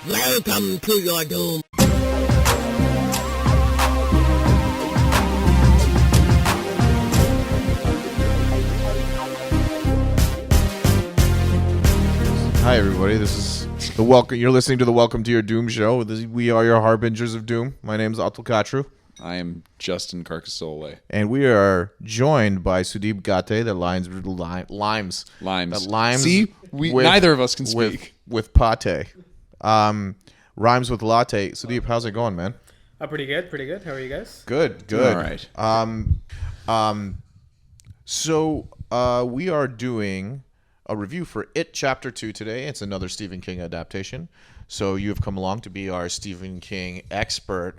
Welcome to your doom. Hi everybody, this is the welcome. You're listening to the Welcome to Your Doom show. We are your harbingers of doom. My name is Atul Katru. I am Justin Carcassole. And we are joined by Sudip Gate, that limes. Limes. That limes. See, neither of us can speak. With pate. Rhymes with latte. Sudip, how's it going, man? Pretty good. How are you guys? Good. All right. So we are doing a review for It Chapter 2 today. It's another Stephen King adaptation. So you've come along to be our Stephen King expert.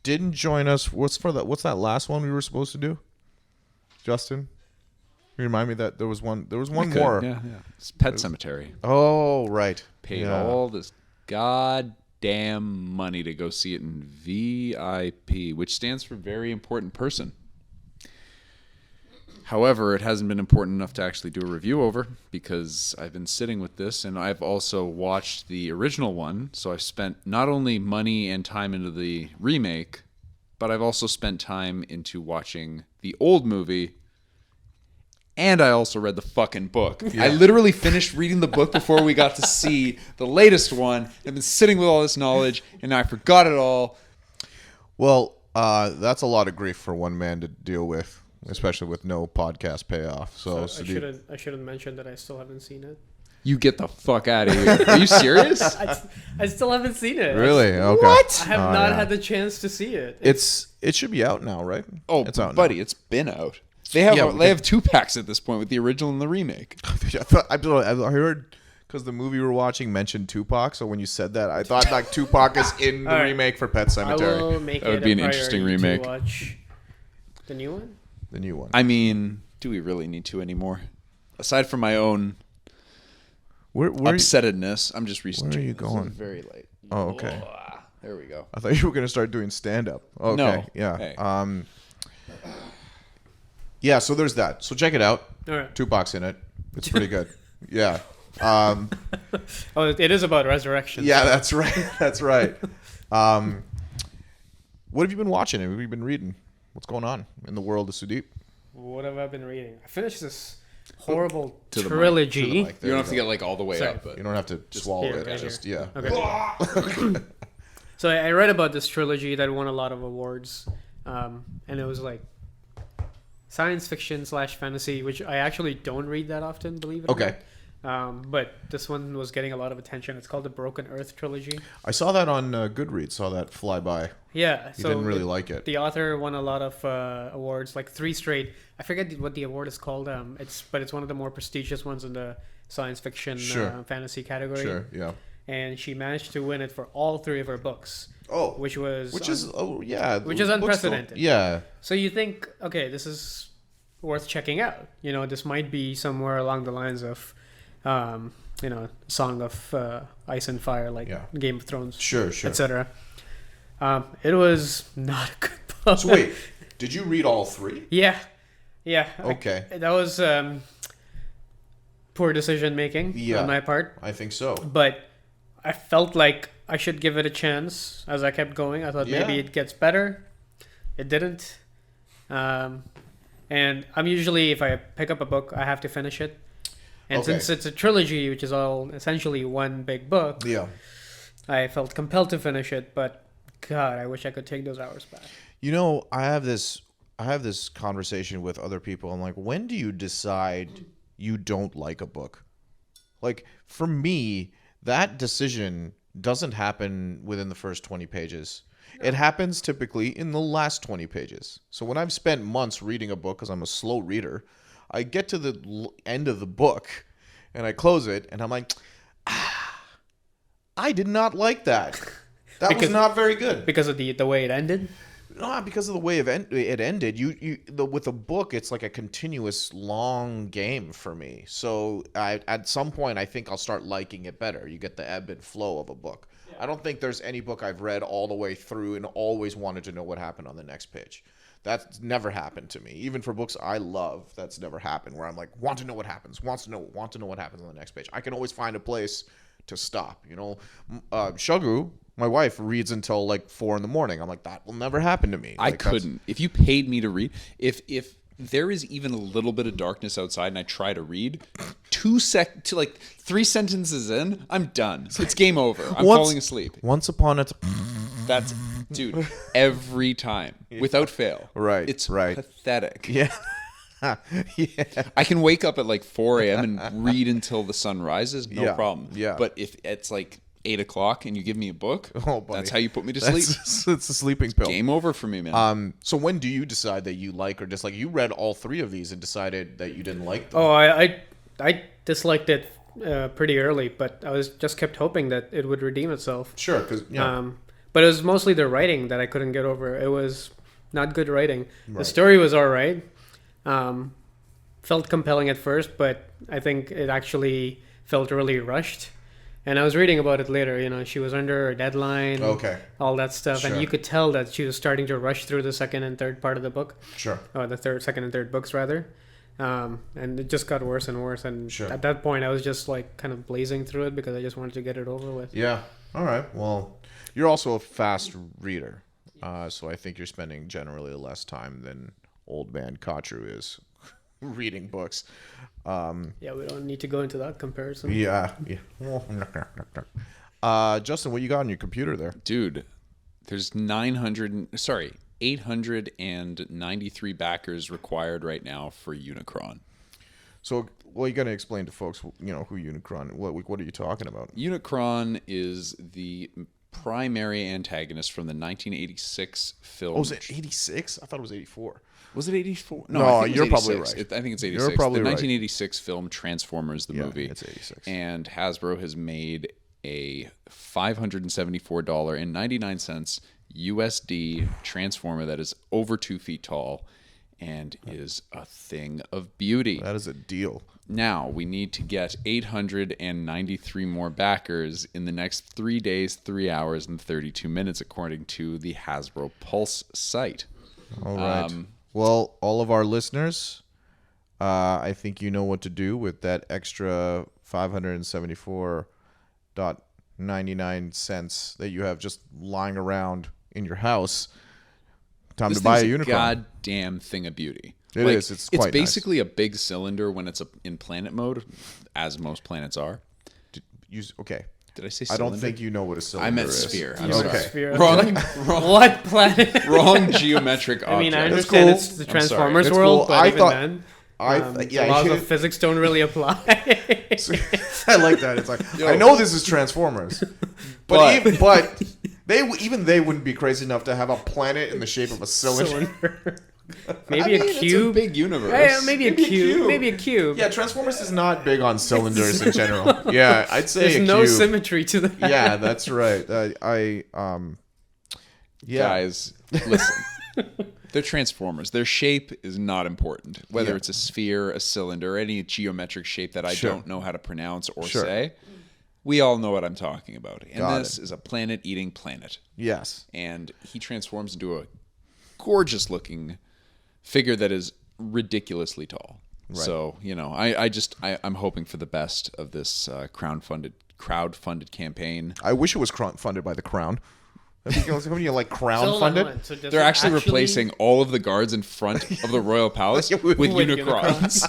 Didn't join us. What's that last one we were supposed to do? Justin? You remind me that there was one more. Yeah. It's Pet Sematary. Oh, right. Paid all this goddamn money to go see it in VIP, which stands for very important person. However, it hasn't been important enough to actually do a review over because I've been sitting with this, and I've also watched the original one. So I've spent not only money and time into the remake, but I've also spent time into watching the old movie. And I also read the fucking book. Yeah. I literally finished reading the book before we got to see the latest one. I've been sitting with all this knowledge, and I forgot it all. Well, that's a lot of grief for one man to deal with, especially with no podcast payoff. So I should have mentioned that I still haven't seen it. You get the fuck out of here. Are you serious? I still haven't seen it. Really? Okay. What? I have not had the chance to see it. It should be out now, right? Oh, it's out buddy, now. It's been out. They have 2 packs at this point with the original and the remake. I heard because the movie we were watching mentioned Tupac, so when you said that, I thought like Tupac is in the remake for Pet Sematary. I will make that would be an interesting remake. To watch the new one. The new one. I mean, do we really need to anymore? Aside from my own upsettedness, I'm just researching. Where are you going? It's very late. Oh, okay. There we go. I thought you were going to start doing stand-up. Okay. No. Yeah. Hey. Yeah, so there's that. So check it out. All right. Tupac's in it. It's pretty good. Yeah. It is about resurrection. Yeah, that's right. That's right. What have you been watching? What have you been reading? What's going on in the world of Sudip? What have I been reading? I finished this horrible trilogy. You don't have to get like all the way up, but you don't have to swallow here, it. right Just here. yeah. Okay. So I read about this trilogy that won a lot of awards, and it was like science fiction / fantasy, which I actually don't read that often, believe it or not. But this one was getting a lot of attention. It's called the Broken Earth trilogy. I saw that on Goodreads. Saw that fly by. Yeah, you didn't really like it. The author won a lot of awards, like 3 straight. I forget what the award is called. It's one of the more prestigious ones in the science fiction fantasy category. Sure, yeah. And she managed to win it for all 3 of her books. Oh, which is Still, unprecedented. yeah. So you think, okay, this is worth checking out. You know, this might be somewhere along the lines of, Song of Ice and Fire, like Game of Thrones, sure, etc. It was not a good book. So wait, did you read all 3? Yeah. Okay. That was poor decision making on my part. I think so. But I felt like I should give it a chance as I kept going. I thought maybe it gets better. It didn't. And I'm usually, if I pick up a book, I have to finish it. And since it's a trilogy, which is all essentially one big book, I felt compelled to finish it. But God, I wish I could take those hours back. You know, I have this conversation with other people. I'm like, when do you decide you don't like a book? Like, for me, that decision doesn't happen within the first 20 pages. It happens typically in the last 20 pages. So when I've spent months reading a book, because I'm a slow reader, I get to the end of the book and I close it and I'm like, I did not like that. That was not very good. Because of the way it ended? Not because of the way it ended. With a book, it's like a continuous long game for me. So at some point, I think I'll start liking it better. You get the ebb and flow of a book. Yeah. I don't think there's any book I've read all the way through and always wanted to know what happened on the next page. That's never happened to me. Even for books I love, that's never happened. Where I'm like, want to know what happens, want to know what happens on the next page. I can always find a place to stop. Shugru, my wife, reads until like 4 a.m. I'm like, that will never happen to me. I Like, couldn't. If you paid me to read, if there is even a little bit of darkness outside and I try to read, 3 sentences in, I'm done. It's game over. I'm falling asleep. Once upon a time. That's, dude, every time, without fail. Right, It's right. pathetic. Yeah. Yeah. I can wake up at like 4 a.m. and read until the sun rises, no Yeah, problem. yeah. But if it's like 8 o'clock and you give me a book, Oh, buddy. that's how you put me to sleep. It's a sleeping pill. Game over for me, man. So when do you decide that you like or dislike? You read all 3 of these and decided that you didn't like them. Oh, I disliked it pretty early, but I was just kept hoping that it would redeem itself. Sure, because But it was mostly the writing that I couldn't get over. It was not good writing. The story was all right. Felt compelling at first, but I think it actually felt really rushed. And I was reading about it later. She was under a deadline. Okay. All that stuff, Sure. and you could tell that she was starting to rush through the second and third part of the book. Sure. Or the second and third books rather. And it just got worse and worse. And Sure. at that point, I was just like kind of blazing through it because I just wanted to get it over with. Yeah. All right. Well, you're also a fast reader, so I think you're spending generally less time than old man Kachru is reading books. Yeah, we don't need to go into that comparison. Yeah. Justin, what you got on your computer there? Dude, there's 893 backers required right now for Unicron. So, you got to explain to folks, who Unicron. What are you talking about? Unicron is the primary antagonist from the 1986 film. Oh, was it 86? I thought it was 84. Was it 84? No, I think it was you're probably 86. right. I think it's 86. You're probably the right. 1986 film Transformers, the movie. It's 86. And Hasbro has made a $574.99 USD Transformer that is over 2 feet tall and is a thing of beauty. That is a deal. Now, we need to get 893 more backers in the next 3 days, 3 hours, and 32 minutes, according to the Hasbro Pulse site. All right. Well, all of our listeners, I think you know what to do with that extra 574.99 that you have just lying around in your house. Time This to buy a thing's Unicron. goddamn thing of beauty. It is. It's quite nice. basically a big cylinder when it's in planet mode, as most planets are. Okay. Did I say I cylinder? don't think you know what a cylinder I meant is. sphere. I'm You sorry. Okay. sphere. Wrong, What planet? wrong geometric object. I mean, I That's understand cool. it's the I'm sorry. Transformers That's world, cool. but I even thought- then, yeah, the laws you- of physics don't really apply. I like that. It's like I know this is Transformers, but they wouldn't be crazy enough to have a planet in the shape of a cylinder. Maybe a cube. It's a big universe. Maybe a cube. Maybe a cube. Yeah, Transformers is not big on cylinders in general. Yeah, I'd say There's a no cube. symmetry to that. Yeah, that's right. Yeah. Guys, listen. They're Transformers. Their shape is not important. Whether Yeah. it's a sphere, a cylinder, any geometric shape that I Sure. don't know how to pronounce or Sure. say, we all know what I'm talking about. And Got this is a planet-eating planet. Yes. And he transforms into a gorgeous-looking figure that is ridiculously tall. Right. So, I'm hoping for the best of this crowd-funded campaign. I wish it was funded by the Crown. I think when you like Crown So, funded. so does They're it actually replacing all of the guards in front of the royal palace with with Unicrons.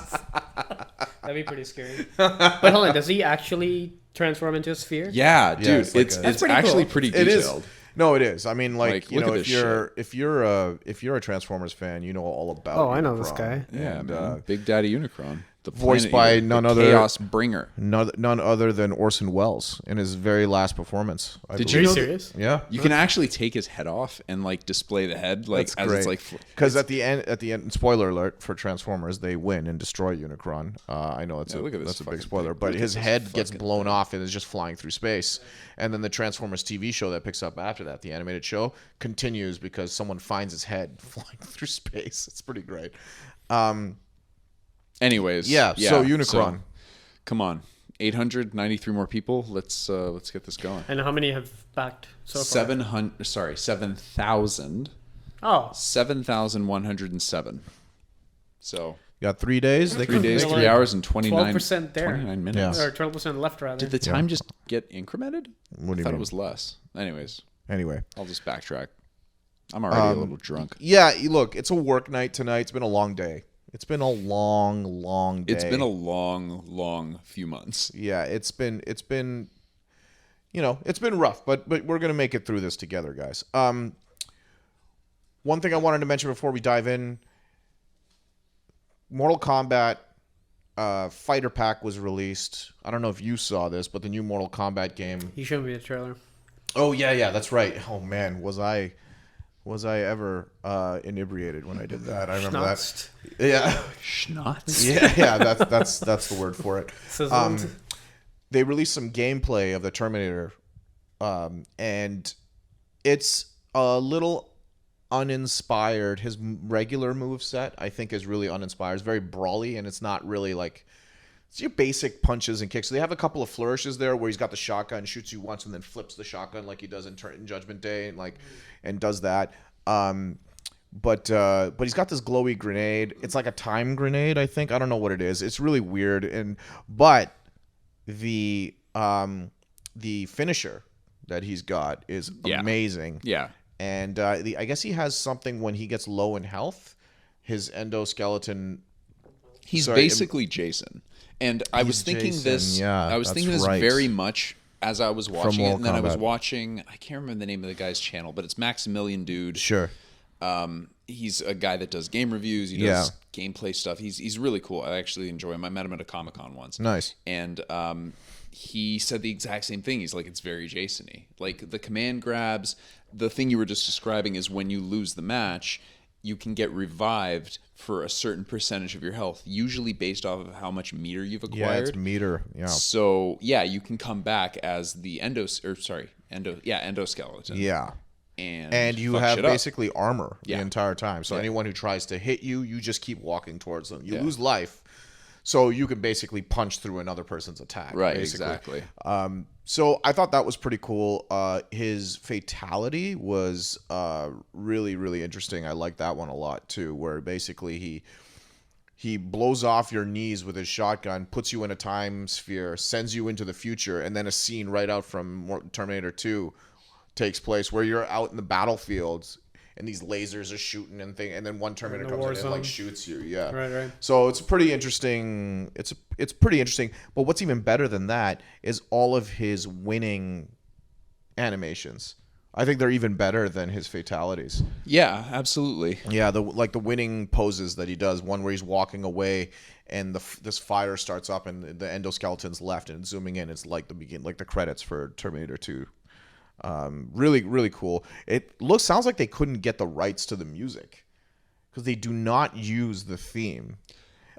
That'd be pretty scary. But hold on, does he actually transform into a sphere? Yeah, dude, it's like it's a- pretty actually cool. pretty It is. detailed. No, it is. I mean, Like, look at this if you're a Transformers fan, you know all about. Oh, I know this Unicron. guy. Yeah, And, man. Big Daddy Unicron. The voiced planet by eater, none the other- Chaos Bringer. none other than Orson Welles in his very last performance. Did Are you you know serious? Yeah. You can actually take his head off and like display the head, like That's as great. it's like. Because at the end, spoiler alert for Transformers, they win and destroy Unicron. I know Yeah, look at this that's a big fucking spoiler, thing. but Look his at this head gets fucking blown off and is just flying through space. And then the Transformers TV show that picks up after that, the animated show, continues because someone finds his head flying through space. It's pretty great. Anyways, Yeah, so Unicron. Come on, 893 more people. Let's get this going. And how many have backed so far? 7,000. Oh, 7,107. So You got 3 days. 3 days, They're 3 like hours, and 29, 12% there. 29 minutes. Yeah. Or 12% left, rather. Did the time just get incremented? What do I you thought mean? it was less. Anyways, Anyway. I'll just backtrack. I'm already a little drunk. Yeah, look, it's a work night tonight. It's been a long day. It's been a long day. It's been a long few months. Yeah, it's been it's been rough, but we're gonna make it through this together, guys. One thing I wanted to mention before we dive in: Mortal Kombat Fighter Pack was released. I don't know if you saw this, but the new Mortal Kombat game. He showed me the trailer. Oh yeah, that's right. Oh man, was I ever inebriated when I did that? I remember Schnotzed. that. Yeah, Schnotz. yeah. That's the word for it. Sizzled. They released some gameplay of the Terminator, and it's a little uninspired. His regular move set, I think, is really uninspired. It's very brawly, and it's not really like it's your basic punches and kicks. So they have a couple of flourishes there where he's got the shotgun, shoots you once, and then flips the shotgun like he does in Judgment Day, and does that. But he's got this glowy grenade. It's like a time grenade, I think. I don't know what it is. It's really weird. But the finisher that he's got is amazing. Yeah. And I guess he has something when he gets low in health. His endoskeleton. He's basically Jason. And I was thinking Jason, this. yeah, I was thinking that's this right. very much as I was watching it, Mortal and then I was Kombat. watching. I can't remember the name of the guy's channel, but it's Maximilian Dude. Sure. He's a guy that does game reviews. He does gameplay stuff. He's really cool. I actually enjoy him. I met him at a Comic-Con once. Nice. And he said the exact same thing. He's like, it's very Jason-y. Like the command grabs. The thing you were just describing is when you lose the match, you can get revived for a certain percentage of your health, usually based off of how much meter you've acquired. Yeah, it's meter. Yeah. So yeah, you can come back as the endoskeleton. Yeah. And you fuck have shit up. basically armor Yeah. the entire time. So anyone who tries to hit you, you just keep walking towards them. You lose life, so you can basically punch through another person's attack. Right, basically. exactly. So I thought that was pretty cool. His fatality was really, really interesting. I like that one a lot too, where basically he blows off your knees with his shotgun, puts you in a time sphere, sends you into the future, and then a scene right out from Terminator 2 takes place where you're out in the battlefields and these lasers are shooting and then one Terminator comes in and like shoots you. Yeah. Right. So it's pretty interesting. It's pretty interesting. But what's even better than that is all of his winning animations. I think they're even better than his fatalities. Yeah, absolutely. Yeah, the winning poses that he does. One where he's walking away and this fire starts up and the endoskeleton's left and it's zooming in. It's like the credits for Terminator 2. Really, really cool. It sounds like they couldn't get the rights to the music because they do not use the theme.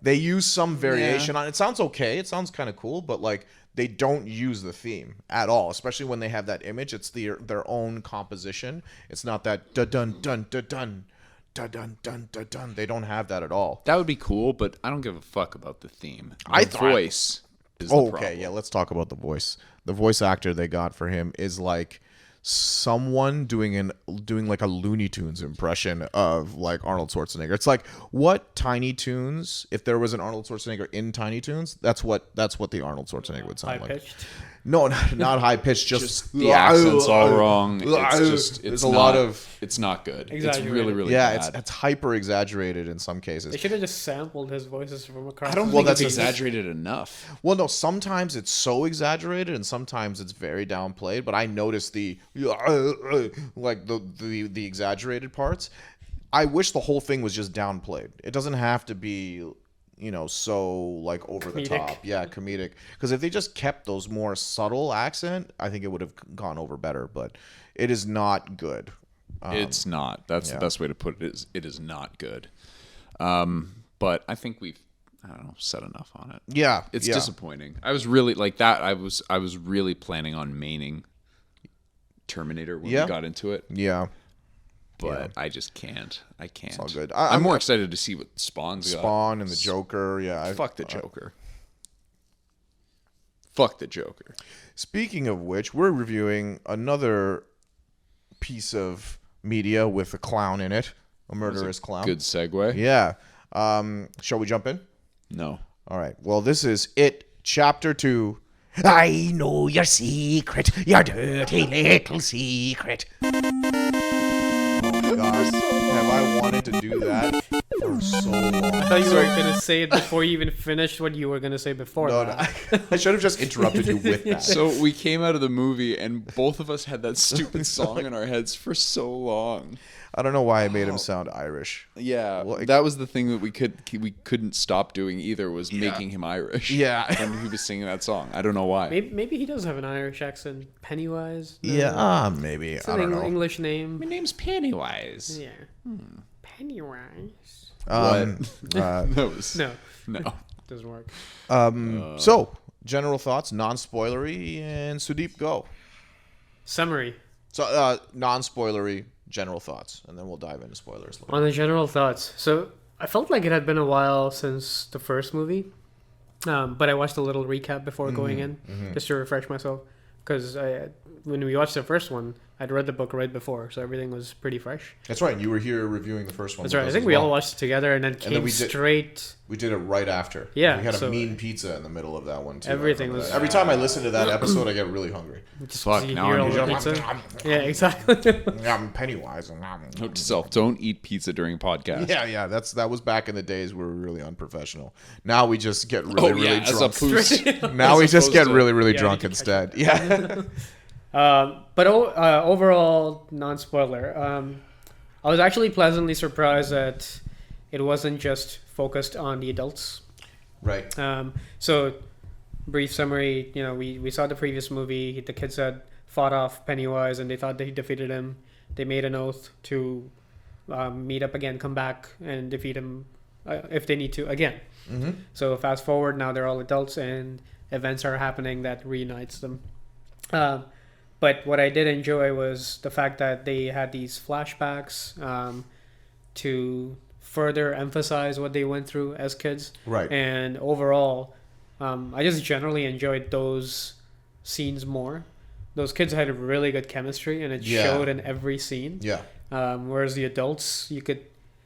They use some variation on it. It sounds okay. It sounds kind of cool, but like they don't use the theme at all, especially when they have that image. It's their own composition. It's not that dun dun dun dun dun dun dun dun dun. They don't have that at all. That would be cool, but I don't give a fuck about the theme. Voice is the problem. Okay, yeah, let's talk about the voice. The voice actor they got for him is like someone doing like a Looney Tunes impression of like Arnold Schwarzenegger. It's like what Tiny Toons, if there was an Arnold Schwarzenegger in Tiny Toons, that's what the Arnold Schwarzenegger would sound like. High-pitched. No, not high pitched, just the accent's all wrong. It's lot of it's not good. It's Exaggerated. really, really yeah, bad. it's hyper exaggerated in some cases. They should have just sampled his voices from across. I don't the think that's it's movies. exaggerated enough. Well, no, sometimes it's so exaggerated and sometimes it's very downplayed, but I noticed the like the exaggerated parts. I wish the whole thing was just downplayed. It doesn't have to be, so like over the top. Yeah, comedic. Because if they just kept those more subtle accent, I think it would have gone over better, but it is not good. It's not. That's the best way to put it. It is not good. But I think we've said enough on it. Yeah, It's yeah. disappointing. I was really like that. I was really planning on maining Terminator when we got into it, Yeah. but I just can't. I can't. It's all good. I'm more excited to see what Spawn's got. Spawn and the Joker. Yeah. Fuck the Joker. Fuck the Joker. Speaking of which, we're reviewing another piece of media with a clown in it, a murderous clown. Good segue. Yeah. Shall we jump in? No. All right. Well, this is It Chapter 2. I know your secret, your dirty little secret. God, have I wanted to do that for so long. I thought you were going to say it before you even finished what you were going to say before. No, that. I should have just interrupted you with that. So we came out of the movie and both of us had that stupid song in our heads for so long. I don't know why I made him sound Irish. Yeah, Well, that was the thing that we couldn't stop doing either, was making him Irish. Yeah. When he was singing that song. I don't know why. Maybe he does have an Irish accent. Pennywise? No. Yeah, maybe. It's I an don't know. English name. My name's Pennywise. Yeah. Pennywise. That was No, no. doesn't work. So, general thoughts, non-spoilery, and Sudip, go. Summary. So, non-spoilery, general thoughts, and then we'll dive into spoilers later. On the general thoughts. So I felt like it had been a while since the first movie, but I watched a little recap before going in just to refresh myself. Because when we watched the first one, I'd read the book right before, so everything was pretty fresh. That's right. You were here reviewing the first one. That's with right. I us think as we well. all watched it together and then came straight. We did it right after. Yeah, We had so- a mean pizza in the middle of that one, too. Everything I remember was- that. Every time I listen to that episode, I get really hungry. Just Fuck, you now hear I all need the to- pizza. Yeah, exactly. I'm Pennywise. Note to self, don't eat pizza during podcasts. Yeah. That was back in the days where we were really unprofessional. Now we just get really as drunk. opposed Now we just opposed get to- really Yeah, I drunk need to catch instead. Yeah. But overall, non-spoiler. I was actually pleasantly surprised that it wasn't just focused on the adults. Right. So, brief summary. You know, we saw the previous movie. The kids had fought off Pennywise, and they thought they defeated him. They made an oath to meet up again, come back, and defeat him if they need to again. Mm-hmm. So fast forward, now they're all adults, and events are happening that reunites them. But what I did enjoy was the fact that they had these flashbacks to further emphasize what they went through as kids. Right. And overall, I just generally enjoyed those scenes more. Those kids had a really good chemistry, and it Yeah. showed in every scene. Yeah. Whereas the adults, you could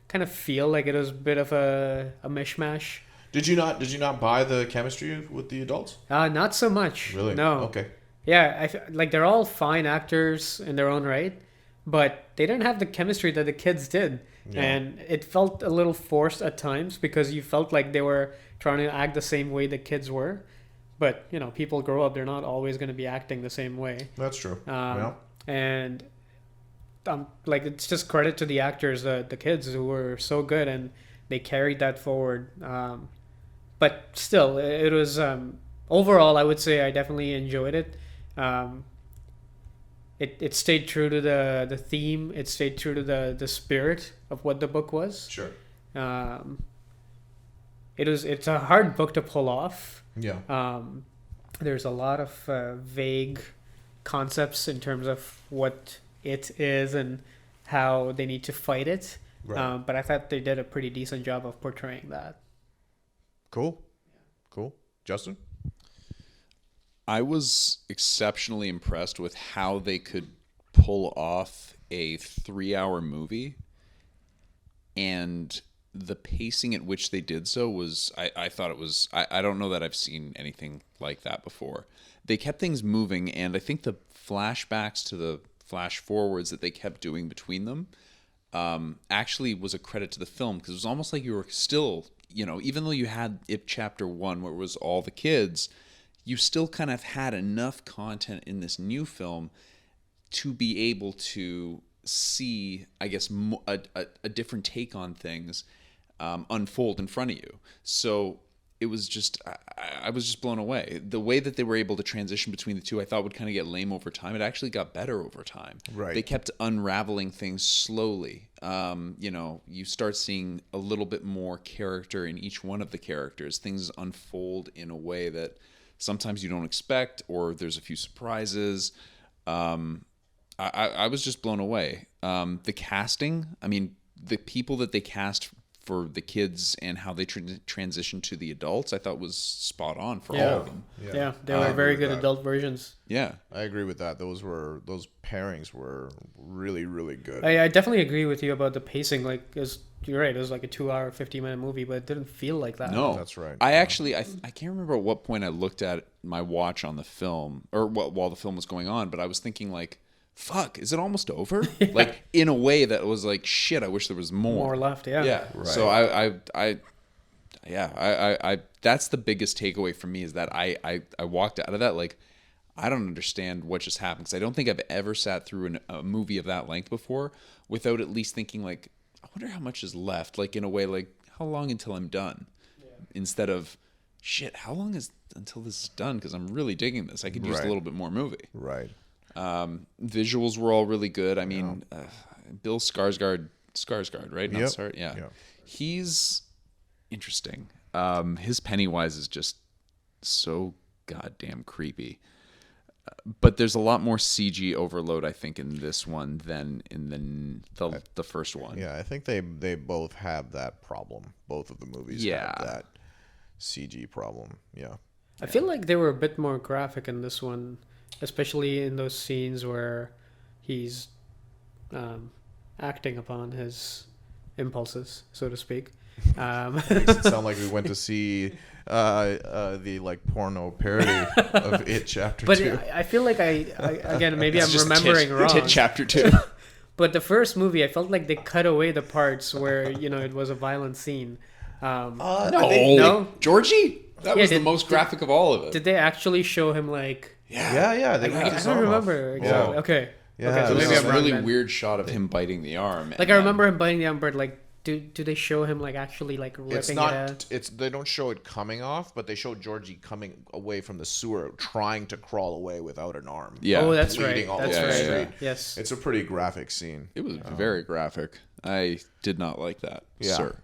kind of feel like it was a bit of a mishmash. Did you not buy the chemistry with the adults? Not so much. Really? No. Okay. Yeah, like they're all fine actors in their own right, but they didn't have the chemistry that the kids did. Yeah. And it felt a little forced at times because you felt like they were trying to act the same way the kids were. But, you know, people grow up, they're not always going to be acting the same way. That's true. And like, it's just credit to the actors, the kids who were so good, and they carried that forward. But still, it was overall, I would say I definitely enjoyed it. It stayed true to the theme. It stayed true to the spirit of what the book was. Sure. It's a hard book to pull off. Yeah. There's a lot of vague concepts in terms of what it is and how they need to fight it. Right. But I thought they did a pretty decent job of portraying that. Cool. Justin? I was exceptionally impressed with how they could pull off a 3-hour movie, and the pacing at which they did so was, I thought it was, I don't know that I've seen anything like that before. They kept things moving, and I think the flashbacks to the flash forwards that they kept doing between them actually was a credit to the film, because it was almost like you were still, you know, even though you had It Chapter 1 where it was all the kids, you still kind of had enough content in this new film to be able to see, I guess, a different take on things unfold in front of you. So it was just, I was just blown away. The way that they were able to transition between the two, I thought would kind of get lame over time. It actually got better over time. Right. They kept unraveling things slowly. You know, you start seeing a little bit more character in each one of the characters. Things unfold in a way that sometimes you don't expect, or there's a few surprises. I was just blown away. The casting, I mean, the people that they cast for the kids and how they transition to the adults, I thought was spot on for Yeah. all of them. Yeah, they were very good that. adult versions. Yeah. I agree with that. Those pairings were really, really good. I definitely agree with you about the pacing. Like, you're right. It was like a 2-hour, 50-minute movie, but it didn't feel like that. No, That's right. I actually, I can't remember at what point I looked at my watch on the film or while the film was going on, but I was thinking like, fuck, is it almost over? Like in a way that was like, shit, I wish there was more. More left, yeah. Yeah. Right. So I that's the biggest takeaway for me is that I walked out of that like, I don't understand what just happened because I don't think I've ever sat through a movie of that length before without at least thinking like, I wonder how much is left. Like in a way, like how long until I'm done, instead of shit, how long is until this is done? Because I'm really digging this. I could use a little bit more movie. Right. Visuals were all really good. I mean, Bill Skarsgård, right? Not Yep. Skarsgård. Yeah. Yep. He's interesting. His Pennywise is just so goddamn creepy. But there's a lot more CG overload, I think, in this one than in the first one. Yeah, I think they both have that problem. Both of the movies have that CG problem. Yeah. I feel like they were a bit more graphic in this one, especially in those scenes where he's acting upon his impulses, so to speak. Makes it sound like we went to see the like porno parody of It Chapter But 2. I feel like I again, maybe I'm Just remembering wrong. Tit Chapter 2. But the first movie, I felt like they cut away the parts where, it was a violent scene. No? Georgie? That Yeah, was the did- most graphic of all of it. Did they actually show him like... Yeah. They I ripped his don't arm remember off. exactly. Yeah. Okay. Yeah, Okay, so it was maybe There's I'm a wrong really then. weird shot of him biting the arm. Like, I remember him biting the arm, but like, do they show him like actually like ripping It's it not. out? They don't show it coming off, but they show Georgie coming away from the sewer, trying to crawl away without an arm. Yeah. Oh, that's right. bleeding all That's over the right. street. Yes. It's a pretty graphic scene. It was very graphic. I did not like that, Yeah. sir.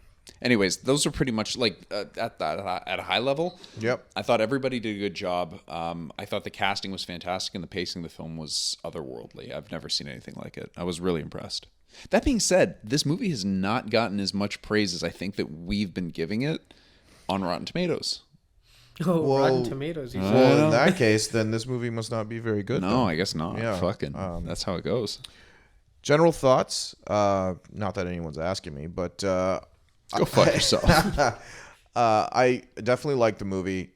Anyways, those are pretty much like at a high level. Yep. I thought everybody did a good job. I thought the casting was fantastic and the pacing of the film was otherworldly. I've never seen anything like it. I was really impressed. That being said, this movie has not gotten as much praise as I think that we've been giving it on Rotten Tomatoes. Oh, Well, Rotten Tomatoes. You said. Well, in that case, then this movie must not be very good. No, then. I guess not. Yeah. Fucking. That's how it goes. General thoughts. Not that anyone's asking me, but Go fuck yourself. I definitely like the movie.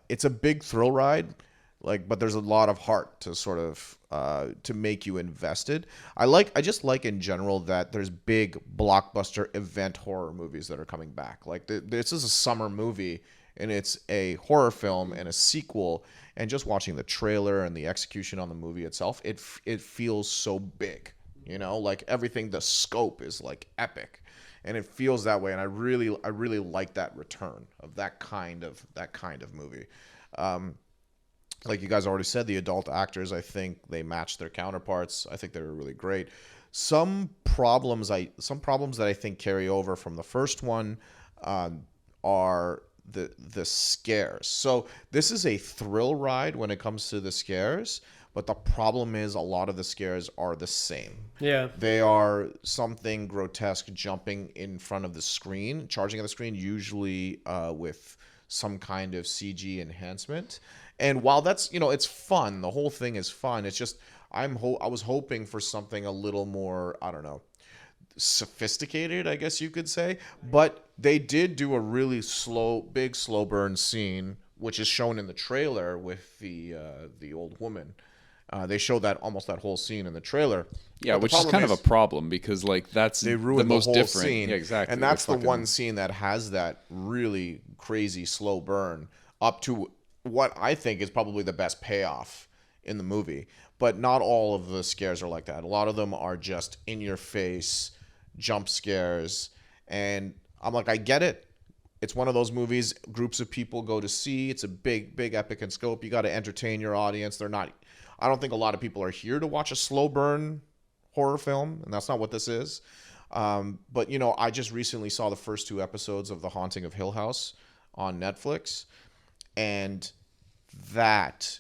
It's a big thrill ride, but there's a lot of heart to sort of to make you invested. I just like in general that there's big blockbuster event horror movies that are coming back. Like this is a summer movie and it's a horror film and a sequel. And just watching the trailer and the execution on the movie itself, it feels so big. Like everything, the scope is like epic. And it feels that way, and I really like that return of that kind of movie. Like you guys already said, the adult actors, I think they matched their counterparts. I think they were really great. Some problems that I think carry over from the first one are the scares. So this is a thrill ride when it comes to the scares. But the problem is a lot of the scares are the same. Yeah. They are something grotesque jumping in front of the screen, charging at the screen, usually with some kind of CG enhancement. And while that's, it's fun, the whole thing is fun. It's just I was hoping for something a little more, I don't know, sophisticated, I guess you could say. But they did do a really big slow burn scene, which is shown in the trailer with the old woman. They show almost that whole scene in the trailer. Yeah, But which the is kind problem of a problem because that's they the ruined most whole different scene. Yeah, exactly. And that's the one scene that has that really crazy slow burn up to what I think is probably the best payoff in the movie. But not all of the scares are like that. A lot of them are just in your face jump scares. And I'm like, I get it. It's one of those movies groups of people go to see. It's a big epic in scope. You got to entertain your audience. I don't think a lot of people are here to watch a slow burn horror film, and that's not what this is. But I just recently saw the first 2 episodes of The Haunting of Hill House on Netflix, and that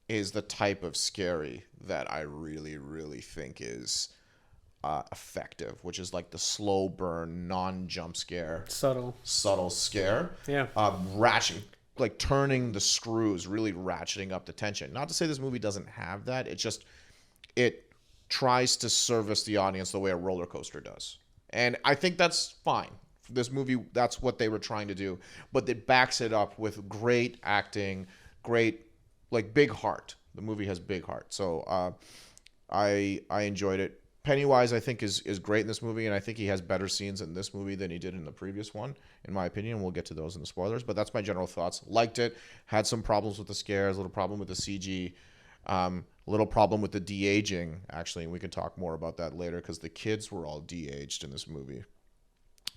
is the type of scary that I really, really think is effective, which is like the slow burn, non-jump scare, subtle scare. Yeah. Ratcheting, like turning the screws, really ratcheting up the tension. Not to say this movie doesn't have that. It tries to service the audience the way a roller coaster does. And I think that's fine. This movie, that's what they were trying to do. But it backs it up with great acting, great, like, big heart. The movie has big heart. So I enjoyed it. Pennywise, I think, is great in this movie, and I think he has better scenes in this movie than he did in the previous one, in my opinion. We'll get to those in the spoilers, but that's my general thoughts. Liked it. Had some problems with the scares, a little problem with the CG, a little problem with the de-aging, actually, and we can talk more about that later, because the kids were all de-aged in this movie,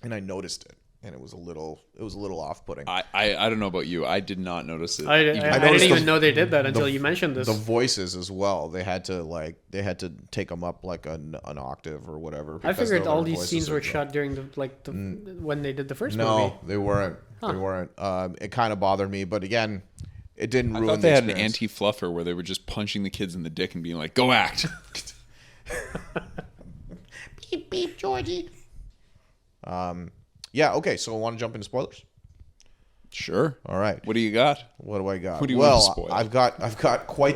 and I noticed it. And it was a little off-putting. I don't know about you. I did not notice it. I didn't even know they did that until you mentioned this. The voices as well. They had to take them up like an octave or whatever. I figured all these scenes were shot during when they did the first movie. No, they weren't. They weren't. It kind of bothered me, but again, it didn't ruin. I thought the they had an experience. anti-fluffer where they were just punching the kids in the dick and being like, "Go act." Beep beep, Georgie. Yeah, okay, so I want to jump into spoilers. Sure. All right. What do you got? What do I got? Who do you want to spoil? I've got quite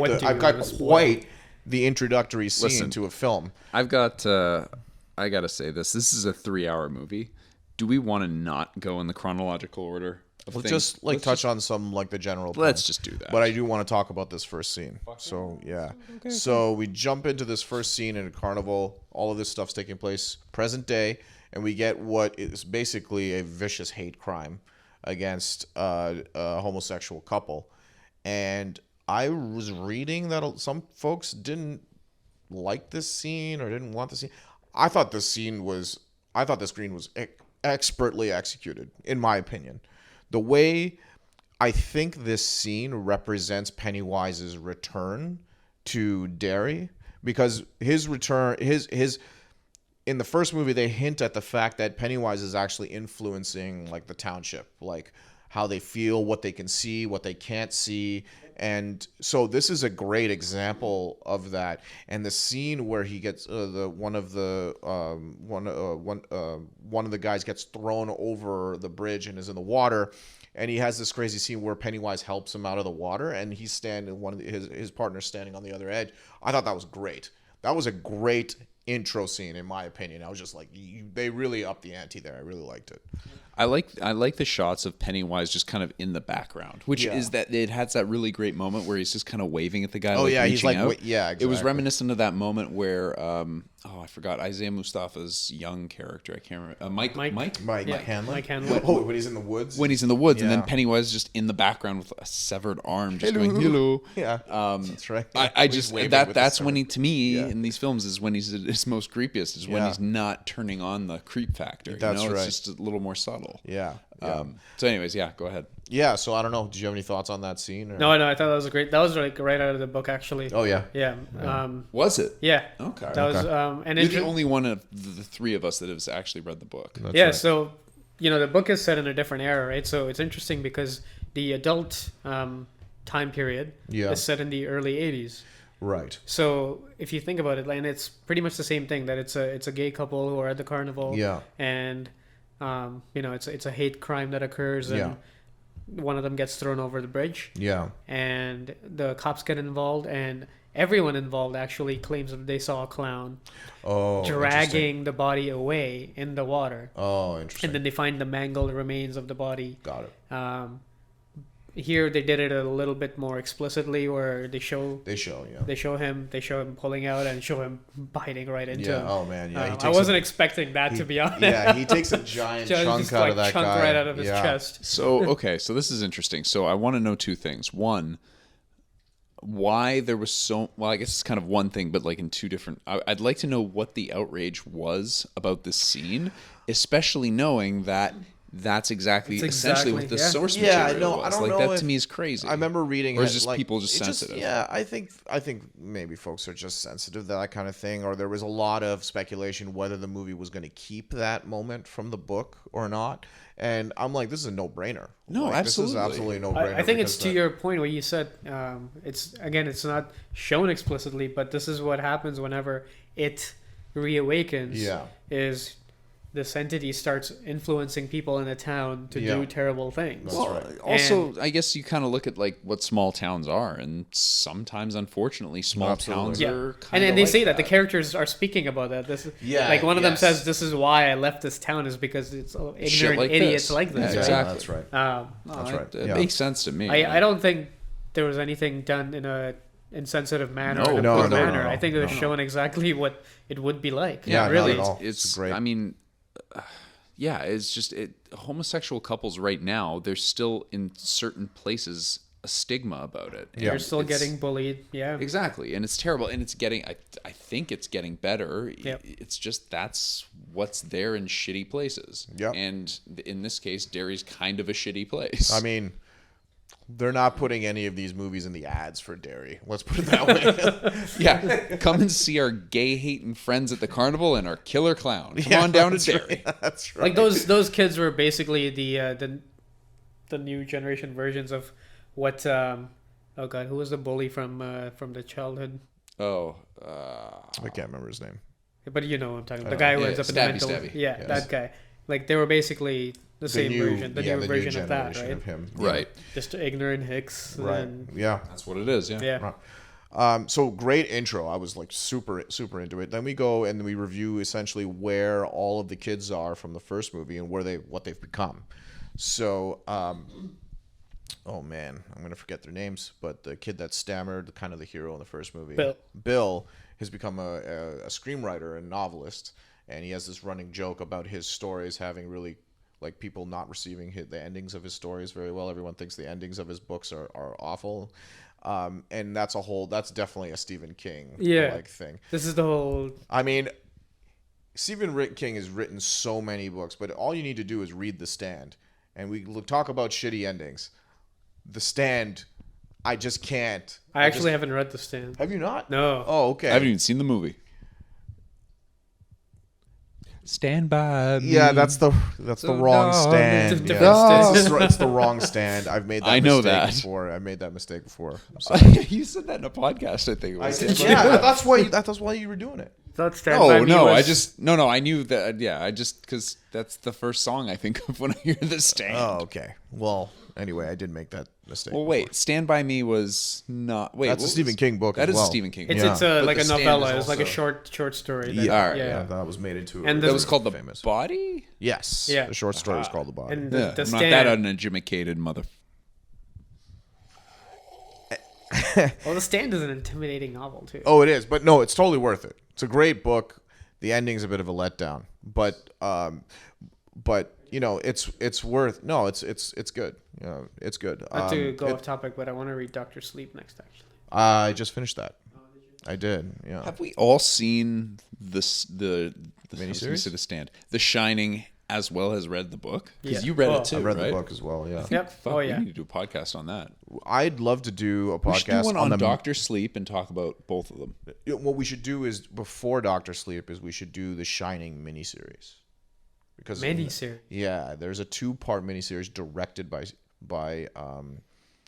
the introductory scene to a film. I've got I got to say this. This is a 3-hour movie. Do we want to not go in the chronological order of Let's things? just touch on some like the general Let's points. just do that. But I do want to talk about this first scene. So, yeah. So we jump into this first scene in a carnival. All of this stuff's taking place present day. And we get what is basically a vicious hate crime against a homosexual couple. And I was reading that some folks didn't like this scene or didn't want the scene. I thought this scene was expertly executed, in my opinion. The way I think this scene represents Pennywise's return to Derry, because his return, in the first movie, they hint at the fact that Pennywise is actually influencing like the township, like how they feel, what they can see, what they can't see. And so this is a great example of that. And the scene where he gets one of the guys gets thrown over the bridge and is in the water, and he has this crazy scene where Pennywise helps him out of the water, and he's standing, his partner's standing on the other edge. I thought that was great. That was a great intro scene, in my opinion. I was just like, they really upped the ante there. I really liked it. I like the shots of Pennywise just kind of in the background, which is that it has that really great moment where he's just kind of waving at the guy. He's like, out. exactly. It was reminiscent of that moment where, I forgot Isaiah Mustafa's young character. I can't remember. Mike Hanlon. Mike Hanlon. Oh, when he's in the woods. And then Pennywise is just in the background with a severed arm, just going hello. Yeah, that's right. I just that's when he, to me, in these films, is when he's at his most creepiest. Is when he's not turning on the creep factor. That's right. It's just a little more subtle. Yeah. So, anyways, go ahead. Yeah. So I don't know. Did you have any thoughts on that scene? Or? No, I thought that was great. That was like right out of the book, actually. Oh yeah. Yeah. Was it? Yeah. Okay. That was and You're the only one of the three of us that has actually read the book. That's yeah. right. So, the book is set in a different era, right? So it's interesting because the adult time period is set in the early 80s. Right. So if you think about it, and it's pretty much the same thing, that it's a gay couple who are at the carnival. Yeah. And it's a hate crime that occurs, and one of them gets thrown over the bridge. Yeah. And the cops get involved, and everyone involved actually claims that they saw a clown dragging the body away in the water. Oh, interesting. And then they find the mangled remains of the body. Got it. Here they did it a little bit more explicitly, where they show him pulling out and show him biting right into him. Oh man, yeah. I wasn't expecting that, to be honest. Yeah, he takes a giant chunk out of that guy. Right out of his chest. So so this is interesting. So I want to know two things. One, why there was so I guess it's kind of one thing, but like in two different. I'd like to know what the outrage was about this scene, especially knowing that. That's essentially what the source material was. I don't know. That to me is crazy. I remember reading or it. Is just people just sensitive? I think maybe folks are just sensitive to that kind of thing. Or there was a lot of speculation whether the movie was going to keep that moment from the book or not. And I'm like, this is a no-brainer. No, absolutely. This is absolutely a no-brainer. I think it's to your point where you said it's not shown explicitly, but this is what happens whenever it reawakens Yeah. is this entity starts influencing people in the town to do terrible things. That's right. Also, I guess you kind of look at like what small towns are, and sometimes, unfortunately, small Absolutely. towns Yeah, are and kind then of they like say that the characters are speaking about that. This is like one of them says, "This is why I left this town is because it's ignorant like idiots this. like this." Yeah, right? Yeah, that's right. That's right. It Yeah. makes sense to me. I don't think there was anything done in a insensitive manner. No, or in a no, good no, manner. no, I think it was no. showing exactly what it would be like. Yeah, really. not at all. It's It's great. I mean, yeah, it's just homosexual couples right now. There's still in certain places a stigma about it. And You're still it's- getting bullied. Yeah. exactly, and it's terrible. And it's getting. I think it's getting better. Yep. It's just that's what's there in shitty places. Yep. And in this case, Derry's kind of a shitty place. I mean, they're not putting any of these movies in the ads for Derry. Let's put it that way. yeah, come and see our gay-hating friends at the carnival and our killer clown. Come on down to Derry. That's right. Like those kids were basically the new generation versions of what oh god, who was the bully from the childhood? Oh, I can't remember his name. But you know what I'm talking about. The guy who ends up in the mental. Stabby. Yeah, Yes. that guy. Like they were basically the same version, the new version of that, generation right? of him. right. Just ignorant hicks. Right. And, Yeah. That's what it is. Yeah. yeah. So great intro. I was like super into it. Then we go and we review essentially where all of the kids are from the first movie and what they've become. So, oh man, I'm gonna forget their names, but the kid that stammered, kind of the hero in the first movie, Bill has become a screenwriter and novelist, and he has this running joke about his stories having really like people not receiving the endings of his stories very well. Everyone thinks the endings of his books are awful. And that's definitely a Stephen King like thing. This is the whole. I mean, Stephen King has written so many books, but all you need to do is read The Stand. And we talk about shitty endings. The Stand, I just can't. I actually haven't read The Stand. Have you not? No. Oh, okay. I haven't even seen the movie. Stand by me. Yeah, that's the wrong stand. Different Yeah. stand. It's the wrong stand. I've made that I know mistake that. before. I made that mistake before. I'm sorry. You said that in a podcast, I think it was. Yeah, that's why you were doing it. That Stand By Me was- I knew that. Yeah, because that's the first song I think of when I hear The Stand. Oh, okay. Well, anyway, I did make that mistake. Well, wait. Stand by Me was not. Wait, That's a what Stephen was- King book That as is well. a Stephen King. It's book. it's But like The a Stand novella. is It's like a also- short story. Yeah, Alright, yeah, that was made into. And That was the- called The famous. Body. Yes. Yeah. The short story is called The Body. And Yeah, the I'm not Stand. that uneducated mother. Well, The Stand is an intimidating novel too. Oh, it is, but no, it's totally worth it. It's a great book. The ending's a bit of a letdown, but you know, it's worth. No, it's good. You know, it's good. Not to go off topic, but I want to read Doctor Sleep next. Actually, I just finished that. I did. Yeah. Have we all seen the I was gonna miniseries? say The Stand, The Shining, as well as read the book? Because Yeah. you read Oh. it too, I read right? the book as well. Yeah. Yep. Fuck, Oh we yeah. need to do a podcast on that. I'd love to do a We should do podcast one on the. Doctor Sleep and talk about both of them. What we should do is before Doctor Sleep is we should do the Shining miniseries. Because Miniseries. Yeah, there's a 2-part miniseries directed by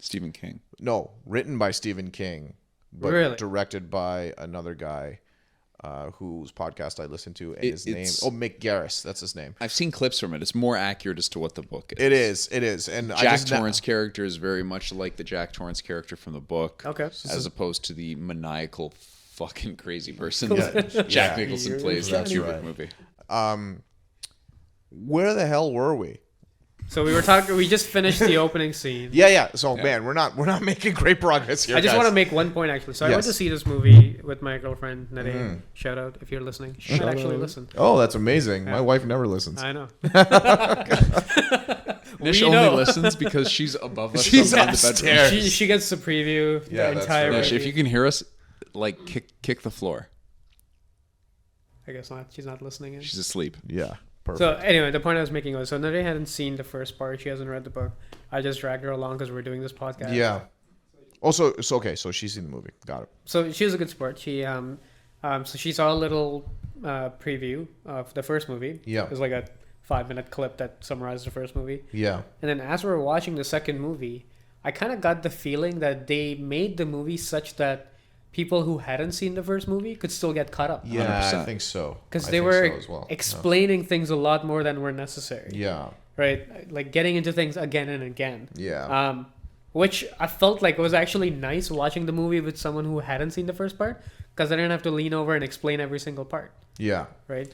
Stephen King. no, written by Stephen King, but Really? directed by another guy whose podcast I listen to, and his name Mick Garris, that's his name. I've seen clips from it. It's more accurate as to what the book is. It is, and Jack Torrance character is very much like the Jack Torrance character from the book. Okay. As opposed to the maniacal fucking crazy person that Jack Nicholson plays in the That's Kubrick right. movie. Where the hell were we? So we were talking. We just finished the opening scene. Yeah. So man, we're not making great progress here. I just guys. want to make one point actually. So I went Yes. to see this movie with my girlfriend Nadine. Shout out if you're listening. She might actually listen. Oh, that's amazing. My wife never listens. I know. Nish We only know. listens because she's above us. She's in the upstairs. bedroom. She gets to preview Yeah, the that's entire. right. Nish, if movie. you can hear us, like kick the floor. I guess not. She's not listening in. She's asleep. Yeah. Perfect. So anyway, the point I was making was so Nadine hadn't seen the first part. She hasn't read the book. I just dragged her along because we're doing this podcast. Yeah. Also, it's okay. So she's seen the movie. Got it. So she was a good sport. She so she saw a little preview of the first movie. Yeah. It was like a 5-minute clip that summarized the first movie. Yeah. And then as we were watching the second movie, I kind of got the feeling that they made the movie such that people who hadn't seen the first movie could still get caught up. Yeah, 100%. I think so. Because I they think were so as well. explaining things a lot more than were necessary. Yeah. Right? Like getting into things again and again. Yeah. Which I felt like was actually nice watching the movie with someone who hadn't seen the first part, because I didn't have to lean over and explain every single part. Yeah. Right?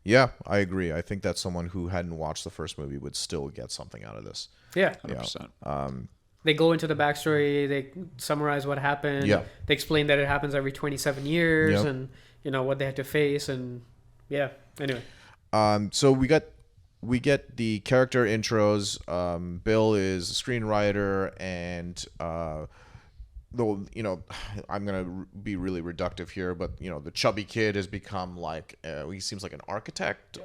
Yeah, I agree. I think that someone who hadn't watched the first movie would still get something out of this. Yeah. 100%. They go into the backstory, they summarize what happened. Yeah. They explain that it happens every 27 years Yep. and, you know, what they had to face. And yeah, anyway. So we get the character intros. Bill is a screenwriter, and though, you know, I'm gonna be really reductive here, but you know, the chubby kid has become like he seems like an architect,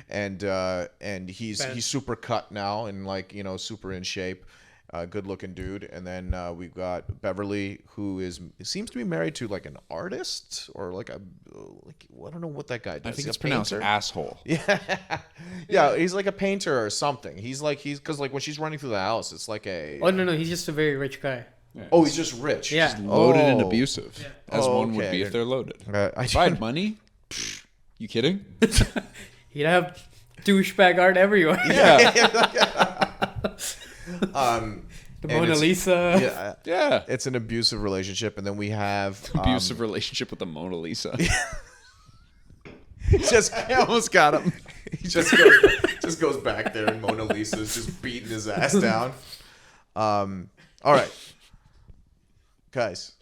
and he's super cut now and like, you know, super in shape. Good looking dude. And then we've got Beverly, who seems to be married to like an artist or like I don't know what that guy does. I think He's it's a pronounced painter? asshole. Yeah, he's like a painter or something. He's because like when she's running through the house, it's like a Oh, no, he's just a very rich guy. Yeah. oh, he's just rich. Yeah. Loaded and Oh. abusive, as Oh, one would okay. be if they're loaded. I If I had money, you kidding? He'd have douchebag art everywhere. Yeah. The and Mona it's- Lisa. Yeah, Yeah. it's an abusive relationship, and then we have Abusive relationship with the Mona Lisa. just I almost got him. he just goes back there, and Mona Lisa's just beating his ass down. All right, guys.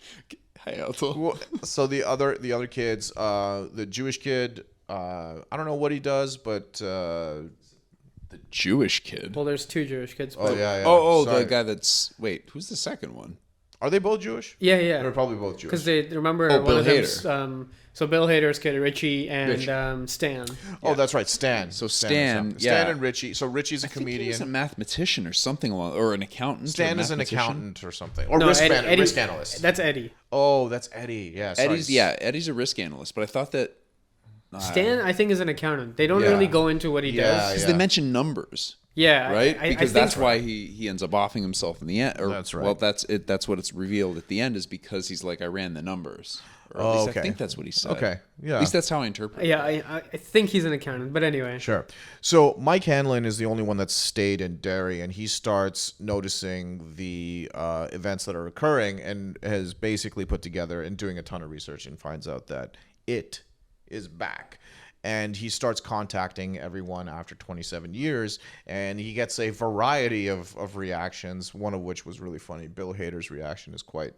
Hi, Alto. Well, so the other kids, the Jewish kid, I don't know what he does, but The Jewish kid. Well, there's two Jewish kids. oh But yeah, Oh, sorry. the guy that's... Wait, who's the second one? Are they both Jewish? Yeah, They're yeah. probably both Jewish. Because they remember Oh, one Bill of them's so Bill Hader's kid, Richie, and Richie. Stan. Oh, that's right, Stan. So is Stan, something. yeah. Stan and Richie. So Richie's a I think he was a comedian. mathematician or something along... Or an accountant. Stan or is an mathematician. accountant or something, or No, risk, Eddie- risk analyst. That's Eddie. Oh, that's Eddie. Yeah, sorry. Eddie's a risk analyst, but I thought that... Stan, I think, is an accountant. They don't Yeah. really go into what he Yeah, does. Because yeah. they mention numbers. Yeah, Right? I Because think that's why he ends up offing himself in the end. Or, That's right. Well, that's it. That's what it's revealed at the end, is because he's like, I ran the numbers. Or at least okay. I think that's what he said. Okay, yeah. At least that's how I interpret it. Yeah, I think he's an accountant. But anyway, Sure. So Mike Hanlon is the only one that's stayed in Derry, and he starts noticing the events that are occurring, and has basically put together and doing a ton of research, and finds out that it is back. And he starts contacting everyone after 27 years, and he gets a variety of reactions, one of which was really funny. Bill Hader's reaction is quite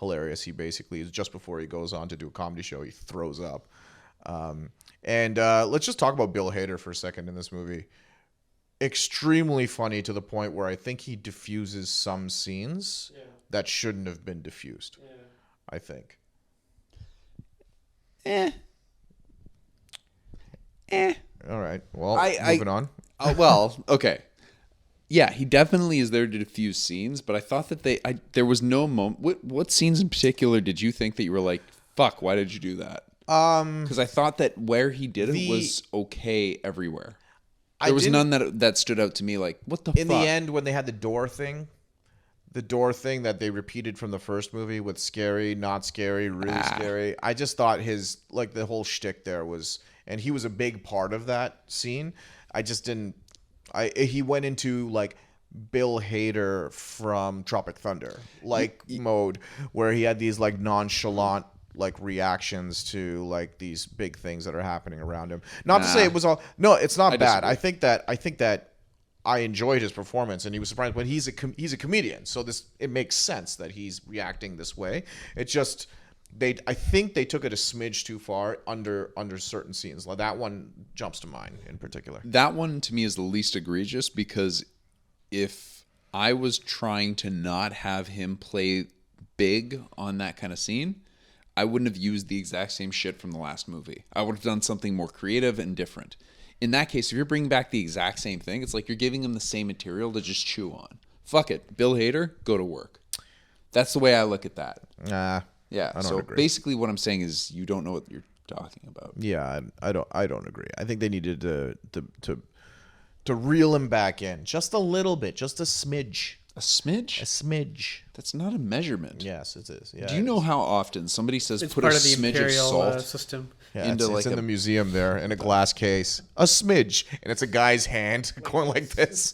hilarious. He basically, just before he goes on to do a comedy show, he throws up. And let's just talk about Bill Hader for a second in this movie. Extremely funny to the point where I think he diffuses some scenes that shouldn't have been diffused. I think. All right. Well, moving on. Well, okay. Yeah, he definitely is there to diffuse scenes, but I thought that there was no moment. What scenes in particular did you think that you were like, fuck, why did you do that? Because I thought that where he did it was okay everywhere. There was none that stood out to me like, what the fuck? In the end, when they had the door thing that they repeated from the first movie with scary, not scary, really scary. I just thought his, like, the whole shtick there was, and he was a big part of that scene. I just didn't. He went into like Bill Hader from Tropic Thunder like mode, where he had these like nonchalant like reactions to like these big things that are happening around him. Not to say it was all. No, it's not bad. I think that I enjoyed his performance, and he was surprised. But he's a comedian, so it makes sense that he's reacting this way. It's just. I think they took it a smidge too far under certain scenes. Like that one jumps to mind in particular. That one to me is the least egregious, because if I was trying to not have him play big on that kind of scene, I wouldn't have used the exact same shit from the last movie. I would have done something more creative and different. In that case, if you're bringing back the exact same thing, it's like you're giving him the same material to just chew on. Fuck it. Bill Hader, go to work. That's the way I look at that. Yeah, I don't so agree. basically what I'm saying is you don't know what you're talking about. Yeah, I don't agree. I think they needed to reel him back in just a little bit, just a smidge. A smidge? A smidge. That's not a measurement. Yes, it is. Yeah, Do you know how often somebody says It's put a part of the smidge of imperial salt? system. Yeah, into it's like in a- the museum there in a glass case. A smidge, and it's a guy's hand going like this.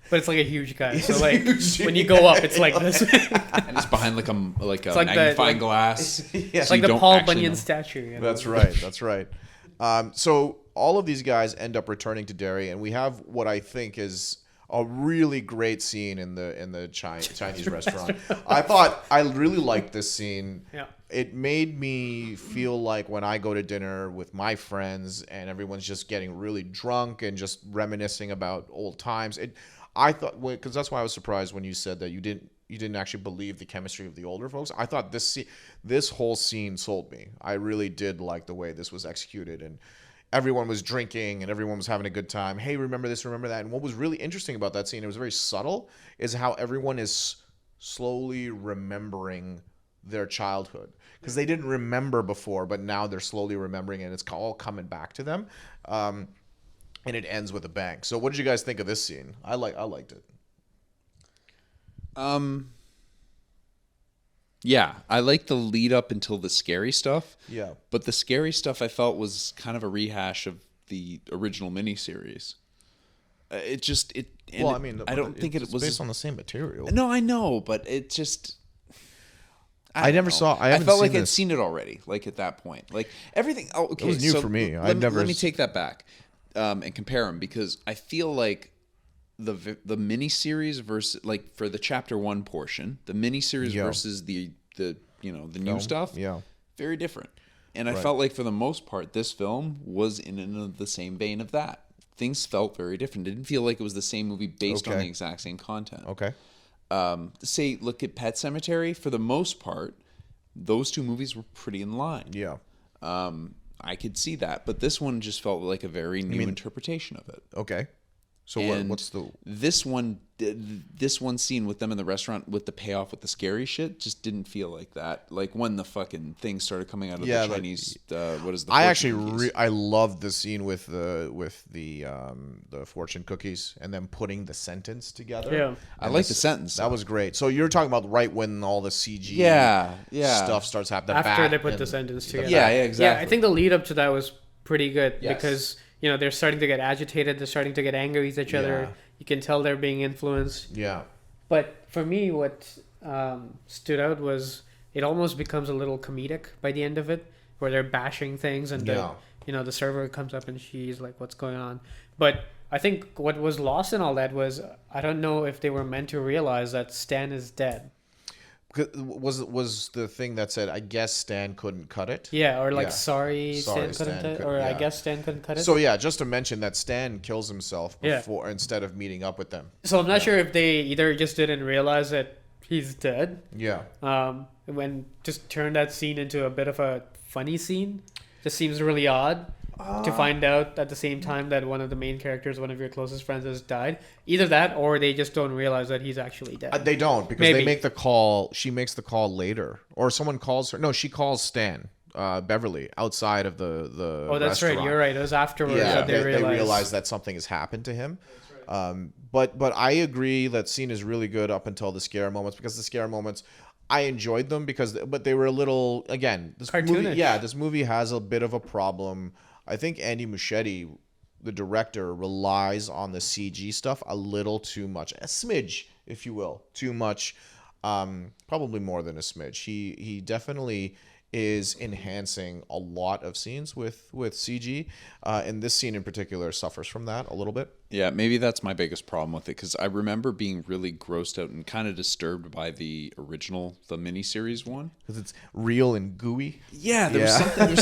But it's like a huge guy. So It's like huge. when you go up, it's like this. And it's behind like a like the- magnifying like- glass. It's So like you the don't Paul actually Bunyan know. statue. You know? That's right. That's right. So all of these guys end up returning to Derry, and we have what I think is a really great scene in the Chinese restaurant. I really liked this scene. Yeah. It made me feel like when I go to dinner with my friends and everyone's just getting really drunk and just reminiscing about old times. I thought, because that's why I was surprised when you said that you didn't actually believe the chemistry of the older folks. I thought this whole scene sold me. I really did like the way this was executed, and everyone was drinking and everyone was having a good time. Hey, remember this, remember that. And what was really interesting about that scene, it was very subtle, is how everyone is slowly remembering their childhood, because they didn't remember before, but now they're slowly remembering, and it's all coming back to them. And it ends with a bang. So what did you guys think of this scene? I liked it. Yeah, I like the lead up until the scary stuff. Yeah. But the scary stuff I felt was kind of a rehash of the original miniseries. I don't think it was based on the same material. No, I know, but it just. I don't never know. saw. I haven't felt seen like I'd this. seen it already. Like at that point, like everything. Oh, okay. It was new so for me. Let I'd never. me take that back, and compare them, because I feel like the miniseries versus, like, for the chapter 1 portion, the miniseries versus the new stuff. Yeah. Very different. And I felt like for the most part, this film was in the same vein of that. Things felt very different. It didn't feel like it was the same movie based on the exact same content. Okay. Say, look at Pet Sematary. For the most part, those two movies were pretty in line. Yeah. I could see that, but this one just felt like a very new interpretation of it. Okay. So And what's the this one scene with them in the restaurant with the payoff with the scary shit just didn't feel like that. Like when the fucking thing started coming out of the Chinese, what is the? I fortune actually cookies. I loved the scene with the fortune cookies and them putting the sentence together. Yeah. I like the sentence. That was great. So you're talking about right when all the CG Yeah. stuff starts happening. After they put the sentence together. Yeah, exactly. Yeah, I think the lead up to that was pretty good Yes. because they're starting to get agitated, they're starting to get angry with each other. Yeah. You can tell they're being influenced. Yeah. But for me, what stood out was it almost becomes a little comedic by the end of it, where they're bashing things and the server comes up and she's like, "What's going on?" But I think what was lost in all that was I don't know if they were meant to realize that Stan is dead. Was the thing that said, I guess Stan couldn't cut it? Yeah, or like Yeah. sorry, Sorry, Stan couldn't Stan cut it, could- or I yeah. guess Stan couldn't cut it. So yeah, just to mention that Stan kills himself Yeah. before instead of meeting up with them. So I'm not sure if they either just didn't realize that he's dead, Yeah. when just turned that scene into a bit of a funny scene. Just seems really odd to find out at the same time that one of the main characters, one of your closest friends, has died. Either that, or they just don't realize that he's actually dead. They don't, because Maybe. they make the call. She makes the call later, or someone calls her. No, she calls Stan, Beverly, outside of the. Oh, that's restaurant. right. You're right. It was afterwards Yeah, that they realize that something has happened to him. But I agree that scene is really good up until the scare moments, because the scare moments, I enjoyed them but they were a little, again, this movie. Cartoonish. Yeah, this movie has a bit of a problem. I think Andy Muschietti, the director, relies on the CG stuff a little too much, a smidge, if you will, too much. Probably more than a smidge. He definitely is enhancing a lot of scenes with CG, and this scene in particular suffers from that a little bit. Yeah, maybe that's my biggest problem with it, because I remember being really grossed out and kind of disturbed by the miniseries one. Because it's real and gooey. Yeah, there's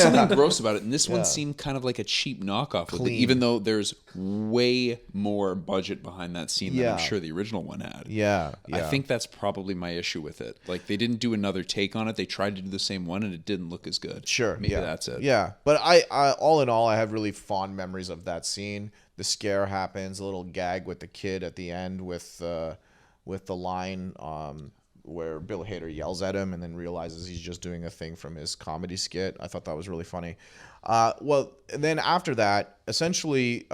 something gross about it, and this one seemed kind of like a cheap knockoff with it, Clean. even though there's way more budget behind that scene than I'm Yeah. sure the original one had. Yeah. I think that's probably my issue with it. Like, they didn't do another take on it. They tried to do the same one, and it didn't look as good. Sure. Maybe yeah. that's it. Yeah. But I all in all, I have really fond memories of that scene. The scare happens, a little gag with the kid at the end with the line where Bill Hader yells at him and then realizes he's just doing a thing from his comedy skit. I thought that was really funny. And then after that, essentially,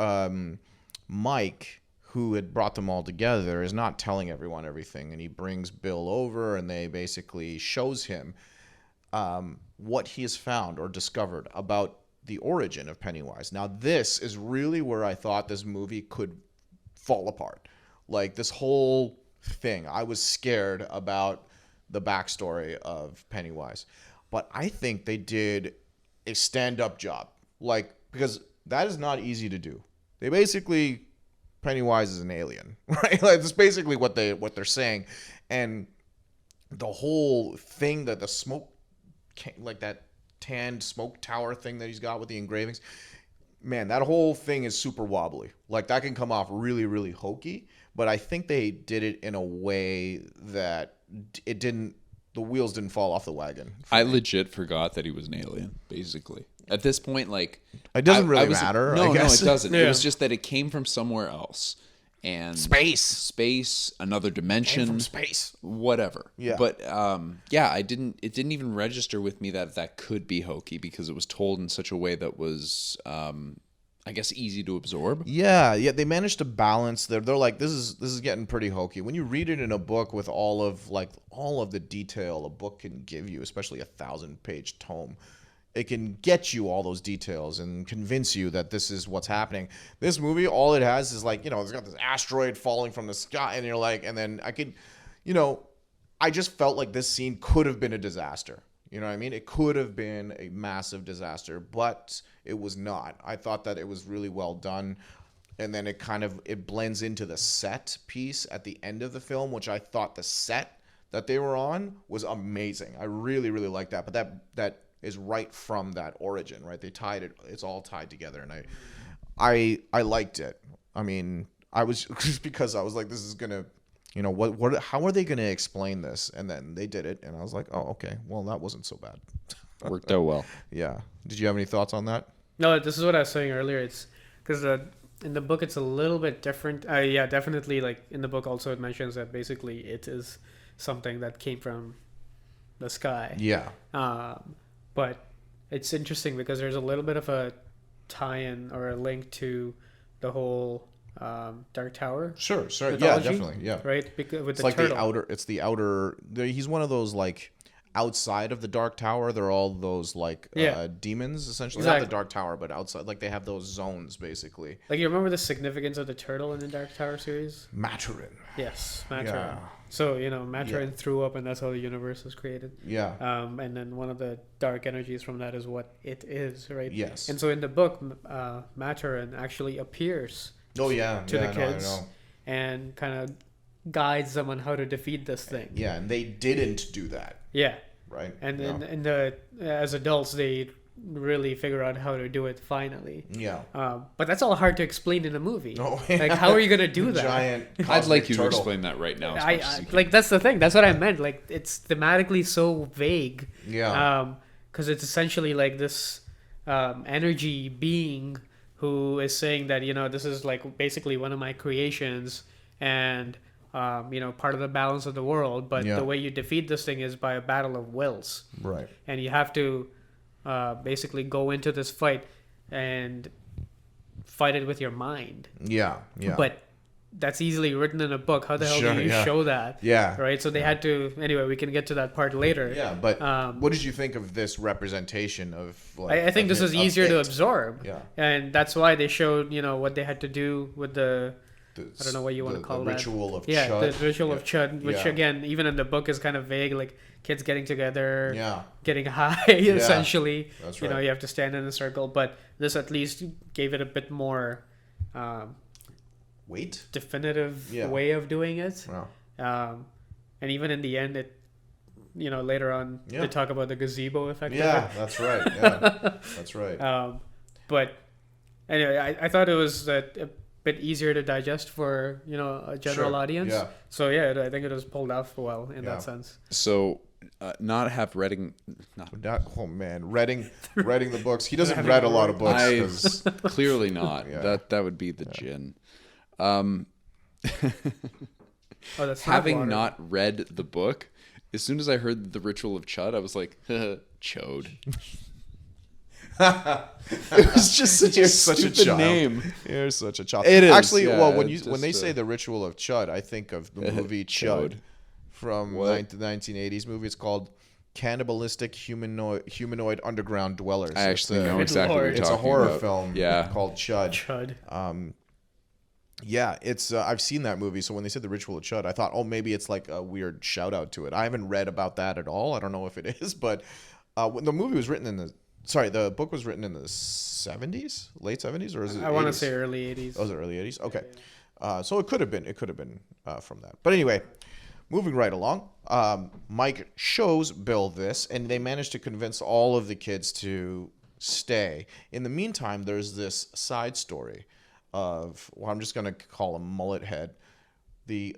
Mike, who had brought them all together, is not telling everyone everything. And he brings Bill over, and they basically shows him what he has found or discovered about the origin of Pennywise. Now, this is really where I thought this movie could fall apart. Like, this whole thing, I was scared about the backstory of Pennywise. But I think they did a stand-up job. Like, because that is not easy to do. They basically, Pennywise is an alien, right? Like, that's basically what they're saying. And the whole thing that the smoke, like that tanned smoke tower thing that he's got with the engravings, man, that whole thing is super wobbly. Like, that can come off really, really hokey. But I think they did it in a way that the wheels didn't fall off the wagon. I legit forgot that he was an alien, basically. At this point, like... It doesn't really matter, No, I guess. no, it doesn't. Yeah. It was just that it came from somewhere else. And space, another dimension. From space. Whatever. Yeah. But, it didn't even register with me that could be hokey because it was told in such a way that was... I guess easy to absorb. Yeah, they managed to balance. They're like, this is getting pretty hokey. When you read it in a book with all of the detail a book can give you, especially a 1,000-page tome, it can get you all those details and convince you that this is what's happening. This movie, all it has is like, it's got this asteroid falling from the sky, and you're like, and then I just felt like this scene could have been a disaster. You know what I mean? It could have been a massive disaster, but it was not. I thought that it was really well done. And then it blends into the set piece at the end of the film, which I thought the set that they were on was amazing. I really, really liked that. But that is right from that origin, right? They tied it. It's all tied together. And I liked it. I mean, I was just because I was like, this is going to... how are they going to explain this? And then they did it, and I was like, oh, okay. Well, that wasn't so bad. Worked out well. Yeah. Did you have any thoughts on that? No, this is what I was saying earlier. It's because in the book it's a little bit different. Yeah, definitely. Like in the book, also it mentions that basically it is something that came from the sky. Yeah. But it's interesting because there's a little bit of a tie-in or a link to the whole Dark Tower. Sure. Mythology, yeah, definitely. Yeah. Right? Because with It's the like turtle. the outer. He's one of those like outside of the Dark Tower. They're all those like demons essentially. Exactly. Not the Dark Tower, but outside. Like they have those zones basically. Like you remember the significance of the turtle in the Dark Tower series? Maturin. Yes, Maturin. Yeah. So Maturin threw up, and that's how the universe was created. Yeah. And then one of the dark energies from that is what it is, right? Yes. And so in the book, Maturin actually appears Oh yeah. to the I kids know. and kind of guides them on how to defeat this thing. Yeah, and they didn't do that, Yeah. right? And No. in the as adults, they really figure out how to do it finally. Yeah. But that's all hard to explain in a movie. Oh, Like, how are you gonna do that? Giant. I'd like cosmic you to turtle. explain that right now. As I much as you can. like that's the thing. That's what I meant. Like it's thematically so vague. Yeah. Because it's essentially like this energy being who is saying that this is like basically one of my creations and part of the balance of the world. But Yeah. the way you defeat this thing is by a battle of wills, Right. and you have to basically go into this fight and fight it with your mind. Yeah. Yeah. But that's easily written in a book. How the hell Sure, do you yeah. show that? Yeah. Right. So they had to. Anyway, we can get to that part later. Yeah, but what did you think of this representation of? Like, I think this is easier to absorb. Yeah. And that's why they showed, what they had to do with the I don't know what you want to call the that. ritual of Yeah, Chud. the ritual of Chud, which Yeah. again, even in the book, is kind of vague. Like kids getting together, Yeah. getting high, essentially. That's You know, right. you have to stand in a circle. But this at least gave it a bit more Wait. definitive Yeah. way of doing it. Wow. And even in the end, it, later on, Yeah. they talk about the gazebo effect. Yeah, that's right. Yeah, that's right. But anyway, I thought it was a bit easier to digest for a general Sure, audience. yeah. So yeah, I think it was pulled off well in Yeah. that sense. So, not have reading. Oh man, reading the books. He doesn't Having read a a lot of books. 'cause- Clearly not. Yeah. That would be the gin. Oh, that's Having water. not read the book, as soon as I heard the ritual of Chud, I was like, chode. It was just such You're a such a stupid child. name. You're such a child. It is, Actually, yeah, well, when they just, say the ritual of Chud, I think of the movie Chud Chud. from What? the 1980s movie. It's called Cannibalistic Humanoid Underground Dwellers. I actually know Good exactly what Lord. you're It's a talking horror about. film Yeah. called Chud. Chud. Yeah, it's I've seen that movie. So when they said the ritual of Chud, I thought, oh, maybe it's like a weird shout out to it. I haven't read about that at all. I don't know if it is, but when the movie was written the book was written in the 70s, late 70s, or is it? I want to 80s? say early 80s. Oh, is it early 80s? Okay, so it could have been from that. But anyway, moving right along, Mike shows Bill this, and they manage to convince all of the kids to stay. In the meantime, there's this side story of, well, I'm just gonna call him Mullet Head, the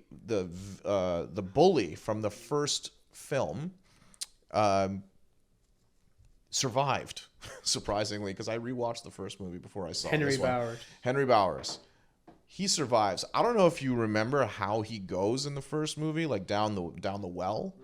bully from the first film, survived surprisingly, because I rewatched the first movie before I saw Henry this one. Bowers. Henry Bowers. He survives. I don't know if you remember how he goes in the first movie, like down the well.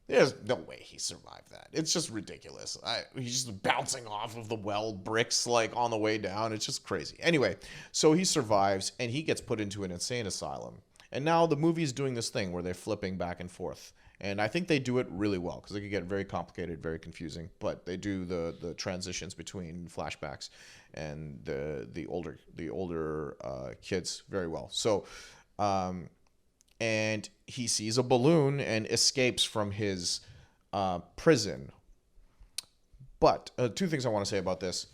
There's no way he survived that. It's just ridiculous. He's just bouncing off of the well bricks like on the way down. It's just crazy. Anyway, so he survives and he gets put into an insane asylum. And now the movie's doing this thing where they're flipping back and forth. And I think they do it really well because it can get very complicated, very confusing. But they do the transitions between flashbacks and the older kids very well. So, and he sees a balloon and escapes from his prison. But two things I want to say about this.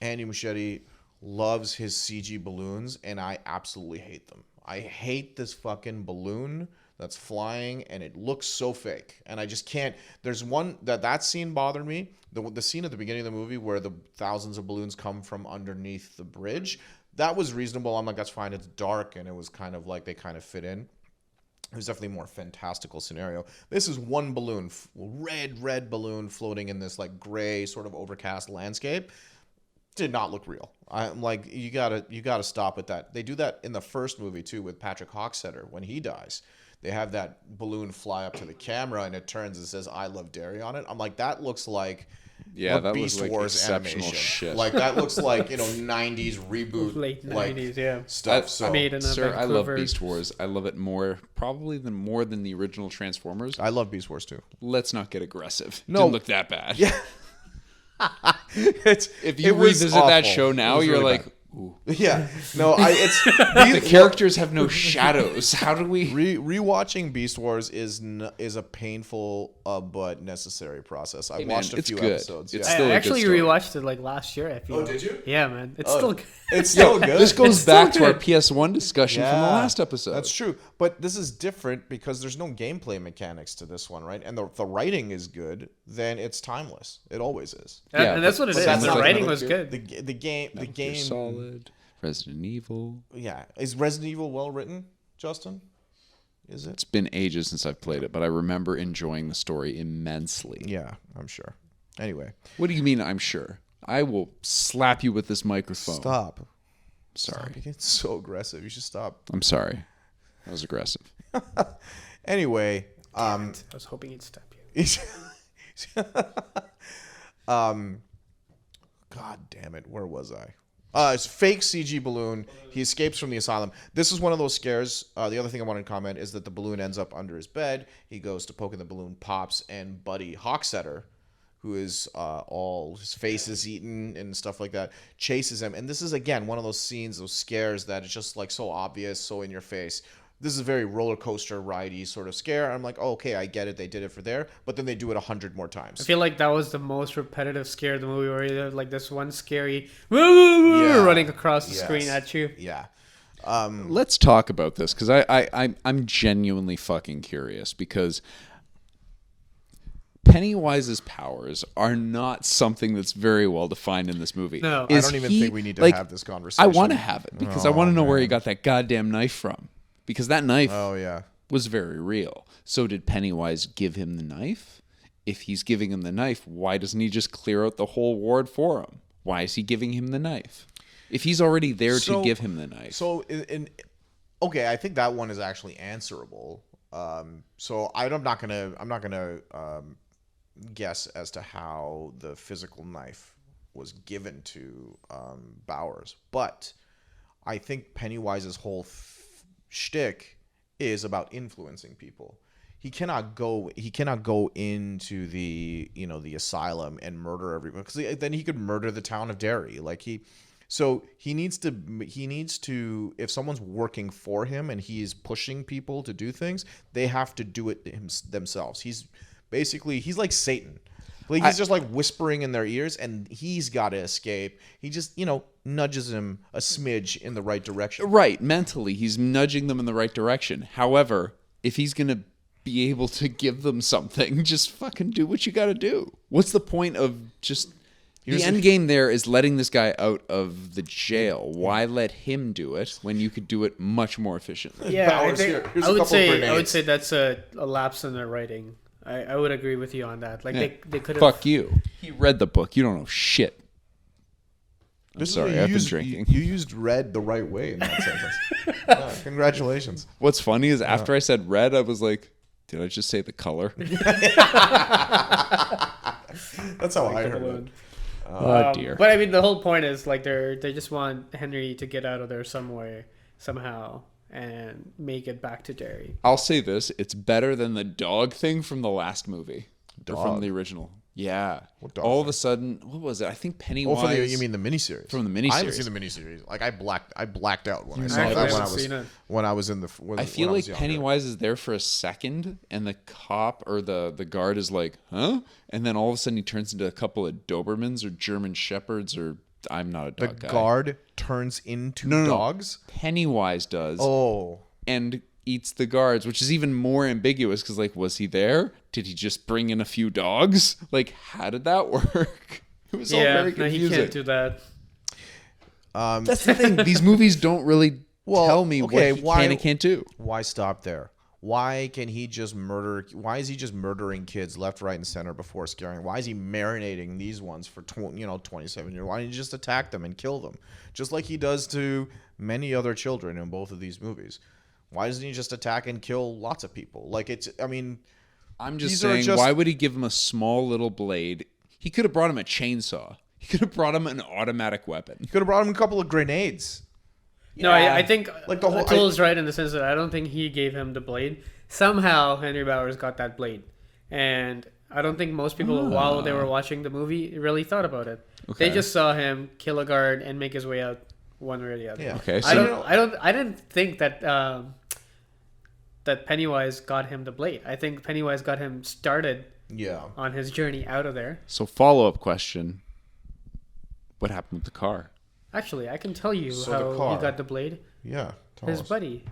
Andy Muschietti loves his CG balloons, and I absolutely hate them. I hate this fucking balloon that's flying, and it looks so fake. And I just can't. There's one that scene bothered me. The scene at the beginning of the movie where the thousands of balloons come from underneath the bridge. That was reasonable. I'm like, that's fine. It's dark, and it was kind of like they kind of fit in. It was definitely a more fantastical scenario. This is one balloon, red balloon floating in this like gray sort of overcast landscape. Did not look real. I'm like, you gotta stop with that. They do that in the first movie too with Patrick Hockstetter when he dies. They have that balloon fly up to the camera and it turns and says "I love Derry" on it. I'm like, that looks like That Beast was like Wars exceptional animation. shit. Like that looks like 90s reboot, Late like, 90s, yeah. stuff. So Made in a Sir, I love Vancouver. Beast Wars. I love it more than the original Transformers. I love Beast Wars too. Let's not get aggressive. No. Didn't look that bad. Yeah. If you It was revisit that awful. show It now, was you're really like, bad. ooh. Yeah, no, The characters have no shadows. How do we? Rewatching Beast Wars is a painful but necessary process. I man, watched a it's few good. episodes. It's yeah. still I a good actually story. rewatched it like last year. I feel. Oh, did you? Yeah, man. It's still good. It's still good. This goes It's still back to our good. PS1 discussion from the Yeah, last episode. That's true, but this is different because there's no gameplay mechanics to this one, right? And the writing is good. Then it's timeless. It always is. Yeah, and that's but- what it but is. that's The not writing gonna was look good. The game. Metal Gear Solid, Resident Evil. Yeah, is Resident Evil well written, Justin? Is it? It's been ages since I've played it, but I remember enjoying the story immensely. Yeah, I'm sure. Anyway, What do you mean? I'm sure. I will slap you with this microphone. stop. Sorry. Stop. You get so aggressive. You should stop. I'm sorry. That was aggressive. Anyway, I was hoping he'd stop you. God damn it, where was I? It's fake CG balloon. He escapes from the asylum. This is one of those scares. The other thing I wanted to comment is that the balloon ends up under his bed. He goes to poke in the balloon, pops, and Buddy Hockstetter, who is all his face is eaten and stuff like that, chases him. And this is again one of those scenes, those scares that is just like so obvious, so in your face. This is a very roller coaster ridey sort of scare. I'm like, oh, okay, I get it. They did it for there, but then they do it 100 more times. I feel like that was the most repetitive scare of the movie, where you have like this one scary running across the screen at you. Yeah. Let's talk about this because I'm genuinely fucking curious because Pennywise's powers are not something that's very well defined in this movie. No. I don't even think we need to have this conversation. I want to have it because I want to know where he got that goddamn knife from. Because that knife Oh, yeah. was very real. So did Pennywise give him the knife? If he's giving him the knife, why doesn't he just clear out the whole ward for him? Why is he giving him the knife? If he's already there to give him the knife. So, okay, I think that one is actually answerable. So I'm not gonna guess as to how the physical knife was given to Bowers, but I think Pennywise's whole shtick is about influencing people. He cannot go into the the asylum and murder everyone, because then he could murder the town of Derry. So he needs to, if someone's working for him and he's pushing people to do things, they have to do it themselves. He's like Satan. He's just like whispering in their ears, and he's got to escape. He just, nudges him a smidge in the right direction. Right. Mentally, he's nudging them in the right direction. However, if he's going to be able to give them something, just fucking do what you got to do. What's the point of just... The end game there is letting this guy out of the jail. Why let him do it when you could do it much more efficiently? Yeah, Bowers, I would say that's a lapse in their writing. I would agree with you on that. They could have... Fuck you. He read the book. You don't know shit. I'm sorry, I've been drinking. You used read the right way in that sentence. Congratulations. What's funny is after I said red, I was like, did I just say the color? That's how I heard it. Oh dear. But I mean, the whole point is they just want Henry to get out of there somehow, and make it back to Derry. I'll say this: it's better than the dog thing from the last movie, or from the original. Yeah. What dog All thing? of a sudden, what was it? I think Pennywise. Oh, you mean the miniseries? From the miniseries. I haven't seen the miniseries. I blacked out when I saw Actually, that I haven't seen it. when I was in the. I feel like Pennywise is there for a second, and the cop or the guard is like, "Huh?" And then all of a sudden he turns into a couple of Dobermans or German Shepherds, or I'm not a dog guy. The guard turns into dogs. Pennywise does. Oh. And eats the guards, which is even more ambiguous because, was he there? Did he just bring in a few dogs? How did that work? It was all very confusing. He can't do that. That's the thing. These movies don't really tell me what he can and can't do. Why stop there? Why can he just murder? Why is he just murdering kids left, right, and center before scaring? Why is he marinating these ones for 27 years? Why don't you just attack them and kill them, just like he does to many other children in both of these movies? Why doesn't he just attack and kill lots of people? I'm just saying, why would he give him a small little blade? He could have brought him a chainsaw. He could have brought him an automatic weapon. He could have brought him a couple of grenades. No, I think Atul is right in the sense that I don't think he gave him the blade. Somehow Henry Bowers got that blade, and I don't think most people, while they were watching the movie, really thought about it. Okay. They just saw him kill a guard and make his way out one way or the other. Yeah. Okay. So I didn't think that that Pennywise got him the blade. I think Pennywise got him started. Yeah. On his journey out of there. So follow-up question: what happened with the car? Actually, I can tell you how he got the blade. Yeah. His buddy,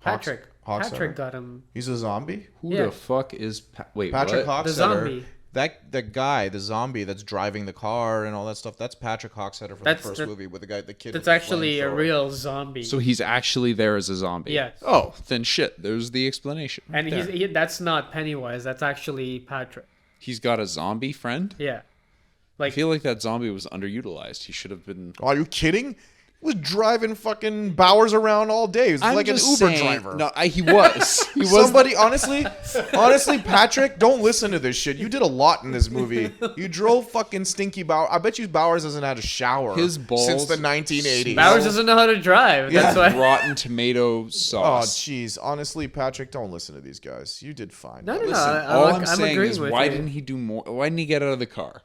Patrick. Patrick got him. He's a zombie? Who the fuck is... Patrick Hocksetter. The zombie. That guy, the zombie that's driving the car and all that stuff, that's Patrick Hocksetter from the first movie with the kid. That's actually a real zombie. So he's actually there as a zombie. Yeah. Oh, then shit. There's the explanation. And that's not Pennywise. That's actually Patrick. He's got a zombie friend? Yeah. I feel like that zombie was underutilized. He should have been... Are you kidding? He was driving fucking Bowers around all day. He was like an Uber driver. No, he was. He was. Somebody, honestly, Patrick, don't listen to this shit. You did a lot in this movie. You drove fucking stinky Bowers. I bet you Bowers hasn't had a shower His balls since the 1980s. Bowers doesn't know how to drive. That's why. Rotten tomato sauce. Oh, jeez. Honestly, Patrick, don't listen to these guys. You did fine. No. All I'm saying is, why didn't he do more? Why didn't he get out of the car?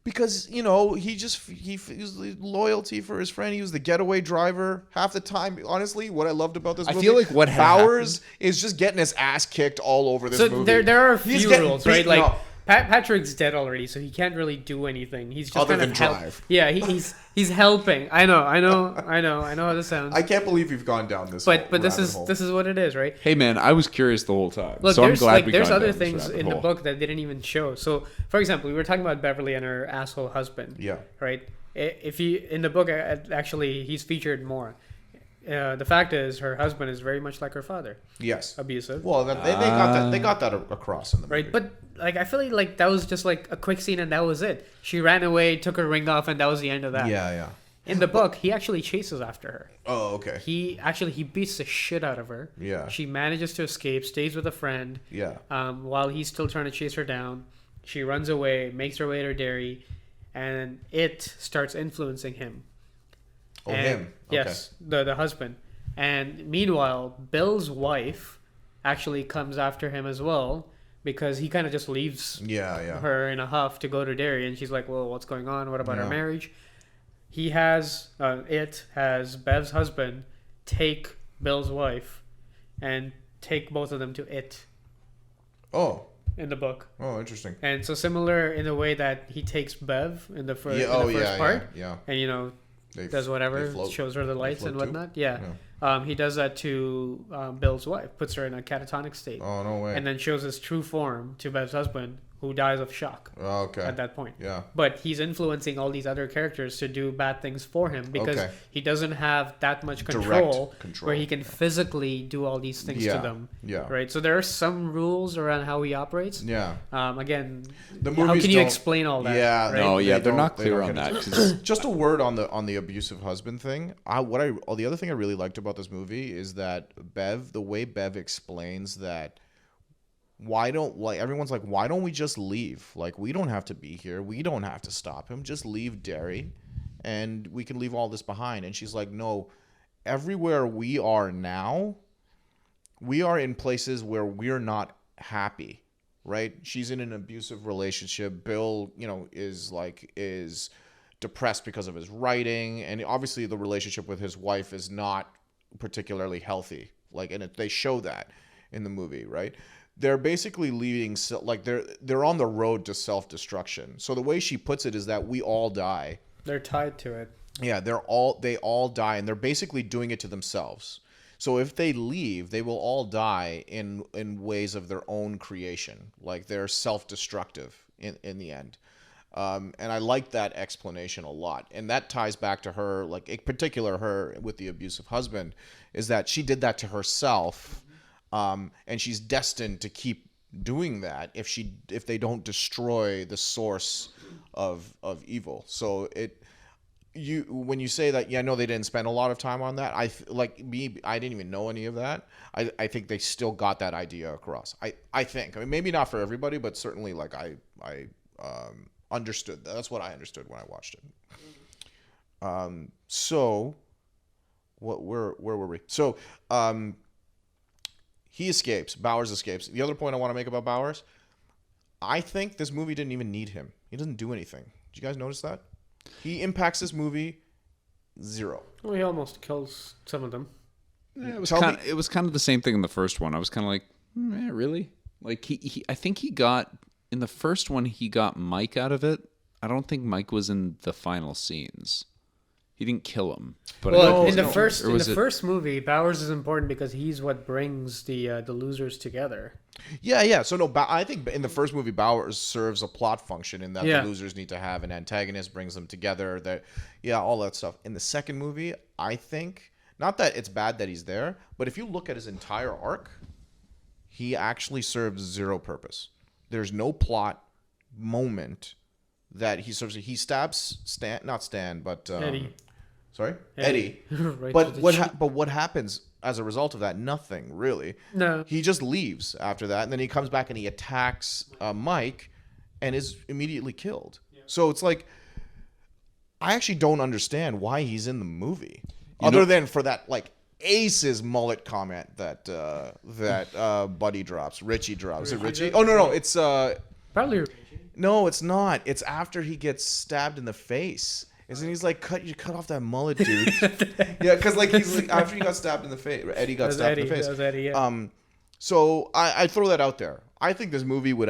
Because, he was loyalty for his friend. He was the getaway driver half the time. Honestly, what I loved about this movie, I feel like what Bowers is just getting his ass kicked all over this movie. So there are a few rules, right? Like, Patrick's dead already, so he can't really do anything. He's just other kind than of drive. Yeah, he's helping. I know how this sounds. I can't believe you've gone down this. But this is what it is, right? Hey man, I was curious the whole time. Look, so I'm glad we there's got other down things this in the hole. book that they didn't even show. So, for example, we were talking about Beverly and her asshole husband. Yeah. Right. If you in the book, actually, he's featured more. The fact is, her husband is very much like her father. Yes. Abusive. Well, they got that across in the movie. Right, but I feel like that was just like a quick scene and that was it. She ran away, took her ring off, and that was the end of that. Yeah. In the book, he actually chases after her. Oh, okay. He beats the shit out of her. Yeah. She manages to escape, stays with a friend. Yeah. While he's still trying to chase her down, She runs away, makes her way to Derry, and it starts influencing him. Oh, And- him. Okay. Yes, the husband. And meanwhile, Bill's wife actually comes after him as well because he kind of just leaves Yeah. her in a huff to go to Derry, and she's like, "Well, what's going on? What about our Yeah. marriage?" He has it has Bev's husband take Bill's wife and take both of them to it Oh. in the book. Oh, interesting. And so similar in the way that he takes Bev in the first, part, Yeah. and They does whatever, they float. shows her the lights float and too? whatnot. Yeah. He does that to Bill's wife, puts her in a catatonic state, Oh, no way. and then shows his true form to Bev's husband, who dies of shock Oh, okay. at that point. Yeah. But he's influencing all these other characters to do bad things for him because Okay. he doesn't have that much Direct control, control. where he can physically do all these things Yeah. to them. Yeah. Right. So there are some rules around how he operates. Yeah. Again, The how movies can you don't- explain all that? Yeah, right? No, yeah, they're don't- not they clear don't on get that. it. 'Cause Just a word on the abusive husband thing. The other thing I really liked about this movie is that the way Bev explains that everyone's like, why don't we just leave? Like, we don't have to be here. We don't have to stop him. Just leave Derry and we can leave all this behind. And she's like, no, everywhere we are now, we are in places where we're not happy, right? She's in an abusive relationship. Bill, is depressed because of his writing, and obviously the relationship with his wife is not particularly healthy. They show that in the movie, right? They're basically leading, they're on the road to self-destruction. So the way she puts it is that we all die. They're tied to it. Yeah, they all die, and they're basically doing it to themselves. So if they leave, they will all die in ways of their own creation. Like, they're self-destructive in the end. And I like that explanation a lot. And that ties back to her, like, in particular, her with the abusive husband, is that she did that to herself. And she's destined to keep doing that if they don't destroy the source of evil. So when you say that, no, they didn't spend a lot of time on that. I didn't even know any of that. I think they still got that idea across. I think. I mean, maybe not for everybody, but certainly, like, I understood that. That's what I understood when I watched it. So where were we? So he escapes. Bowers escapes. The other point I want to make about Bowers, I think this movie didn't even need him. He doesn't do anything. Did you guys notice that? He impacts this movie zero. Well, he almost kills some of them. Yeah, it was kind of the same thing in the first one. I was kind of like, really? Like I think he got in the first one he got Mike out of it. I don't think Mike was in the final scenes. He didn't kill him. But in the first movie, Bowers is important because he's what brings the losers together. Yeah. So no, I think in the first movie, Bowers serves a plot function in that Yeah. the losers need to have an antagonist, brings them together. All that stuff. In the second movie, I think not that it's bad that he's there, but if you look at his entire arc, he actually serves zero purpose. There's no plot moment that he serves. He stabs Stan, but Eddie. Sorry, Eddie. Eddie. Right But to the what happens as a result of that? Nothing really. No. He just leaves after that, and then he comes back and he attacks Mike, and is immediately killed. Yeah. So it's like, I actually don't understand why he's in the movie, other than for that Ace's mullet comment that Buddy drops, Richie drops. Is it Richie? Oh no, it's Probably. no, it's not. It's after he gets stabbed in the face. Isn't he's like, cut off that mullet, dude? Yeah, because he's after he got stabbed in the face, Eddie got stabbed in the face. That was Eddie, yeah. So I throw that out there. I think this movie would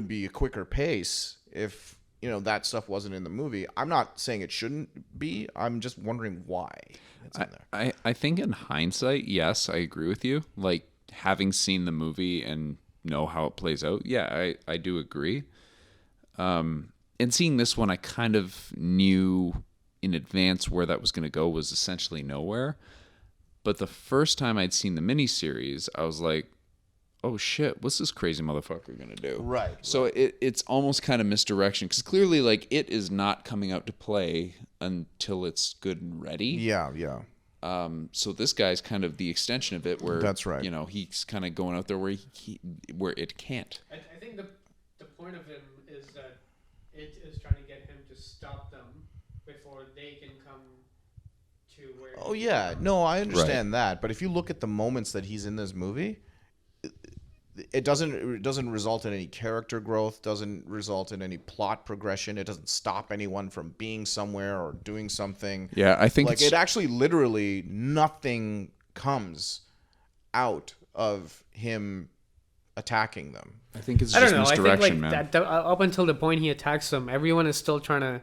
be a quicker pace if that stuff wasn't in the movie. I'm not saying it shouldn't be. I'm just wondering why it's in there. I think in hindsight, yes, I agree with you. Like, having seen the movie and know how it plays out, yeah, I do agree. And seeing this one, I kind of knew in advance where that was going to go was essentially nowhere. But the first time I'd seen the miniseries, I was like, oh shit, what's this crazy motherfucker going to do? Right. So it's almost kind of misdirection, because clearly, it is not coming out to play until it's good and ready. Yeah. So this guy's kind of the extension of it, where That's right. he's kind of going out there where where it can't. I think the point of him is that it is trying to get him to stop them before they can come to where. Oh yeah, no, I understand that. But if you look at the moments that he's in this movie, it doesn't result in any character growth, doesn't result in any plot progression. It doesn't stop anyone from being somewhere or doing something. Yeah, I think like it actually literally nothing comes out of him attacking them. I think it's I don't just know. I misdirection, think man. that up until the point he attacks them, everyone is still trying to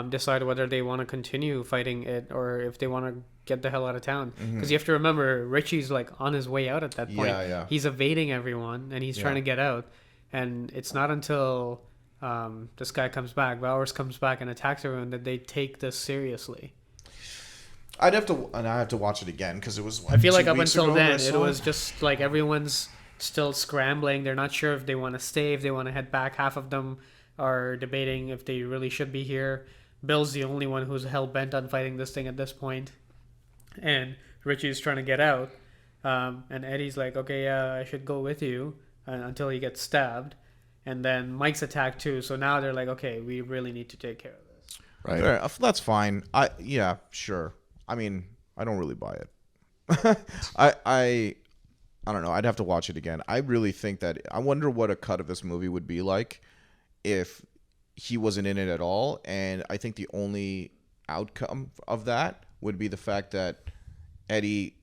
decide whether they want to continue fighting it or if they want to get the hell out of town. Because you have to remember, Richie's like on his way out at that point. Yeah. He's evading everyone and he's trying to get out. And it's not until this guy comes back, Bowers comes back and attacks everyone, that they take this seriously. I have to watch it again because it was. I feel like up until then, it was just like everyone's still scrambling. They're not sure if they want to stay, if they want to head back. Half of them are debating if they really should be here. Bill's the only one who's hell bent on fighting this thing at this point, and Richie's trying to get out. And Eddie's like, "Okay, I should go with you," until he gets stabbed, and then Mike's attacked too. So now they're like, "Okay, we really need to take care of this." Right. Fair, that's fine. Yeah, sure. I mean, I don't really buy it. I don't know. I'd have to watch it again. I really think that I wonder what a cut of this movie would be like if he wasn't in it at all. And I think the only outcome of that would be the fact that Eddie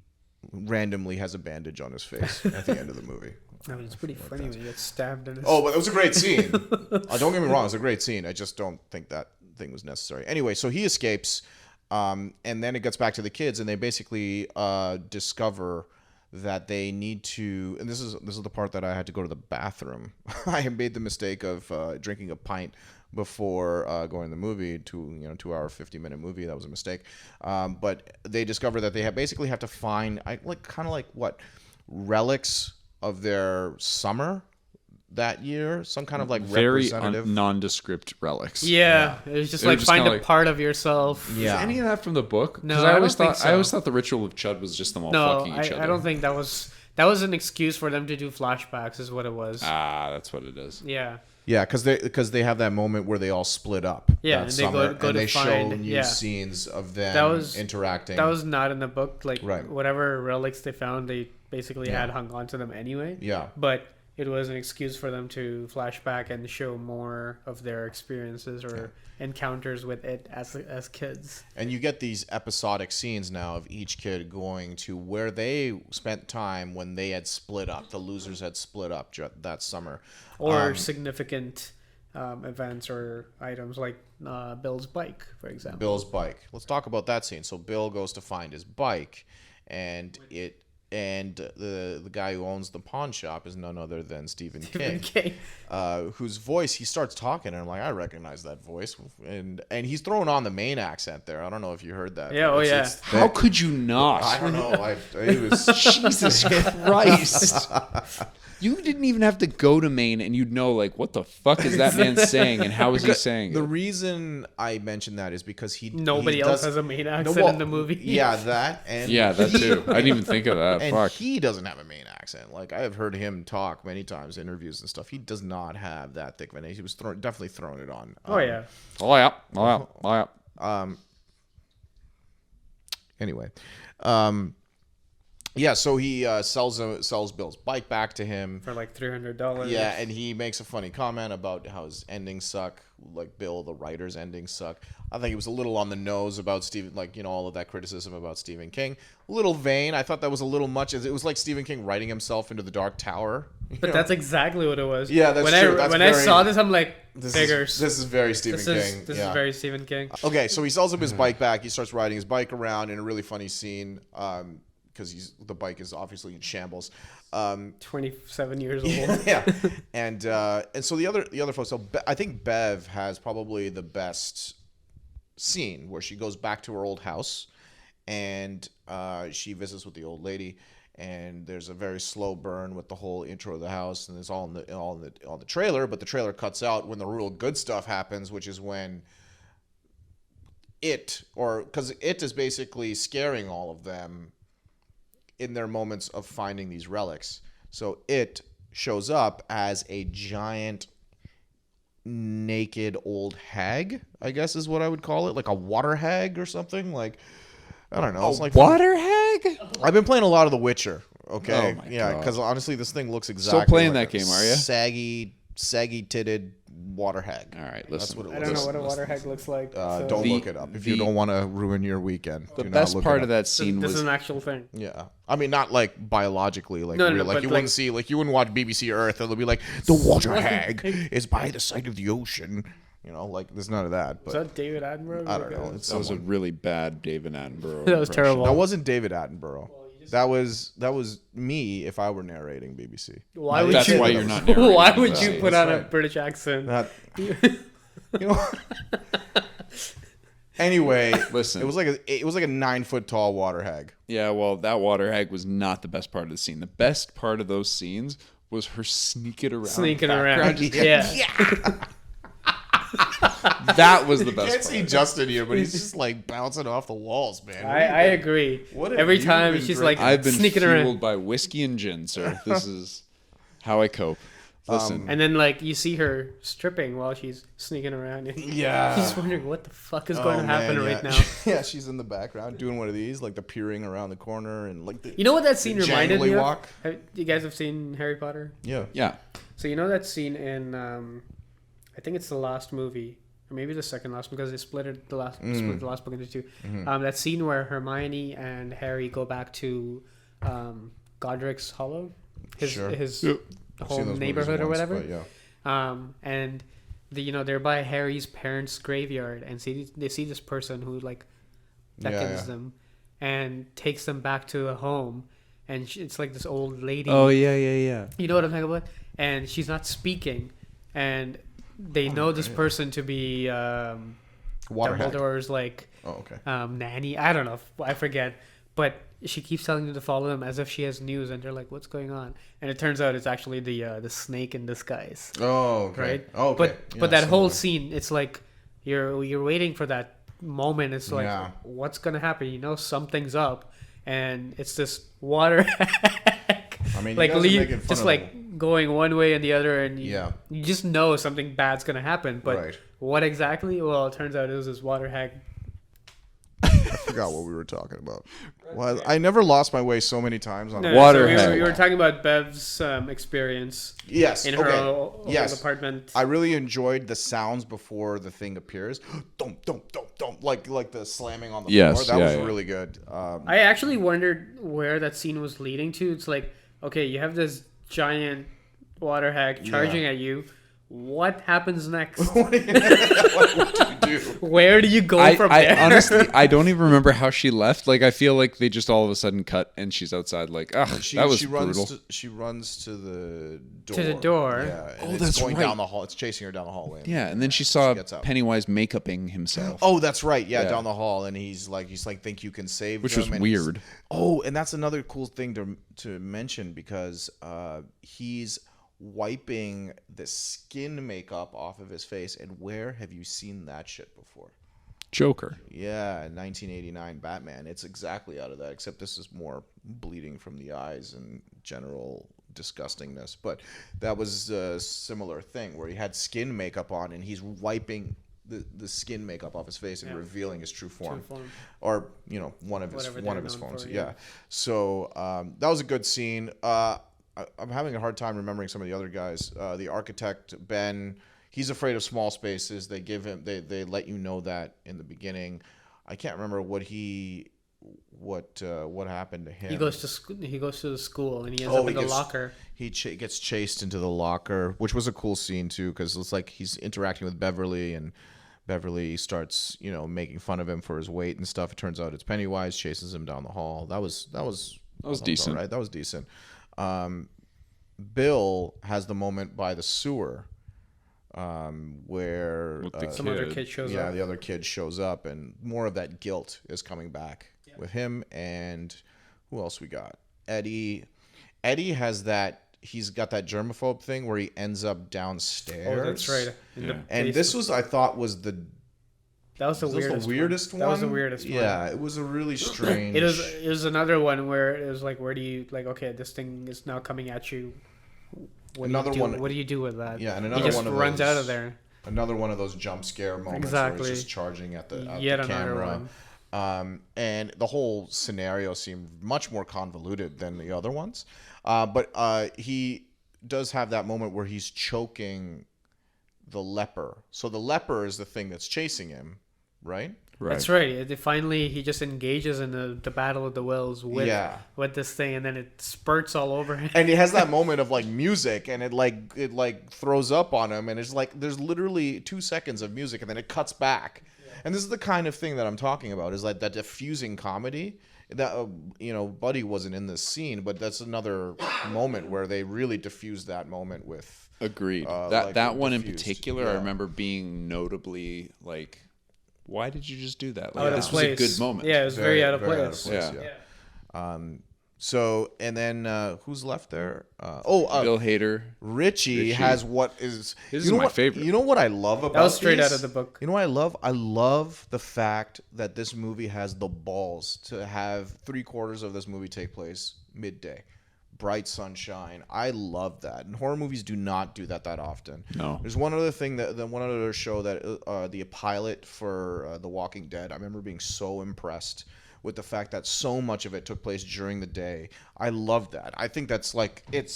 randomly has a bandage on his face at the end of the movie. I mean, it's pretty funny when he gets stabbed in his... Oh, but it was a great scene. Don't get me wrong. It was a great scene. I just don't think that thing was necessary. Anyway, so he escapes, and then it gets back to the kids, and they basically discover that they need to, and this is the part that I had to go to the bathroom. I made the mistake of drinking a pint before going to the movie, 2 hour 50-minute movie. That was a mistake. But they discover that they basically have to find relics of their summer that year, some kind of like very representative nondescript relics. Yeah, it was just They were like just find kinda a like- part of yourself. Yeah. Is any of that from the book? No, 'Cause I always don't think thought so. I always thought the ritual of Chud was just them all No, fucking each other. I don't think that was an excuse for them to do flashbacks, is what it was. That's what it is. Yeah. Yeah, because they have that moment where they all split up. Yeah, that and they summer, go and to they show find- new yeah. scenes of them That was- interacting. That was not in the book. Like, Right. whatever relics they found, they basically had hung on to them anyway. Yeah. But it was an excuse for them to flash back and show more of their experiences or encounters with it as kids. And you get these episodic scenes now of each kid going to where they spent time when they had split up. The losers had split up that summer. Or significant events or items like Bill's bike, for example. Bill's bike. Let's talk about that scene. So Bill goes to find his bike, and the guy who owns the pawn shop is none other than Stephen King. Whose voice he starts talking, and I'm like, I recognize that voice, and he's throwing on the Maine accent there. I don't know if you heard that. Yeah, It's How could you not? I don't know. It was Jesus Christ. You didn't even have to go to Maine and you'd know, like, what the fuck is that man saying and how is he saying the it? reason I mentioned that is because Nobody he else does- has a Maine accent well, in the movie. Yeah, that and Yeah, that too. I didn't even think of that. and Fuck. he doesn't have a Maine accent. Like I have heard him talk many times in interviews and stuff. He does not have that thick of an accent. He was definitely throwing it on. Oh, yeah. Oh, yeah. Oh, yeah. Oh, yeah. Anyway, yeah. So he sells Bill's bike back to him. For like $300. Yeah, and he makes a funny comment about how his endings suck. Like Bill, the writer's endings suck. I think it was a little on the nose about Stephen, all of that criticism about Stephen King. A little vain. I thought that was a little much. It was like Stephen King writing himself into the Dark Tower. But that's exactly what it was. Yeah, that's when true. When I saw this, I'm like, figures. This is very Stephen King. This yeah. is very Stephen King. Okay, so he sells him his bike back. He starts riding his bike around in a really funny scene because the bike is obviously in shambles. 27 years old. Yeah, and so the other folks. So I think Bev has probably the best scene where she goes back to her old house, and she visits with the old lady. And there's a very slow burn with the whole intro of the house, and it's all in the trailer. But the trailer cuts out when the real good stuff happens, which is when because it is basically scaring all of them in their moments of finding these relics. So it shows up as a giant naked old hag, I guess is what I would call it, like a water hag or something. Like, I don't know. It's like Water hag? I've been playing a lot of The Witcher. Okay, Oh my yeah, God. because honestly, this thing looks exactly. Still playing like that a game, are you? Saggy titted water hag. All right, That's listen. what it I looks. don't know what a water hag looks like. so Don't The- look it up if you the- don't want to ruin your weekend. The Do not best look part it of up. that scene this is was an actual thing. Yeah, I mean, not like biologically, like No, no, real. Like but you like- wouldn't see, like you wouldn't watch BBC Earth, and it'll be like the water hag is by the side of the ocean. You know, like there's none of that. Is But that David Attenborough? I don't know. It's that was a someone. really bad David Attenborough. That was impression. terrible. That wasn't David Attenborough. That was me if I were narrating BBC. Why would That's you? why you're not narrating. Why would That's you right. put on That's a right. British accent? That you know. Anyway, Listen. it was like a 9-foot tall water hag. Yeah, well, that water hag was not the best part of the scene. The best part of those scenes was her sneaking around. Sneaking background. around. Yeah. That was the I best can't part. see Justin here, but he's just like bouncing off the walls, man. I agree. What have Every you time been she's drinking? like I've been sneaking fueled around. by whiskey and gin, sir. This is how I cope. Listen, And then like you see her stripping while she's sneaking around. And Yeah. you're just wondering what the fuck is going to happen right now. Yeah, she's in the background doing one of these, like the peering around the corner and like the You know what that scene reminded me jangly of? walk. You guys have seen Harry Potter? Yeah. yeah. So you know that scene in I think it's the last movie, or maybe the second last, because they split the last book into two. Mm-hmm. That scene where Hermione and Harry go back to Godric's Hollow, his Sure. his I've seen home those neighborhood movies or once, whatever. but yeah. And they're by Harry's parents' graveyard, and they see this person who like beckons Yeah. them and takes them back to a home, and it's like this old lady. Oh yeah, yeah, yeah. You know what I'm talking about? And she's not speaking, and they know this person to be Water hag. Dumbledore's like Oh, okay. nanny. I don't know. I forget. But she keeps telling them to follow them as if she has news, and they're like, "What's going on?" And it turns out it's actually the snake in disguise, Oh, okay. right? Oh, okay. But that whole scene, it's like you're waiting for that moment. It's like, Yeah. what's gonna happen? You know, something's up, and it's this water hack. I mean, you like guys are making fun just of like going one way and the other, and Yeah. you just know something bad's gonna happen. But Right. what exactly? Well, it turns out it was this water hag. I forgot what we were talking about. Well, I never lost my way so many times on No, Water so hag. we were talking about Bev's experience Yes. in her okay. old Yes. apartment. I really enjoyed the sounds before the thing appears. Dum dum dum dum, like the slamming on the Yes, floor. That was yeah. really good. I actually wondered where that scene was leading to. It's like, okay, you have this giant water hag charging at you. What happens next? what do you do? Where do you go I from there? honestly, I don't even remember how she left. Like, I feel like they just all of a sudden cut and she's outside. Like, ugh, that was brutal. She runs to the door. To the door. Yeah. And Oh, it's that's going right. down the hall. It's chasing her down the hallway. Yeah, and then she saw gets up. Pennywise make-upping himself. Oh, that's right. Yeah, Yeah. down the hall, and he's like, think you can save Which them? was And he's- weird. Oh, and that's another cool thing to mention because he's wiping the skin makeup off of his face, and where have you seen that shit before? Joker. Yeah, 1989 Batman. It's exactly out of that, except this is more bleeding from the eyes and general disgustingness. But that was a similar thing where he had skin makeup on and he's wiping the skin makeup off his face and revealing his true form. Or one of his Whatever forms. for, yeah. So that was a good scene. I'm having a hard time remembering some of the other guys. The architect Ben, he's afraid of small spaces. They give him they let you know that in the beginning. I can't remember what happened to him. He goes to the school and he ends up in the locker. He gets chased into the locker, which was a cool scene too, because it's like he's interacting with Beverly, and Beverly starts making fun of him for his weight and stuff. It turns out it's Pennywise, chases him down the hall. That was decent. Right, that was decent. Bill has the moment by the sewer where With the Some other kid shows up. the other kid shows up, and more of that guilt is coming back with him. And who else we got? Eddie has that. He's got that germaphobe thing where he ends up downstairs. Oh, that's right. And this was, I thought, was the that was the weirdest one. That was the weirdest one. Yeah, it was a really strange. It was another one where it was like, where do you okay, this thing is now coming at you. What do you do with that? Yeah, and he another just one of runs those, out of there. Another one of those jump scare moments where Exactly. he's just charging at the Yet another camera. one. And the whole scenario seemed much more convoluted than the other ones. But he does have that moment where he's choking the leper. So the leper is the thing that's chasing him, right? Right. That's right. Finally, he just engages in the battle of the wills with this thing, and then it spurts all over him. And he has that moment of like music, and it throws up on him, and it's like there's literally 2 seconds of music, and then it cuts back. And this is the kind of thing that I'm talking about, is like that diffusing comedy. That Buddy wasn't in this scene, but that's another moment where they really diffused that moment with. Agreed. Like, that one in diffused. particular, Yeah. I remember being notably like, why did you just do that? Out Like, of this was a place. good moment. Yeah, it was very out of very place. Yeah. So, and then who's left there? Bill Hader. Richie has what is This is my favorite. You know what I love about That was straight these? out of the book. You know what I love? I love the fact that this movie has the balls to have 3/4 of this movie take place midday, bright sunshine. I love that, and horror movies do not do that often. No. There's one other thing one other show that the pilot for The Walking Dead. I remember being so impressed with the fact that so much of it took place during the day. I love that. I think that's like I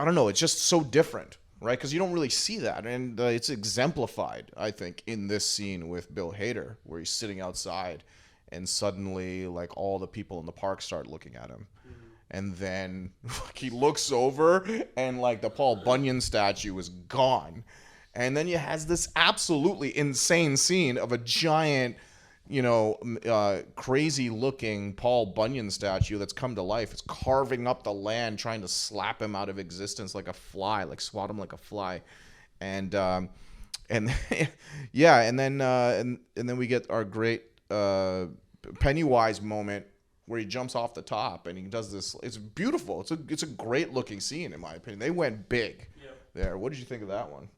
don't know, it's just so different, right? Because you don't really see that, and it's exemplified, I think, in this scene with Bill Hader, where he's sitting outside, and suddenly, like, all the people in the park start looking at him. And then he looks over, and like the Paul Bunyan statue is gone. And then you has this absolutely insane scene of a giant, crazy looking Paul Bunyan statue that's come to life. It's carving up the land, trying to slap him out of existence like a fly, like swat him like a fly. And yeah, and then we get our great Pennywise moment where he jumps off the top and he does this. It's beautiful. It's a great looking scene, in my opinion. They went big there. What did you think of that one?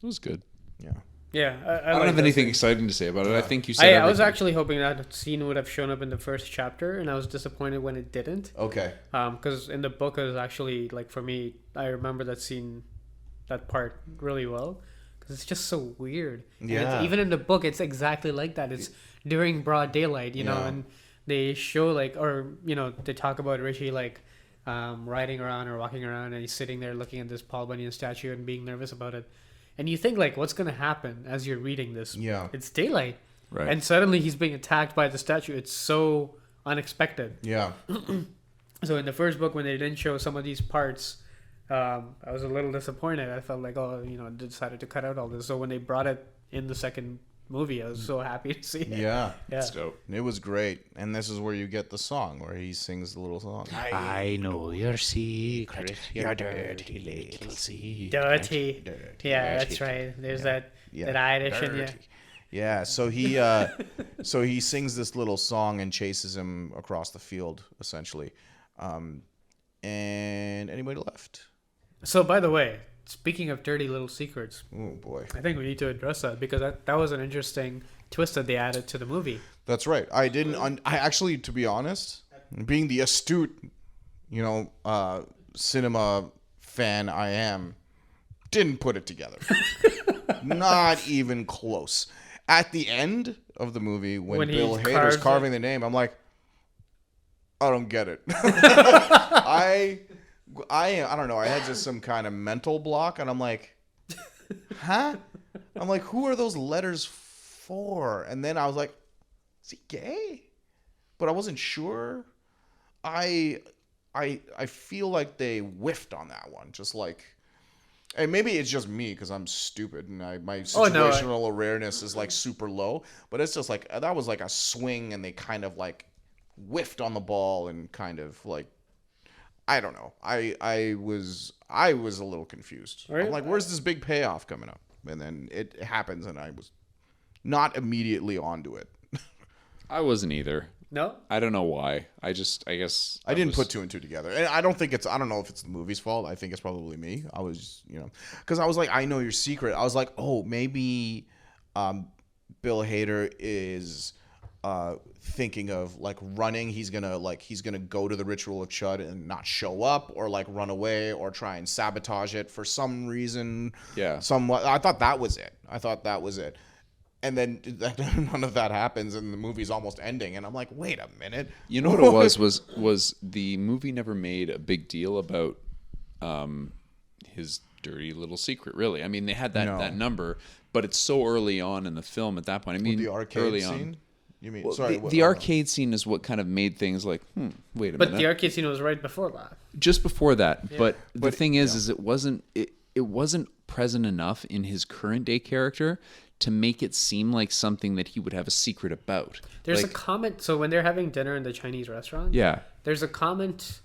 It was good. Yeah. Yeah, I don't have anything exciting to say about it. I think you said I everything. was actually hoping that scene would have shown up in the first chapter, and I was disappointed when it didn't. Okay. Because in the book, it was actually, like, for me, I remember that part really well, because it's just so weird. And Yeah. even in the book, it's exactly like that. It's during broad daylight, and they show, like, or, they talk about Richie, like, riding around or walking around, and he's sitting there looking at this Paul Bunyan statue and being nervous about it. And you think, like, what's going to happen as you're reading this? Yeah. It's daylight. Right. And suddenly he's being attacked by the statue. It's so unexpected. Yeah. So in the first book, when they didn't show some of these parts, I was a little disappointed. I felt like, they decided to cut out all this. So when they brought it in the second movie, I was so happy to see it. Yeah. It's dope. It was great. And this is where you get the song, where he sings the little song. I know your secret, your dirty little secret. Dirty. Yeah, that's right. There's that Irish in you. Yeah, so he he sings this little song and chases him across the field, essentially. And anybody left? So, by the way, speaking of dirty little secrets, Oh boy, I think we need to address that, because that was an interesting twist that they added to the movie. that's right. I didn't. I actually, to be honest, being the astute, cinema fan I am, didn't put it together. Not even close. At the end of the movie, when Bill Hader's carving the name, I'm like, I don't get it. I don't know. I had just some kind of mental block, and I'm like, huh? I'm like, who are those letters for? And then I was like, is he gay? But I wasn't sure. I feel like they whiffed on that one. Just like, and maybe it's just me because I'm stupid and my situational awareness is like super low. But it's just like that was like a swing, and they kind of like whiffed on the ball and kind of like, I don't know. I was a little confused. Right. I'm like, where's this big payoff coming up? And then it happens, and I was not immediately onto it. I wasn't either. No? I don't know why. I guess I didn't put two and two together. And I don't know if it's the movie's fault. I think it's probably me. I was, because I was like, I know your secret. I was like, oh, maybe Bill Hader is thinking of like running. He's gonna go to the ritual of Chud and not show up, or like run away, or try and sabotage it for some reason. Yeah. I thought that was it. And then none of that happens, and the movie's almost ending. And I'm like, wait a minute. You know what it was the movie never made a big deal about his dirty little secret, really. I mean, they had that number, but it's so early on in the film at that point. I mean, the arcade early scene? on. You mean, Well, sorry. the arcade scene is what kind of made things like, wait a But minute. the arcade scene was right before that. Just before that. Yeah. But the thing is it wasn't present enough in his current day character to make it seem like something that he would have a secret about. There's like, a comment. So when they're having dinner in the Chinese restaurant, yeah. there's a comment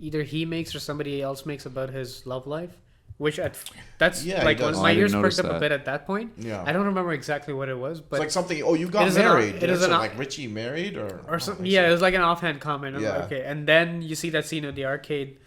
either he makes or somebody else makes about his love life, which that's Yeah, like he does. when Oh, my I didn't ears perked notice up a that. bit at that point. Yeah. I don't remember exactly what it was, but It's like something. Oh, you It got is an- married. it is So, an- like Richie married, or something. Yeah, it was like an offhand comment. I'm Yeah. like, okay, and then you see that scene of the arcade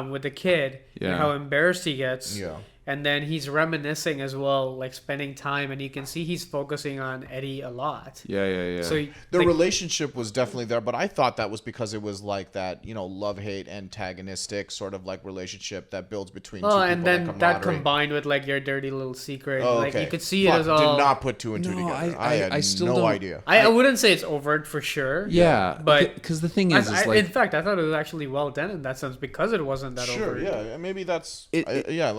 with the kid Yeah. and how embarrassed he gets. Yeah. And then he's reminiscing as well, like spending time, and you can see he's focusing on Eddie a lot. Yeah. So The like, relationship was definitely there, but I thought that was because it was like that, love-hate antagonistic sort of like relationship that builds between two people. and then that camaraderie. combined with like your dirty little secret, Oh, like okay. you could see Fuck, it as all. Did not put two and two No, together. I had still no don't- idea. I wouldn't say it's overt for sure. Yeah. but because the thing is, in like, fact, I thought it was actually well done in that sense because it wasn't that Sure, overt. yeah, maybe that's It- like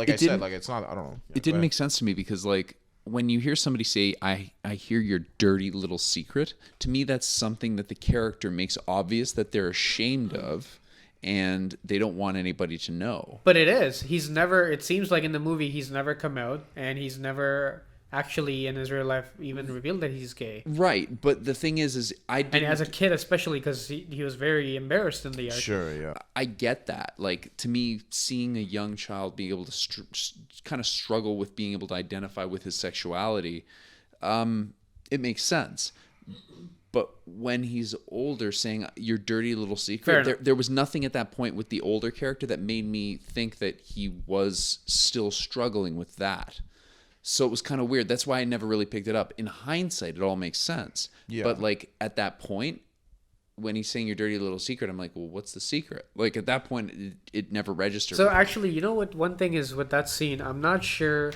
it I said, didn't- like it's not. I don't know. it didn't make sense to me because, like, when you hear somebody say, I hear your dirty little secret, to me that's something that the character makes obvious that they're ashamed of and they don't want anybody to know. But it is. He's never. It seems like in the movie he's never come out, and he's never actually in his real life even revealed that he's gay. Right, but the thing is I And didn't, as a kid, especially because he was very embarrassed in the art. Sure, yeah. I get that. Like, to me, seeing a young child being able to kind of struggle with being able to identify with his sexuality, it makes sense. But when he's older, saying your dirty little Fair secret, enough. there was nothing at that point with the older character that made me think that he was still struggling with that. So it was kind of weird. That's why I never really picked it up. In hindsight, it all makes sense. Yeah. But like at that point, when he's saying your dirty little secret, I'm like, well, what's the secret? Like at that point, it never registered. So with me. actually, you know what? One thing is with that scene, I'm not sure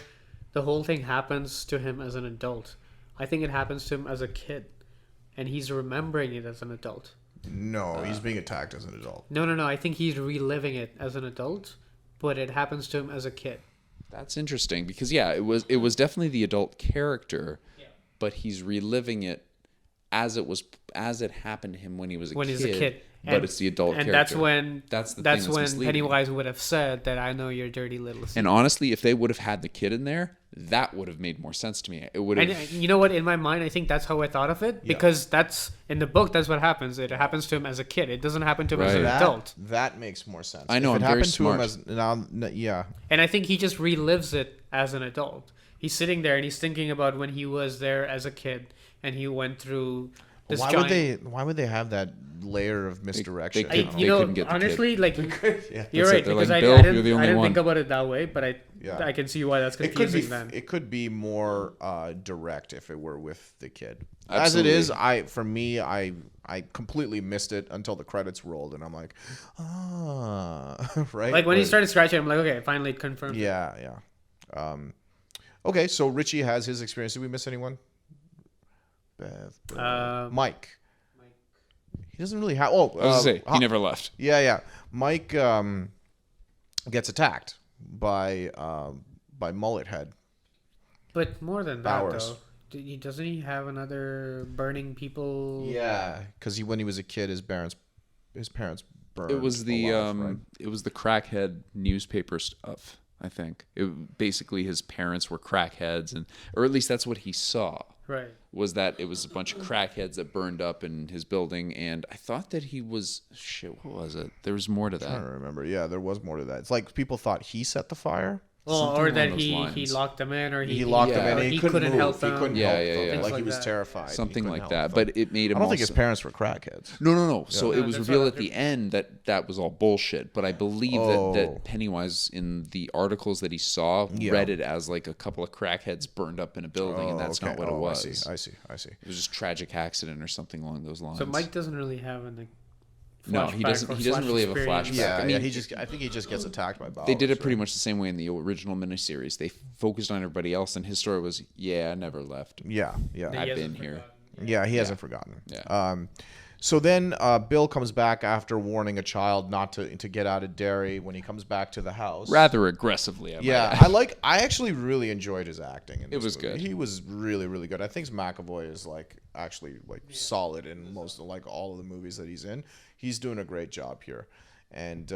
the whole thing happens to him as an adult. I think it happens to him as a kid, and he's remembering it as an adult. No, he's being attacked as an adult. No. I think he's reliving it as an adult, but it happens to him as a kid. That's interesting because yeah, it was definitely the adult character, but he's reliving it as it happened to him when he was a When kid. he's a kid. But it's the adult and character. that's the when thing that's misleading. Pennywise would have said that I know your dirty little secret. And honestly, if they would have had the kid in there, that would have made more sense to me. It would have. And you know what? In my mind, I think that's how I thought of it because that's in the book. That's what happens. It happens to him as a kid. It doesn't happen to him as an Right. adult. That makes more sense. I know, If it I'm very happened to him smart. as yeah. And I think he just relives it as an adult. He's sitting there and he's thinking about when he was there as a kid and he went through this Why giant. would they have that layer of misdirection? they I don't could- You know. know, couldn't get the kid. honestly, like Yeah. you're That's it. right They're because like, I "Bill, didn't, you're the I only didn't one." think about it that way, but Yeah. I can see why that's confusing then. It could be more direct if it were with the kid. Absolutely. As it is, I completely missed it until the credits rolled, and I'm like, right. Like when he But- started scratching, I'm like, okay, finally it confirmed. Yeah. Okay, so Richie has his experience. Did we miss anyone? Beth, Mike. He doesn't really have. Oh, I was gonna say he never left. Yeah. Mike gets attacked by Mullet Head. But more than that, Bowers. though, doesn't he have another burning people? Yeah, because when he was a kid, his parents burned. It was the alive, right? it was the crackhead newspaper stuff. I think basically his parents were crackheads, or at least that's what he saw. Right. Was that it was a bunch of crackheads that burned up in his building, and I thought that he was shit. What was it? There was more to I don't that. remember. Yeah, there was more to that. It's like people thought he set the fire. Well, Something or along that those he lines. locked them in, or He locked Yeah. him in. or And he, he couldn't couldn't move. help He them. couldn't Yeah, help yeah, them. yeah. Like Things he like was that. terrified. He Something couldn't like help that. them. But it made him I don't think also... his parents were crackheads. No. So No, it was that's revealed what at the end that was all bullshit. But I believe Oh. that Pennywise, in the articles that he saw, Yeah. read it as like a couple of crackheads burned up in a building, and that's okay. not what it was. I see. It was just tragic accident or something along those lines. So Mike doesn't really have any. No, he doesn't. He doesn't really have a flashback. Yeah, I mean, I think he just gets attacked by Bowers. they did it pretty right? much the same way in the original miniseries. They focused on everybody else, and his story was, "Yeah, I never left. Yeah. I've been here." Yeah, he hasn't forgotten. Yeah. So then Bill comes back after warning a child not to get out of Derry. When he comes back to the house, Rather aggressively. I might yeah, add. I actually really enjoyed his acting. In this was movie. good. He was really, really good. I think McAvoy is actually solid in most of all of the movies that he's in. He's doing a great job here, and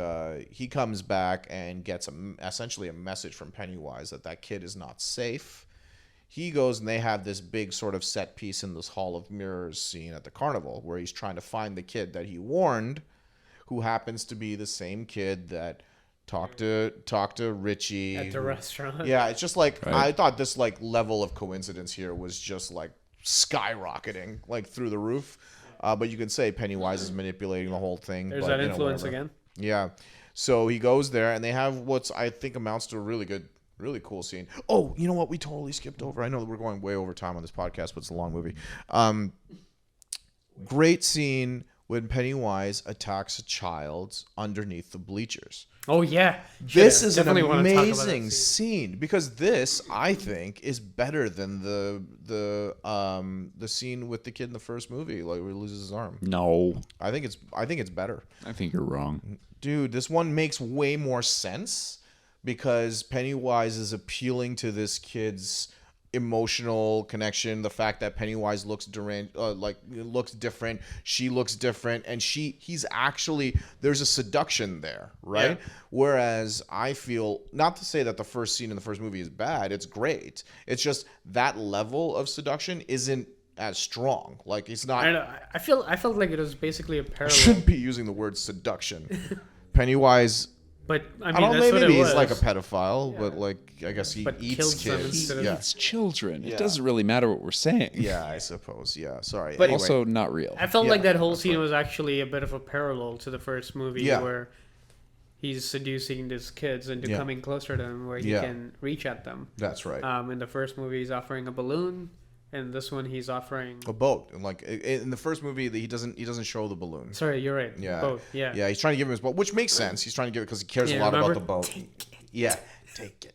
he comes back and gets essentially a message from Pennywise that kid is not safe. He goes and they have this big sort of set piece in this Hall of Mirrors scene at the carnival where he's trying to find the kid that he warned, who happens to be the same kid that talked to Richie At the restaurant. Yeah, it's just like Right. I thought this level of coincidence here was just skyrocketing through the roof. But you can say Pennywise is manipulating the whole thing. There's but, that influence whatever. again. Yeah. So he goes there and they have what I think amounts to a really cool scene. Oh, you know what? We totally skipped over. I know that we're going way over time on this podcast, but it's a long movie. Great scene when Pennywise attacks a child underneath the bleachers. Oh yeah. This is an Definitely wanna talk about that amazing scene because this, I think, is better than the scene with the kid in the first movie, where he loses his arm. No, I think it's better. I think you're wrong. Dude, this one makes way more sense because Pennywise is appealing to this kid's emotional connection, the fact that Pennywise looks looks different, she looks different, and he's actually, there's a seduction there, right? Yeah. Whereas I feel, not to say that the first scene in the first movie is bad, it's great. It's just that level of seduction isn't as strong. It's not. I don't know. I felt like it was basically a I parallel. shouldn't be using the word seduction. Pennywise, But I mean, I don't know, that's what maybe it he's was. a pedophile, but I guess he But eats kills them kids. instead of- Yeah. It's children. Yeah. It doesn't really matter what we're saying. Yeah, I suppose. Yeah, sorry. But Anyway. Also, not real. I felt Yeah, like that whole that's scene right. was actually a bit of a parallel to the first movie, Yeah. where he's seducing these kids into Yeah. coming closer to him, where he Yeah. can reach at them. That's right. In the first movie, he's offering a balloon, and this one he's offering. A boat. And in the first movie, he doesn't show the balloon. Sorry, you're right. Yeah. Both. Yeah. Yeah, he's trying to give him his boat, which makes sense. He's trying to give it because he cares a Yeah, lot about remember? the boat. Yeah, take it.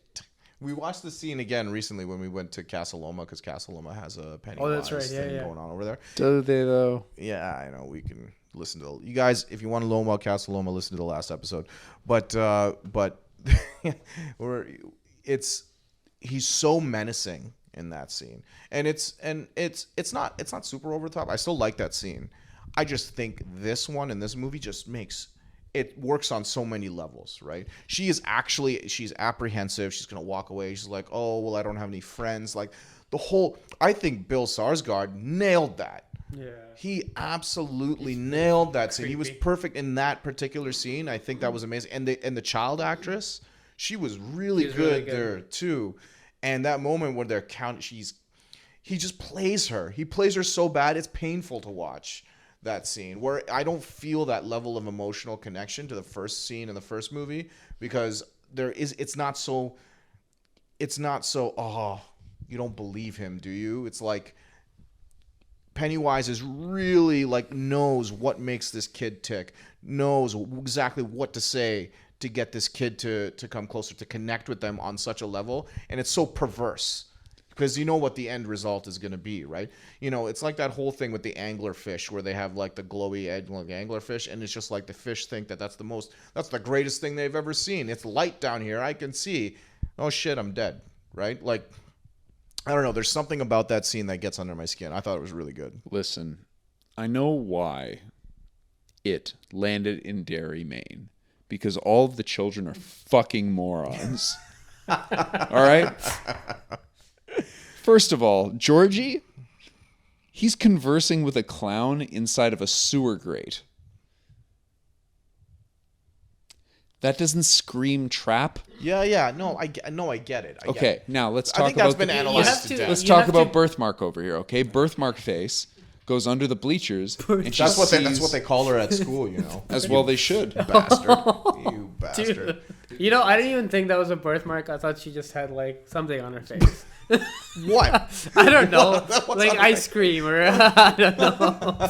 We watched the scene again recently when we went to Casa Loma because Casa Loma has a Pennywise Oh, that's right. Yeah, thing yeah. going on over there. Do they though? Yeah, I know. We can listen to you guys if you want to learn about Casa Loma. Listen to the last episode. But he's so menacing in that scene, and it's not super over the top. I still like that scene. I just think this one in this movie just makes it works on so many levels, right? She's apprehensive. She's gonna walk away. She's like, oh well, I don't have any friends. I think Bill Skarsgård nailed that. Yeah. He absolutely nailed that scene. He was creepy. perfect in that particular scene. I think that was amazing. And the child actress, she was really She was good really good. there too. And that moment where they're he just plays her. He plays her so bad it's painful to watch that scene. Where I don't feel that level of emotional connection to the first scene in the first movie because it's not so oh, you don't believe him, do you? It's like Pennywise is really knows what makes this kid tick, knows exactly what to say to get this kid to come closer, to connect with them on such a level. And it's so perverse because you know what the end result is going to be, right? It's like that whole thing with the angler fish where they have the glowy edge angler fish. And it's just the fish think that's the greatest thing they've ever seen. It's light down here. I can see. Oh shit, I'm dead. Right? I don't know. There's something about that scene that gets under my skin. I thought it was really good. Listen, I know why it landed in Derry, Maine. Because all of the children are fucking morons. All right? First of all, Georgie, he's conversing with a clown inside of a sewer grate. That doesn't scream trap. Yeah. No, I get it. I get Okay, it. now let's I talk think that's about been the, analyzed to death. let's You talk have about to- Birthmark over here. Okay, Birthmark face goes under the bleachers, and she That's what sees, they call her at school, you know. as well they should. Bastard. You bastard. Dude. You know, I didn't even think that was a birthmark. I thought she just had like something on her face. What? I don't know, What's like on her ice cream or I don't know.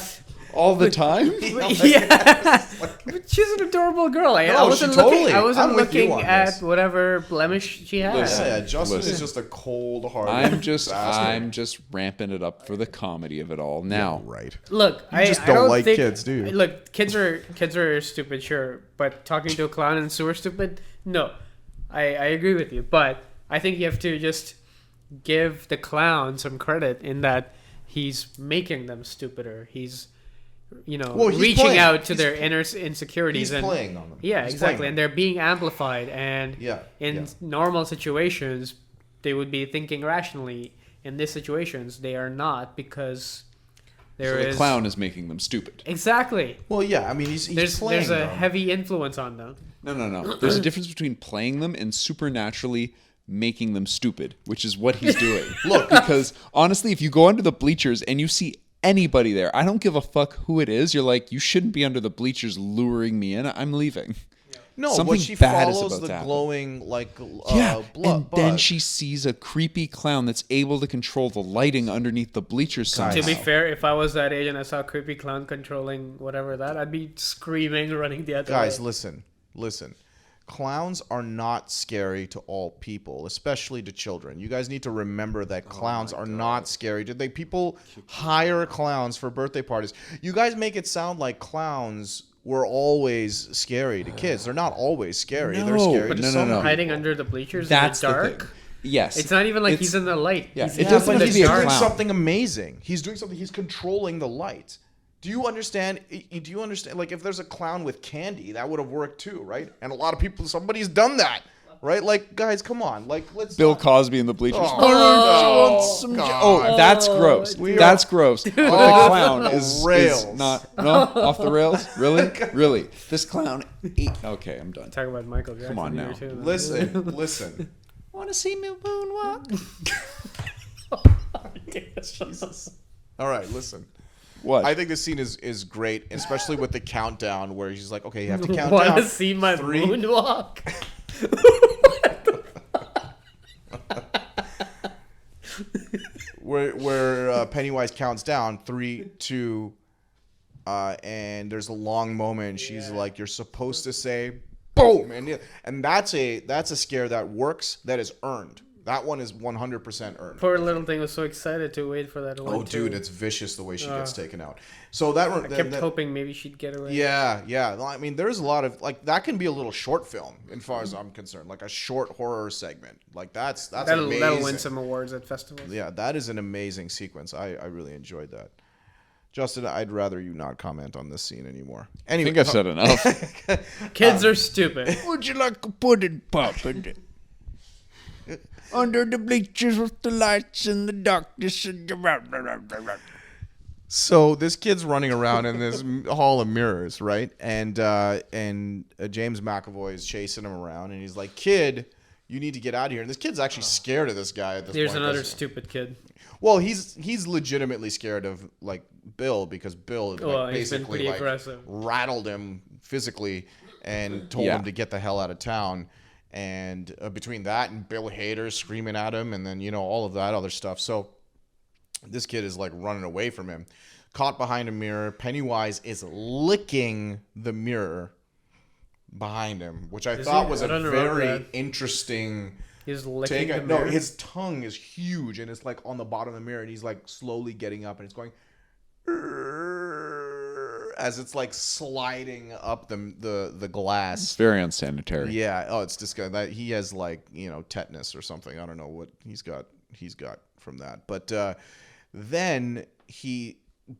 All the time? Yeah, but she's an adorable girl. I No, wasn't she looking. totally- I wasn't I'm with you looking on at this. whatever blemish she had. Listen. Yeah, Justin Listen. is just a cold-hearted I'm just ramping it up for the comedy of it all. Now, right. Look, I just I don't like think, kids, do you? Look, kids are stupid, sure, but talking to a clown and sewer stupid, no. I agree with you, but I think you have to just give the clown some credit in that he's making them stupider. He's Well, he's reaching playing. out to He's- their inner insecurities He's and playing on them. yeah, He's exactly, playing and they're being amplified. And Yeah, in yeah. normal situations, they would be thinking rationally. In these situations, they are not because there so is the clown is making them stupid. exactly. Well, yeah, I mean, he's playing There's a them. heavy influence on them. No. There's a difference between playing them and supernaturally making them stupid, which is what he's doing. Look, because honestly, if you go under the bleachers and you see anybody there, I don't give a fuck who it is. You're like, you shouldn't be under the bleachers luring me in. I'm leaving. No, Something but she bad is follows about the to happen. glowing, like, Yeah, blood. and then she sees a creepy clown that's able to control the lighting underneath the bleachers somehow. To be fair, if I was that age and I saw a creepy clown controlling whatever that, I'd be screaming, running the other Guys, way. listen. Clowns are not scary to all people, especially to children. You guys need to remember that clowns are not scary. People hire clowns for birthday parties. You guys make it sound like clowns were always scary to kids. They're not always scary. They're No, scary but to no, some people. Hiding under the bleachers That's in the the dark. thing. Yes. It's not even like It's- he's in the light. Yeah, He's it Yeah, doesn't but have to he's be a doing clown. something amazing. He's doing something. He's controlling the light. Do you understand? Do you understand? Like, if there's a clown with candy, that would have worked too, right? And a lot of people, somebody's done that, right? Like, guys, come on. Like, let's. Bill Cosby in the bleachers. God. That's gross. We That's are gross. But the off clown the is rails. not off the rails. Really. This clown. Okay, I'm done. Talk about Michael Jackson. Come on here now. too, then. Listen. Want to see me moonwalk? Jesus. All right, listen. What? I think this scene is great, especially with the countdown where he's like, okay, you have to count Want to down. see my 3. moonwalk? Where Pennywise counts down 3, 2, and there's a long moment. And she's like, "You're supposed to say, boom!" And that's a scare that works. That is earned. That one is 100% earned. Poor little thing was so excited to wait for that one. Oh, dude, it's vicious the way she gets taken out. So that I kept hoping maybe she'd get away. Yeah. I mean, there's a lot of like that can be a little short film, as far as I'm concerned, like a short horror segment. Like that's amazing. That'll win some awards at festivals. Yeah, that is an amazing sequence. I really enjoyed that. Justin, I'd rather you not comment on this scene anymore. I Anyway, think I've said enough. Kids are stupid. Would you like a pudding poppin'? Under the bleachers with the lights and the darkness and the... So this kid's running around in this hall of mirrors, right? And James McAvoy is chasing him around, and he's like, "Kid, you need to get out of here." And this kid's actually scared of this guy at this Here's point. another stupid kid. Well, he's legitimately scared of like Bill because Bill like, Well, he's been basically pretty like aggressive. rattled him physically and told him to get the hell out of town. And between that and Bill Hader screaming at him, and then all of that other stuff. So this kid is like running away from him, caught behind a mirror. Pennywise is licking the mirror behind him, which I thought was a very interesting. He's licking the No, mirror. his tongue is huge, and it's like on the bottom of the mirror, and he's like slowly getting up, and it's going as it's like sliding up the glass. It's very unsanitary. Yeah. Oh, it's disgusting. That he has like tetanus or something. I don't know what he's got from that. But then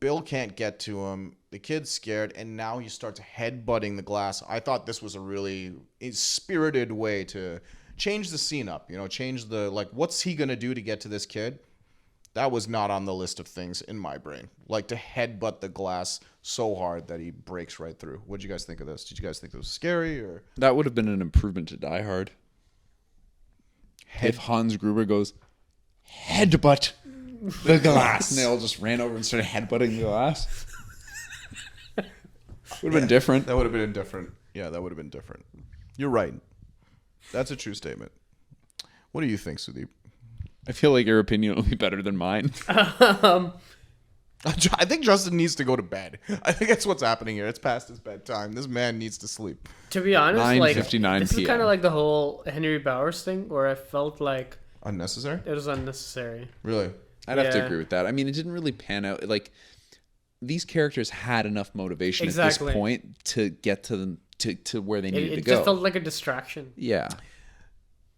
Bill can't get to him. The kid's scared, and now he starts headbutting the glass. I thought this was a really spirited way to change the scene up. Change the what's he gonna do to get to this kid? That was not on the list of things in my brain. Like to headbutt the glass so hard that he breaks right through. What did you guys think of this? Did you guys think it was scary or? That would have been an improvement to Die Hard. If Hans Gruber goes, headbutt the glass. And they all just ran over and started headbutting the glass. Would have been different. That would have been different. Yeah, that would have been different. You're right. That's a true statement. What do you think, Sudip? I feel like your opinion will be better than mine. I think Justin needs to go to bed. I think that's what's happening here. It's past his bedtime. This man needs to sleep. To be honest, like 9:59 this is PM. kind of like the whole Henry Bowers thing, where I felt like Unnecessary? it was unnecessary. Really? I'd have to Yeah. agree with that. I mean, it didn't really pan out. Like, these characters had enough motivation at Exactly. this point to get to them to where they needed It to go. just felt like a distraction. Yeah.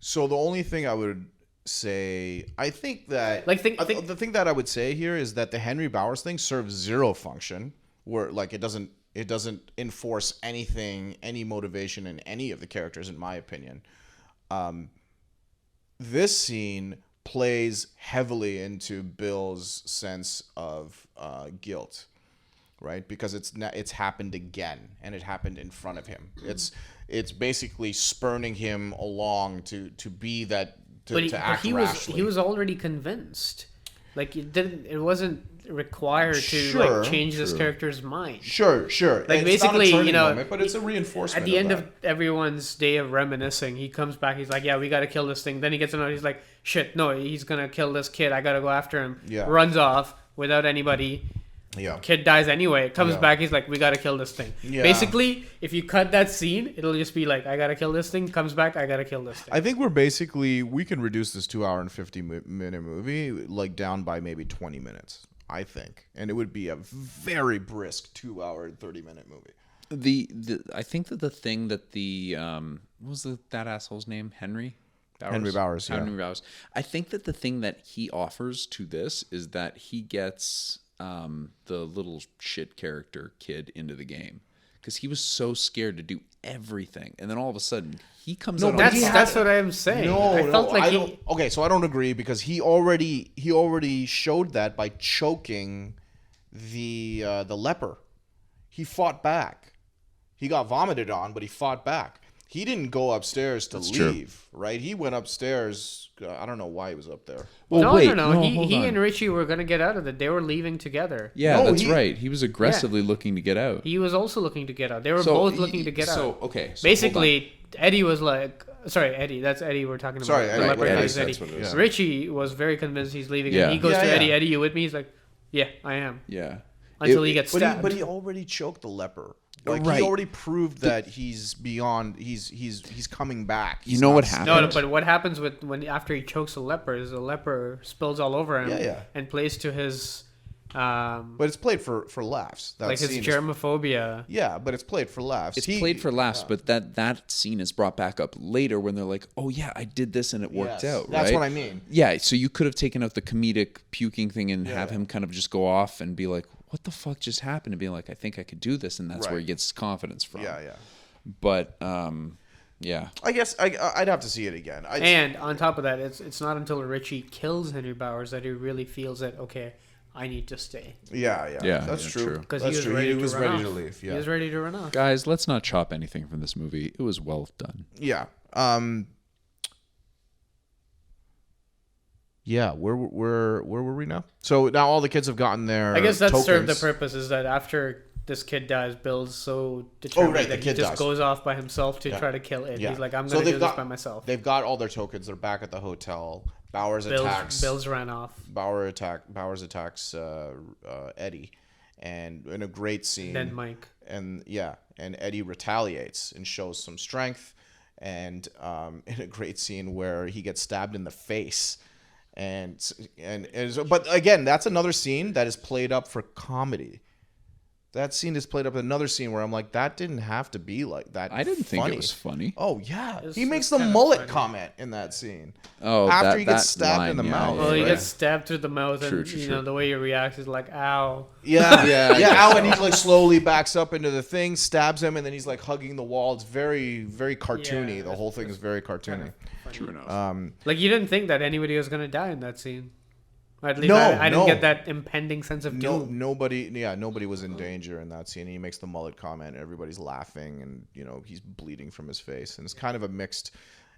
So the only thing I would say, I think that Like, the thing that I would say here is that the Henry Bowers thing serves zero function, where like it doesn't enforce anything, any motivation in any of the characters, in my opinion. This scene plays heavily into Bill's sense of guilt, right? Because it's happened again, and it happened in front of him. It's basically spurning him along to be that to act rashly. He was already convinced. Like it wasn't required to Sure, change this character's mind. Sure. Like, It's not a basically, turning you know, moment, but it's a reinforcement. At the end that. of everyone's day of reminiscing, he comes back. He's like, "Yeah, we got to kill this thing." Then he gets another. He's like, "Shit, no, he's gonna kill this kid. I gotta go after him." Yeah. Runs off without anybody. Yeah. Kid dies anyway. Comes Yeah. back. He's like, "We gotta kill this thing." Yeah. Basically, if you cut that scene, it'll just be like, "I gotta kill this thing." Comes back. I gotta kill this thing. I think we can reduce this 2 hour and 50-minute movie like down by maybe 20 minutes. I think, and it would be a very brisk 2 hour and 30-minute movie. I think that the thing that what was that asshole's name? Henry Bowers. Yeah. Henry Bowers. I think that the thing that he offers to this is that he gets the little shit character kid into the game, because he was so scared to do everything, and then all of a sudden he comes out. That's what I'm saying. I felt like don't. Okay, so I don't agree, because he already showed that by choking the leper. He fought back. He got vomited on, but he fought back. He didn't go upstairs to leave, right? He went upstairs. I don't know why he was up there. Well, no, wait, no. He hold on. and Richie were gonna get out of it. They were leaving together. Yeah, No, that's right. He was aggressively looking to get out. He was also looking to get out. They were both looking to get out. So okay, so Basically, Eddie was like, sorry, Eddie. That's Eddie we're talking about. Sorry, The Eddie, leper right, guy right, is Eddie. that's what it is. Richie was very convinced he's leaving. Yeah. And he goes Yeah, to yeah. Eddie. Eddie, you with me? He's like, yeah, I am. yeah. Until he gets But stabbed. he already choked the leper. Like Right. he already proved that he's beyond. He's coming back. You know what He's not- happened? No, but what happens when after he chokes a leper is the leper spills all over him Yeah. and plays to his But it's played for laughs. That like his scene is- germophobia. Yeah, but it's played for laughs. It's played for laughs, but that scene is brought back up later when they're like, "Oh yeah, I did this and it worked Yes, out." that's right? what I mean. Yeah, so you could have taken out the comedic puking thing and have him kind of just go off and be like, "What the fuck just happened?" And be like, "I think I could do this," and that's where Right. he gets confidence from. Yeah. But yeah, I guess I'd have to see it again. And on top of that, it's not until Richie kills Henry Bowers that he really feels that, okay, I need to stay. Yeah. That's true. Because That's he was true. ready He to was run ready off. to leave. Yeah. He was ready to run off. guys, let's not chop anything from this movie. It was well done. Yeah. Yeah. Where were we now? So now all the kids have gotten their. I guess that served the tokens. purpose, is that after this kid dies, Bill's so determined right, the that he kid just dies. goes off by himself to Yeah. try to kill it. Yeah. He's like, I'm So going to they've do this got- by myself. They've got all their tokens. They're back at the hotel. Bowers attacks. Bill's ran off. Bowers attacks Eddie, and in a great scene. Then Mike. And Eddie retaliates and shows some strength, and in a great scene where he gets stabbed in the face, but again, that's another scene that is played up for comedy. That scene is played up another scene where I'm like, that didn't have to be like that. I didn't think funny. it was funny. Oh yeah, It's- he makes it's the kinda mullet funny. comment in that scene. Oh, after that- he gets that stabbed line, in the yeah, mouth. Well, he right? gets stabbed through the mouth, and True, you know the way he reacts is like, "Ow!" Yeah, Yeah, I yeah. guess Al, so. and he like slowly backs up into the thing, stabs him, and then he's like hugging the wall. It's very, very cartoony. Yeah, the whole thing is very cartoony. True enough. Like, you didn't think that anybody was gonna die in that scene. Or at least I didn't get that impending sense of doom. Nobody was in danger in that scene. He makes the mullet comment. Everybody's laughing, and he's bleeding from his face, and it's kind of a mixed.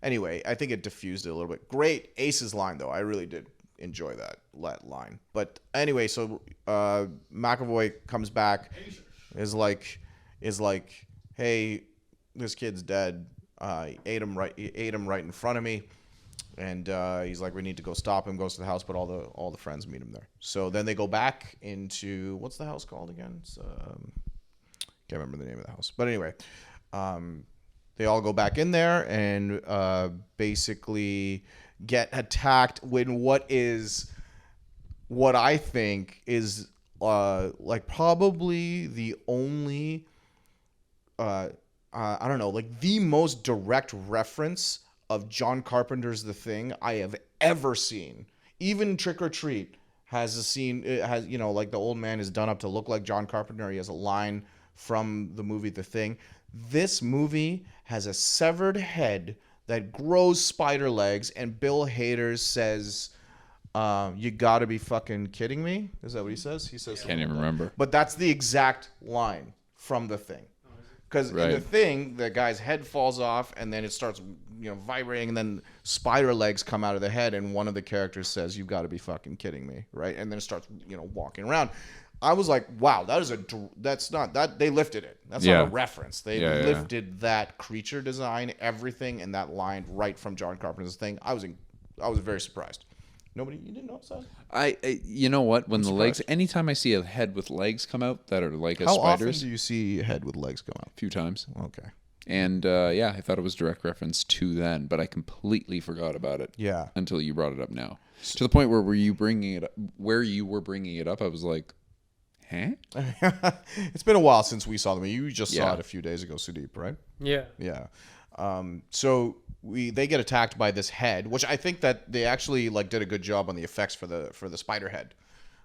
Anyway, I think it diffused it a little bit. Great Ace's line though. I really did enjoy that line. But anyway, so McAvoy comes back, is like, hey, this kid's dead. He ate him right in front of me. And he's like, we need to go stop him. Goes to the house, but all the friends meet him there. So then they go back into, what's the house called again? Can't remember the name of the house. But anyway, they all go back in there and basically get attacked when what I think is like probably the only, I don't know, like the most direct reference of John Carpenter's The Thing I have ever seen. Even Trick or Treat has a scene. It has, like the old man is done up to look like John Carpenter. He has a line from the movie The Thing. This movie has a severed head that grows spider legs, and Bill Hader says, "You gotta be fucking kidding me." Is that what he says? He says. Can't even remember. But that's the exact line from The Thing. Because in The Thing, the guy's head falls off, and then it starts, vibrating, and then spider legs come out of the head, and one of the characters says, "You've got to be fucking kidding me," right? And then it starts, walking around. I was like, wow, that's not that they lifted it. That's not a reference. They lifted that creature design, everything, and that line right from John Carpenter's Thing. I was very surprised. You didn't notice that? You know what? When the legs, anytime I see a head with legs come out that are like a spider's. How often do you see a head with legs come out? A few times. Okay. And I thought it was direct reference to then, but I completely forgot about it. Yeah. Until you brought it up now. To the point where you were bringing it up, I was like, huh? It's been a while since we saw them. You just saw it a few days ago, Sudip, right? Yeah. Yeah. So they get attacked by this head, which I think that they actually did a good job on the effects for the spider head.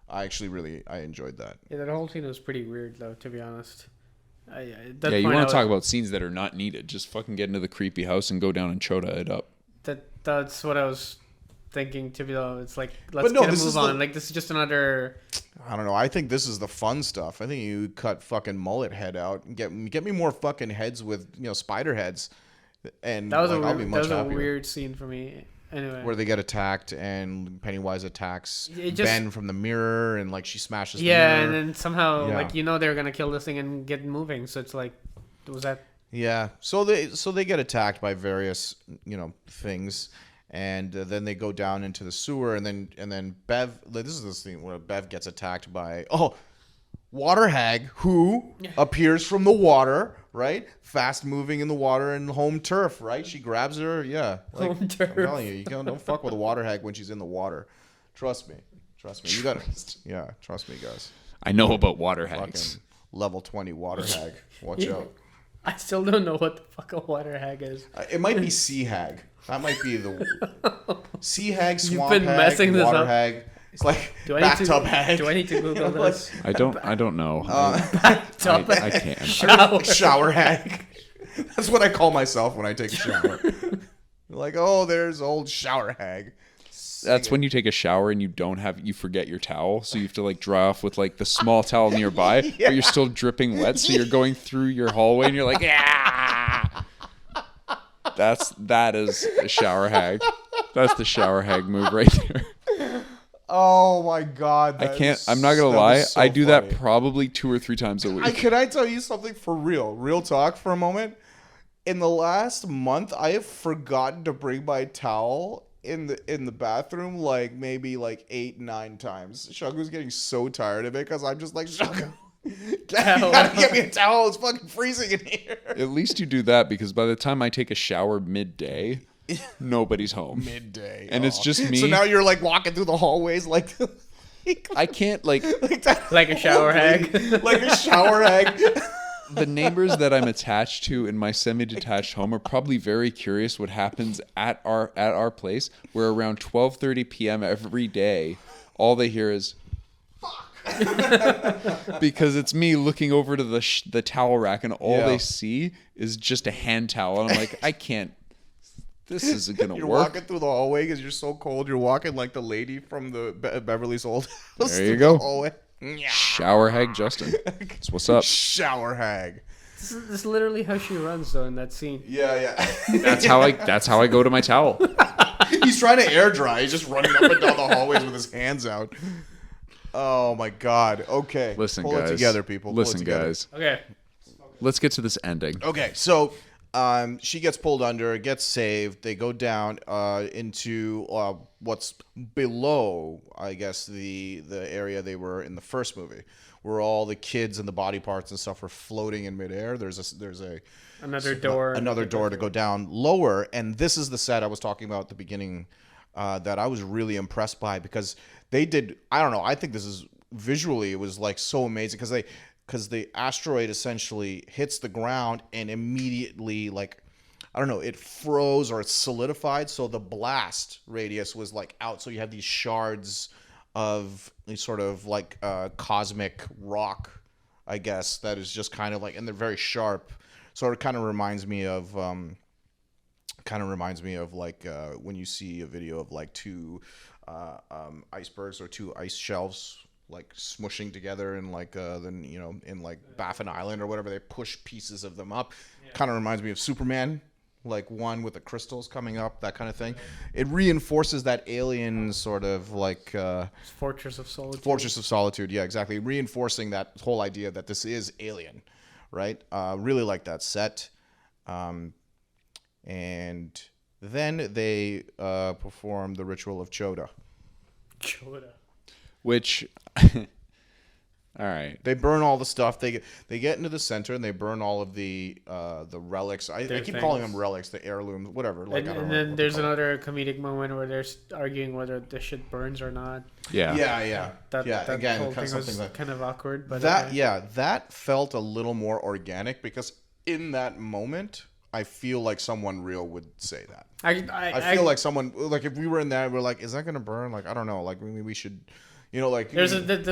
I enjoyed that. Yeah, that whole scene was pretty weird though, to be honest. You want to talk about scenes that are not needed? Just fucking get into the creepy house and go down and chota it up. That's what I was thinking. To be honest, it's like let's get a move on. Like this is just another. I don't know. I think this is the fun stuff. I think you cut fucking mullet head out and get me more fucking heads with spider heads. And that was a weird scene for me. Anyway, where they get attacked and Pennywise attacks Ben from the mirror and she smashes the mirror. And then somehow they're gonna kill this thing and get moving. So it's like, was that? Yeah. So they get attacked by various things, and then they go down into the sewer, and then Bev. This is the scene where Bev gets attacked by Water Hag, who appears from the water, right? Fast moving in the water and home turf, right? She grabs her, home turf. I'm telling you don't fuck with a Water Hag when she's in the water. Trust me. You gotta, trust me, guys. I know about water hags. Fucking level 20 Water Hag. Watch out. I still don't know what the fuck a water hag is. It might be Sea Hag. That might be the Sea Hag, Swamp You've been Hag, messing this Water up. Hag. It's like bathtub hag. Do I need to Google this? I don't know. Bathtub I can't. Shower hag. That's what I call myself when I take a shower. Like, there's old shower hag. That's when you take a shower and you forget your towel, so you have to dry off with the small towel nearby, but you're still dripping wet, so you're going through your hallway and you're like, ah. That is a shower hag. That's the shower hag move right there. Oh my God! I'm not gonna lie. So I do funny. that probably 2 or 3 times a week. Can I tell you something for real talk for a moment? In the last month, I have forgotten to bring my towel in the bathroom maybe 8-9 times. Shuggu's getting so tired of it because I'm just like, Shuggu, you gotta get me a towel. It's fucking freezing in here. At least you do that, because by the time I take a shower midday, nobody's home. Midday. And it's just me. So now you're walking through the hallways I can't like a shower hag. Like a shower hag. The neighbors that I'm attached to in my semi-detached home are probably very curious what happens at our place, where around 12:30 p.m. every day, all they hear is fuck. Because it's me looking over to the towel rack, and all they see is just a hand towel, and I'm like, I can't This isn't gonna You're work. walking through the hallway because you're so cold. You're walking like the lady from the Beverly's Old House. There you through go. the hallway. Shower hag Justin. That's what's up. Shower hag. This is literally how she runs though in that scene. Yeah. That's how I go to my towel. He's trying to air dry. He's just running up and down the hallways with his hands out. Oh my God. Okay. Listen, Pull guys. it together, people. Pull it Listen, together. guys. Okay. Let's get to this ending. Okay, so she gets pulled under, gets saved. They go down into what's below, I guess, the area they were in the first movie, where all the kids and the body parts and stuff were floating in midair. There's Another door. another door to go down lower, and this is the set I was talking about at the beginning that I was really impressed by because they did. I don't know. I think this is visually it was like so amazing because the asteroid essentially hits the ground and immediately, like, I don't know, it froze or it solidified. So the blast radius was like out. So you have these shards of these sort of like cosmic rock, I guess, that is just kind of like, and they're very sharp. So it kind of reminds me of like when you see a video of like two icebergs or two ice shelves like smushing together and like then in like Baffin Island or whatever, they push pieces of them up. Kind of reminds me of Superman, like one with the crystals coming up, that kind of thing. It reinforces that alien sort of like Fortress of Solitude. Fortress of Solitude, yeah, exactly, reinforcing that whole idea that this is alien, right? Really like that set. And then they perform the ritual of Choda. Choda. Which, all right. They burn all the stuff. They get into the center and they burn all of the relics. I keep calling them relics, the heirlooms, whatever. Like, And, I don't and know then what there's they call another comedic moment where they're arguing whether the shit burns or not. Yeah. it. Yeah. That Again, whole kind of thing was something that kind of awkward, but that felt a little more organic because in that moment, I feel like someone real would say that. I feel like someone, like if we were in that, we're like, is that gonna burn? Like, I don't know. Like maybe we should. Like there's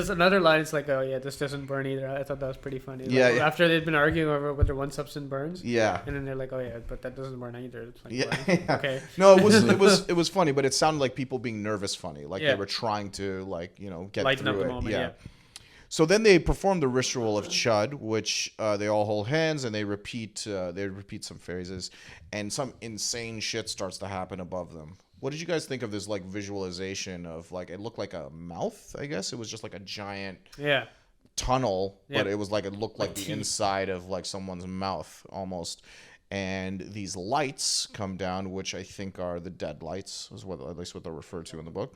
another line. It's like, oh yeah, this doesn't burn either. I thought that was pretty funny. Yeah, Like, yeah. After they'd been arguing over whether one substance burns. Yeah. And then they're like, oh yeah, but that doesn't burn either. It's like, Yeah. well, okay. No, it was funny, but it sounded like people being nervous funny, like they were trying to like get Lighten through up the it. moment, yeah. So then they perform the ritual of Chud, which they all hold hands and they repeat some phrases, and some insane shit starts to happen above them. What did you guys think of this like visualization of like it looked like a mouth? I guess it was just like a giant tunnel, but it was like it looked like the inside of like someone's mouth almost. And these lights come down, which I think are the dead lights, is what at least what they're referred to in the book.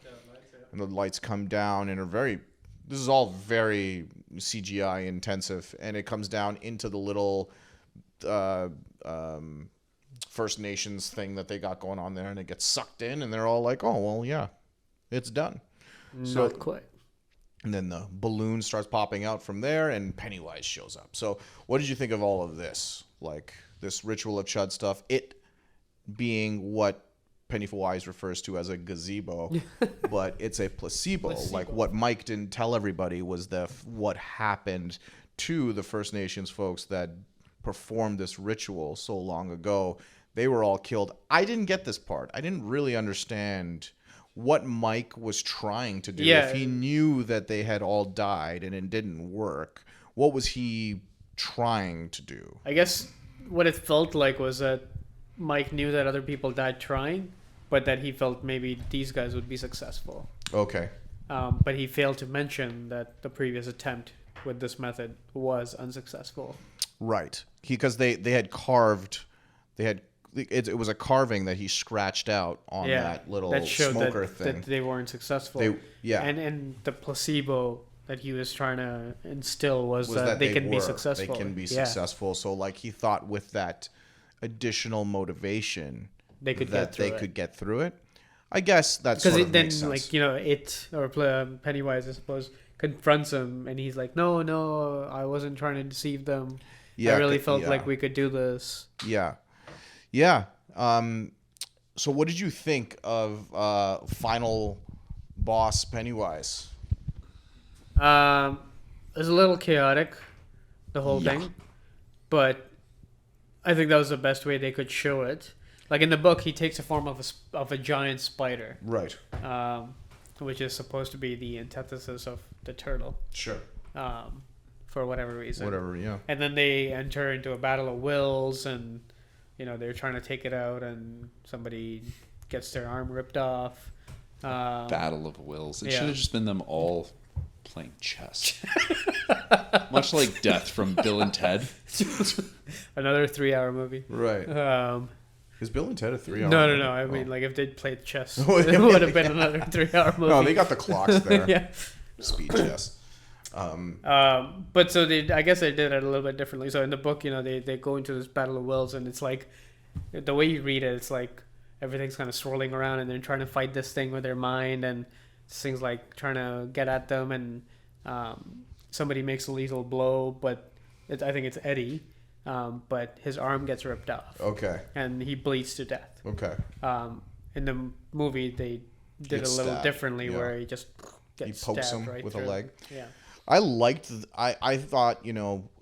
And the lights come down and are very. This is all very CGI intensive, and it comes down into the little First Nations thing that they got going on there, and it gets sucked in, and they're all like, "Oh, well, yeah, it's done." Not quite. And then the balloon starts popping out from there, and Pennywise shows up. So, what did you think of all of this? Like this ritual of Chud stuff, it being what Pennywise refers to as a gazebo, but it's a placebo. Like what Mike didn't tell everybody was what happened to the First Nations folks that performed this ritual so long ago. They were all killed. I didn't get this part. I didn't really understand what Mike was trying to do. Yeah. If he knew that they had all died and it didn't work, what was he trying to do? I guess what it felt like was that Mike knew that other people died trying, but that he felt maybe these guys would be successful. Okay. But he failed to mention that the previous attempt with this method was unsuccessful. Right. Because they had carved, it was a carving that he scratched out on that little that showed smoker that, thing. that they weren't successful. And the placebo that he was trying to instill was that they can be successful. They can be successful. So like he thought with that additional motivation they could get through it. I guess that's sort of makes sense. Like it or Pennywise, I suppose, confronts him, and he's like, "No, I wasn't trying to deceive them. I really felt like we could do this." Yeah. So what did you think of final boss Pennywise? It was a little chaotic, the whole thing, but I think that was the best way they could show it. Like in the book, he takes the form of a giant spider, Right. which is supposed to be the antithesis of the turtle, Sure. for whatever reason. Whatever. Yeah. And then they enter into a battle of wills, and they're trying to take it out, and somebody gets their arm ripped off. Battle of Wills. It yeah. should have just been them all playing chess. Much like Death from Bill and Ted. Another 3-hour movie. Right. Um, Is Bill and Ted a 3-hour? no. I mean, like if they'd played chess, it would have been another 3-hour movie. No, they got the clocks there. Yeah. Speed chess. But so I guess they did it a little bit differently. So in the book, they go into this battle of wills, and it's like the way you read it, it's like everything's kind of swirling around, and they're trying to fight this thing with their mind, and this thing's like trying to get at them, and somebody makes a lethal blow, but I think it's Eddie, but his arm gets ripped off. Okay. And he bleeds to death. Okay. In the movie, they did Gets a little stabbed, differently, yeah. where he just gets pokes stabbed him right with a through. leg. Yeah. I thought,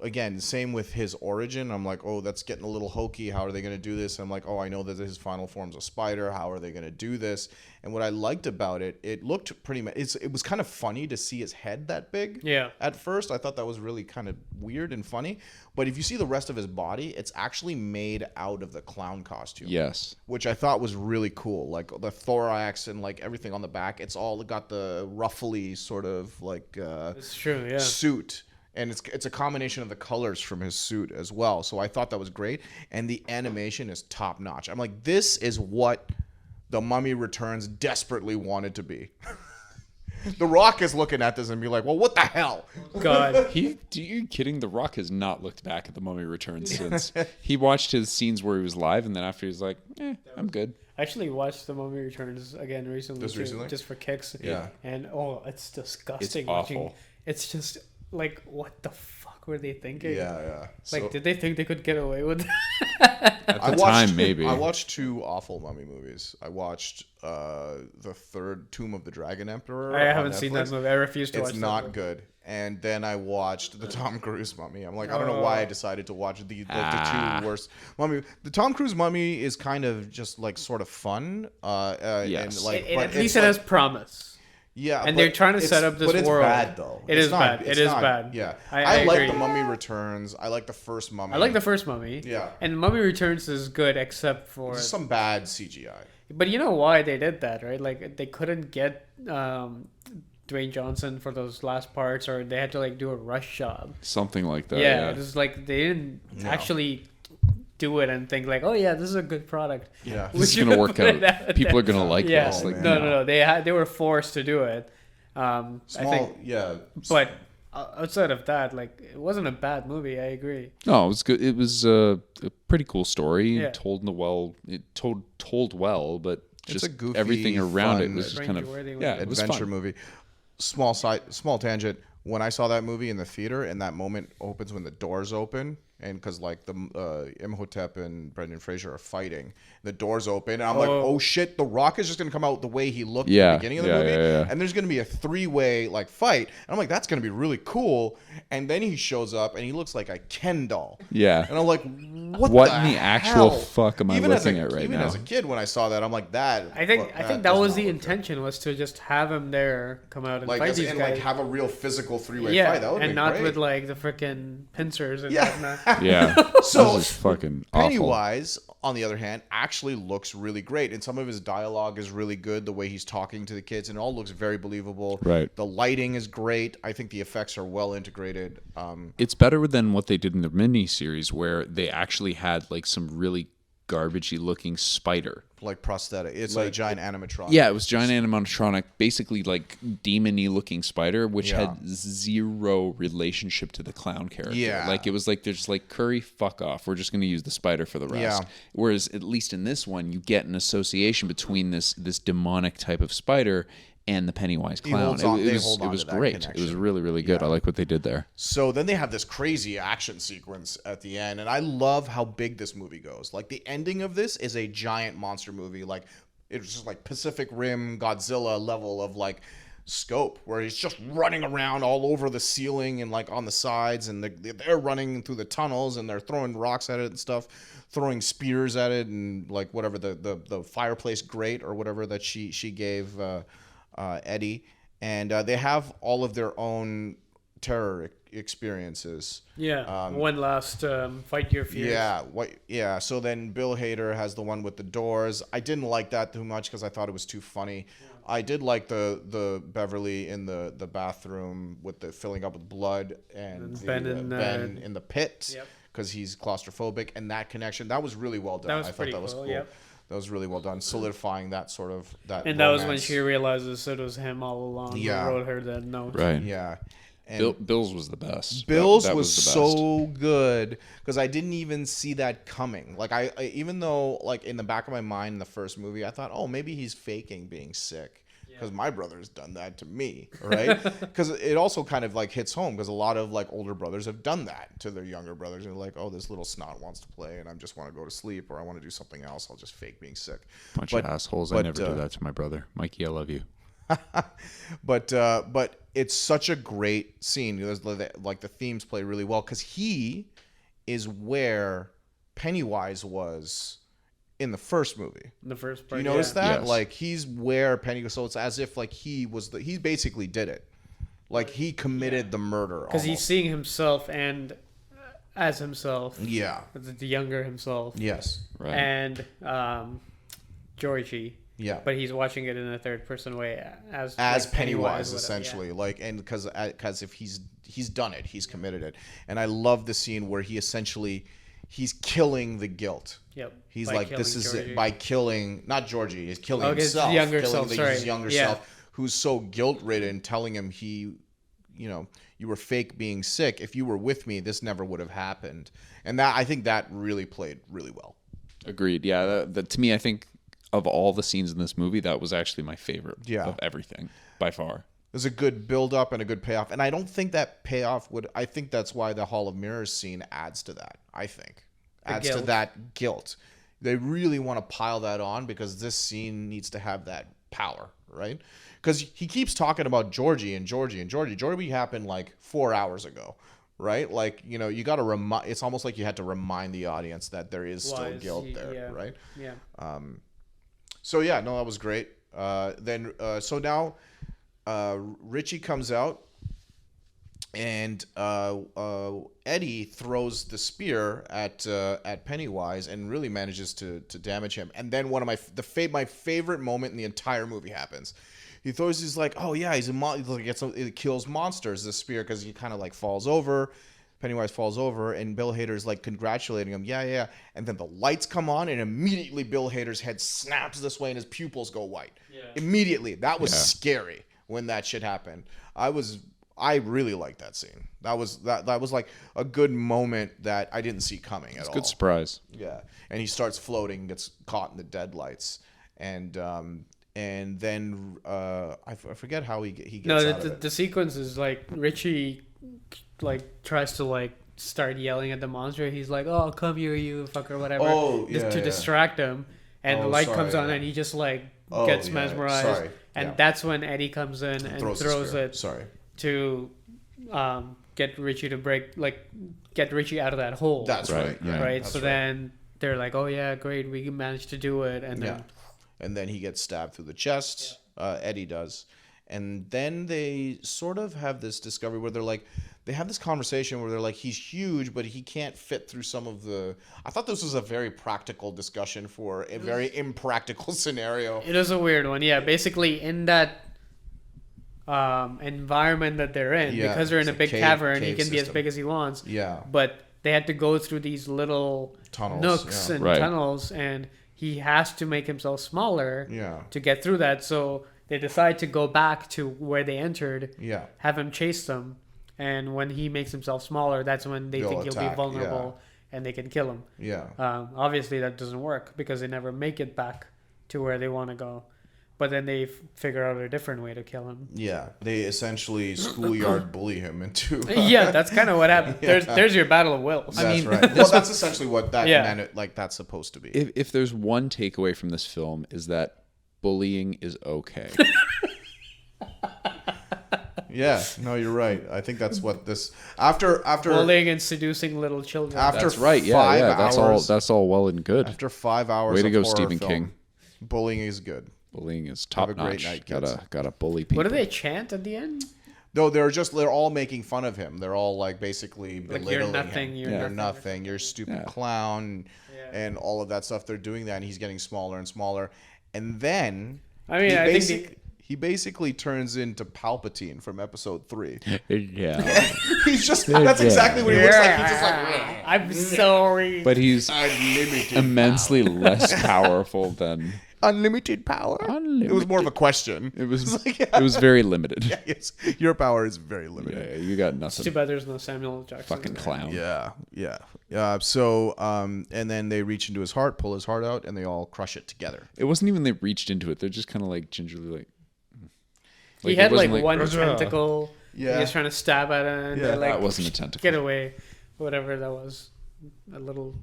again, same with his origin. I'm like, oh, that's getting a little hokey. How are they going to do this? I'm like, oh, I know that his final form's a spider. How are they going to do this? And what I liked about it, it looked pretty much, it was kind of funny to see his head that big. Yeah. At first, I thought that was really kind of weird and funny. But if you see the rest of his body, it's actually made out of the clown costume. Yes. Which I thought was really cool. Like the thorax and like everything on the back, it's all got the ruffly sort of like It's true, yeah. suit. And it's a combination of the colors from his suit as well. So I thought that was great. And the animation is top notch. I'm like, this is what The Mummy Returns desperately wanted to be. The Rock is looking at this and be like, well, what the hell? God. Are you kidding? The Rock has not looked back at The Mummy Returns since. He watched his scenes where he was live, and then after he was like, I'm good. I actually watched The Mummy Returns again recently. Just recently? Just for kicks. Yeah. And it's disgusting. It's awful. It's just like, what the fuck were they thinking? Yeah. Like, did they think they could get away with that? At the time, maybe. I watched 2 awful mummy movies. I watched the third Tomb of the Dragon Emperor. I on haven't seen that Netflix. movie. I refuse to watch It's that not movie. good. And then I watched the Tom Cruise Mummy. I'm like, I don't know why I decided to watch the 2 worst mummy. The Tom Cruise Mummy is kind of just like sort of fun. Yes. And like, At least it has promise. Yeah, And but they're trying to set up this but it's world. bad though. It It's is not- bad. it's It is not- bad. Yeah, I like agree. The Mummy Returns. I like the first Mummy. I like the first Mummy. Yeah. And Mummy Returns is good except for... There's some bad CGI. But you know why they did that, right? Like, they couldn't get Dwayne Johnson for those last parts, or they had to, like, do a rush job. Something like that. Yeah, Yeah. it was like they didn't No. actually do it and think like, oh yeah, this is a good product. Yeah. This is We going to should work put it out. People are going to like Yeah, this. Like, no. They were forced to do it. I Small, think, yeah. but outside of that, like, it wasn't a bad movie. I agree. No, it was good. It was a pretty cool story. Yeah. Told well, but It's just a goofy, everything around it fun, was just kind of Cringeworthy movie. it was adventure fun. movie. Small tangent. When I saw that movie in the theater, and that moment opens when the doors open, and because like the Imhotep and Brendan Fraser are fighting, the doors open, and I'm like, oh shit, The Rock is just gonna come out the way he looked at Yeah, the beginning of the yeah, movie, yeah. and there's gonna be a 3-way like fight, and I'm like, that's gonna be really cool. And then he shows up, and he looks like a Ken doll. Yeah. And I'm like, what What the in the actual hell? fuck am I Even as looking a- at right even now? as a kid, when I saw that, I'm like, that. I think that does was not the look good. intention, was to just have him there, come out and Like, fight as these in, guys. like have a real physical 3-way yeah, fight. That would and be not great. with like the freaking pincers and Yeah. whatnot. Yeah. So, this is fucking awful. Pennywise, on the other hand, actually looks really great, and some of his dialogue is really good. The way he's talking to the kids, and it all looks very believable. Right. The lighting is great. I think the effects are well integrated. It's better than what they did in the mini series, where they actually had like some really garbagey looking spider. Like prosthetic. It's like a giant animatronic. Yeah, it was giant animatronic, basically like demon-y looking spider, which Yeah. had zero relationship to the clown character. Yeah. Like it was like, they're just like, Curry, fuck off. We're just going to use the spider for the rest. Yeah. Whereas at least in this one, you get an association between this demonic type of spider and the Pennywise clown. holds on- they It hold on was to that great. It was connection. really, really good. I like what they did there. So then they have this crazy action sequence at the end, and I love how big this movie goes. Like the ending of this is a giant monster movie. Like it's just like Pacific Rim, Godzilla level of like scope where he's just running around all over the ceiling and like on the sides, and they're running through the tunnels and they're throwing rocks at it and stuff, throwing spears at it, and like whatever the fireplace grate or whatever that she gave Eddie, and they have all of their own terror experiences. One last fight your fears. So then Bill Hader has the one with the doors. I didn't like that too much because I thought it was too funny. I did like the Beverly in the bathroom with the filling up with blood, and Ben in the pit because he's claustrophobic, and that connection that was really well done. I thought that was cool. Yep. That was really well done, solidifying that sort of that. And that was when she realizes it was him all along. Yeah. Who wrote her that note. Right. Yeah. And Bill's was the best. Bill's That was the best. so good because I didn't even see that coming. Like I even though like in the back of my mind in the first movie, I thought, oh, maybe he's faking being sick because my brother's done that to me, right? Because it also kind of like hits home because a lot of like older brothers have done that to their younger brothers, and they're like, oh, this little snot wants to play, and I just want to go to sleep, or I want to do something else. I'll just fake being sick. Bunch of assholes. I never do that to my brother, Mikey. I love you. But it's such a great scene. There's like the themes play really well because he is where Pennywise was in the first movie. The first Do part. you notice that? Yes. Like he's where Pennywise. So it's as if like he basically did it. Like he committed the murder. Because he's seeing himself and as himself. Yeah. The younger himself. Yes. Right. And Georgie. Yeah. But he's watching it in a third person way as Pennywise whatever, essentially, like, and because if he's done it, he's committed it, and I love the scene where he's killing the guilt. Yep. He's by like, killing this is Georgie. it by killing not Georgie, he's killing his himself, younger killing self, his younger self, who's so guilt ridden, telling him you were fake being sick. If you were with me, this never would have happened, and that I think that really played really well. Agreed. Yeah. That to me, I think of all the scenes in this movie, that was actually my favorite of everything by far. There's a good build up and a good payoff, and I don't think that payoff would. I think that's why the Hall of Mirrors scene adds to that. I think adds to that guilt. They really want to pile that on because this scene needs to have that power, right? Because he keeps talking about Georgie and Georgie and Georgie. Georgie happened like 4 hours ago, right? Like you got to remind. It's almost like you had to remind the audience that there is still guilt there, right? Yeah. So yeah, no, that was great. So now Richie comes out, and Eddie throws the spear at Pennywise and really manages to damage him. And then one of my favorite moment in the entire movie happens. He throws. He's like, oh yeah, he's it kills monsters. The spear because he kind of like falls over. Pennywise falls over, and Bill Hader's like congratulating him. Yeah. And then the lights come on, and immediately Bill Hader's head snaps this way, and his pupils go white. Yeah. Immediately. That was scary when that shit happened. I really liked that scene. That was like a good moment that I didn't see coming at all. Good surprise. Yeah. And he starts floating, gets caught in the deadlights, and then I forget how he gets out of it. The sequence is like Richie like tries to like start yelling at the monster. He's like, "Oh, come here, you fucker," whatever. To distract him, and the light comes on, and he just like gets mesmerized. That's when Eddie comes in and throws it to get Richie to get Richie out of that hole. That's right. Yeah. Right. So then they're like, "Oh yeah, great, we managed to do it," and then he gets stabbed through the chest. Eddie does. And then they sort of have this discovery where they have this conversation where they're like, he's huge, but he can't fit through some of the... I thought this was a very practical discussion for a very impractical scenario. It is a weird one. Yeah, basically in that environment that they're in, because they're in a big cavern, he can be as big as he wants. Yeah. But they had to go through these little nooks and tunnels, and he has to make himself smaller to get through that. So... they decide to go back to where they entered, have him chase them, and when he makes himself smaller, that's when they think he'll be vulnerable and they can kill him. Yeah. Obviously, that doesn't work because they never make it back to where they want to go. But then they figure out a different way to kill him. Yeah, they essentially schoolyard bully him into... yeah, that's kind of what happened. There's your battle of wills. That's right. Well, that's essentially what that meant, like that's supposed to be. If there's one takeaway from this film is that bullying is okay. Yeah, no, you're right. I think that's what this after Bullying and seducing little children. after That's right. Yeah, 5 yeah. hours, That's all well and good. after 5 hours. Way to of go, horror Stephen film, King. Bullying is good. Bullying is Have top a great notch. night, kids. Gotta bully people. What do they chant at the end? No, they're all making fun of him. They're all like basically Like, belittling you're nothing, him. you're You're nothing. nothing. You're a stupid Yeah. clown, Yeah. and all of that stuff. They're doing that, and he's getting smaller and smaller. And then I mean, I think he basically turns into Palpatine from Episode 3. Yeah. He's just that's exactly what he looks like. He's just like I'm sorry. But he's unlimited immensely less powerful than unlimited power. It was more of a question. it was. like, yeah. It was very limited. Yeah, yes, your power is very limited. Yeah, you got It's nothing. too bad there's no Samuel L. Jackson. Fucking in there. clown. Yeah. So, and then they reach into his heart, pull his heart out, and they all crush it together. It wasn't even they reached into it. They're just kind of like gingerly like. He it had like wasn't one tentacle. Yeah. He was trying to stab at it. And Yeah. they're like, That wasn't a tentacle. Get away. Whatever that was. A little.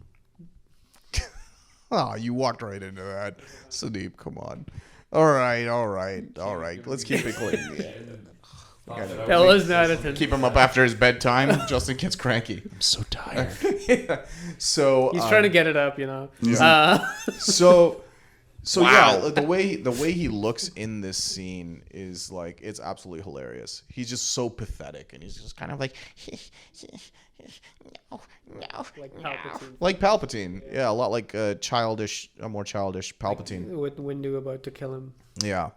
Oh, you walked right into that. Sudip, come on. All right. Let's keep it clean. That was not a tentacle. Keep him up after his bedtime. Justin gets cranky. I'm so tired. So He's trying to get it up, you know. So Wow. yeah, the way he looks in this scene is like it's absolutely hilarious. He's just so pathetic, and he's just kind of like no, Like Palpatine. like Palpatine. Yeah, a lot like a more childish Palpatine. With Windu about to kill him. Yeah.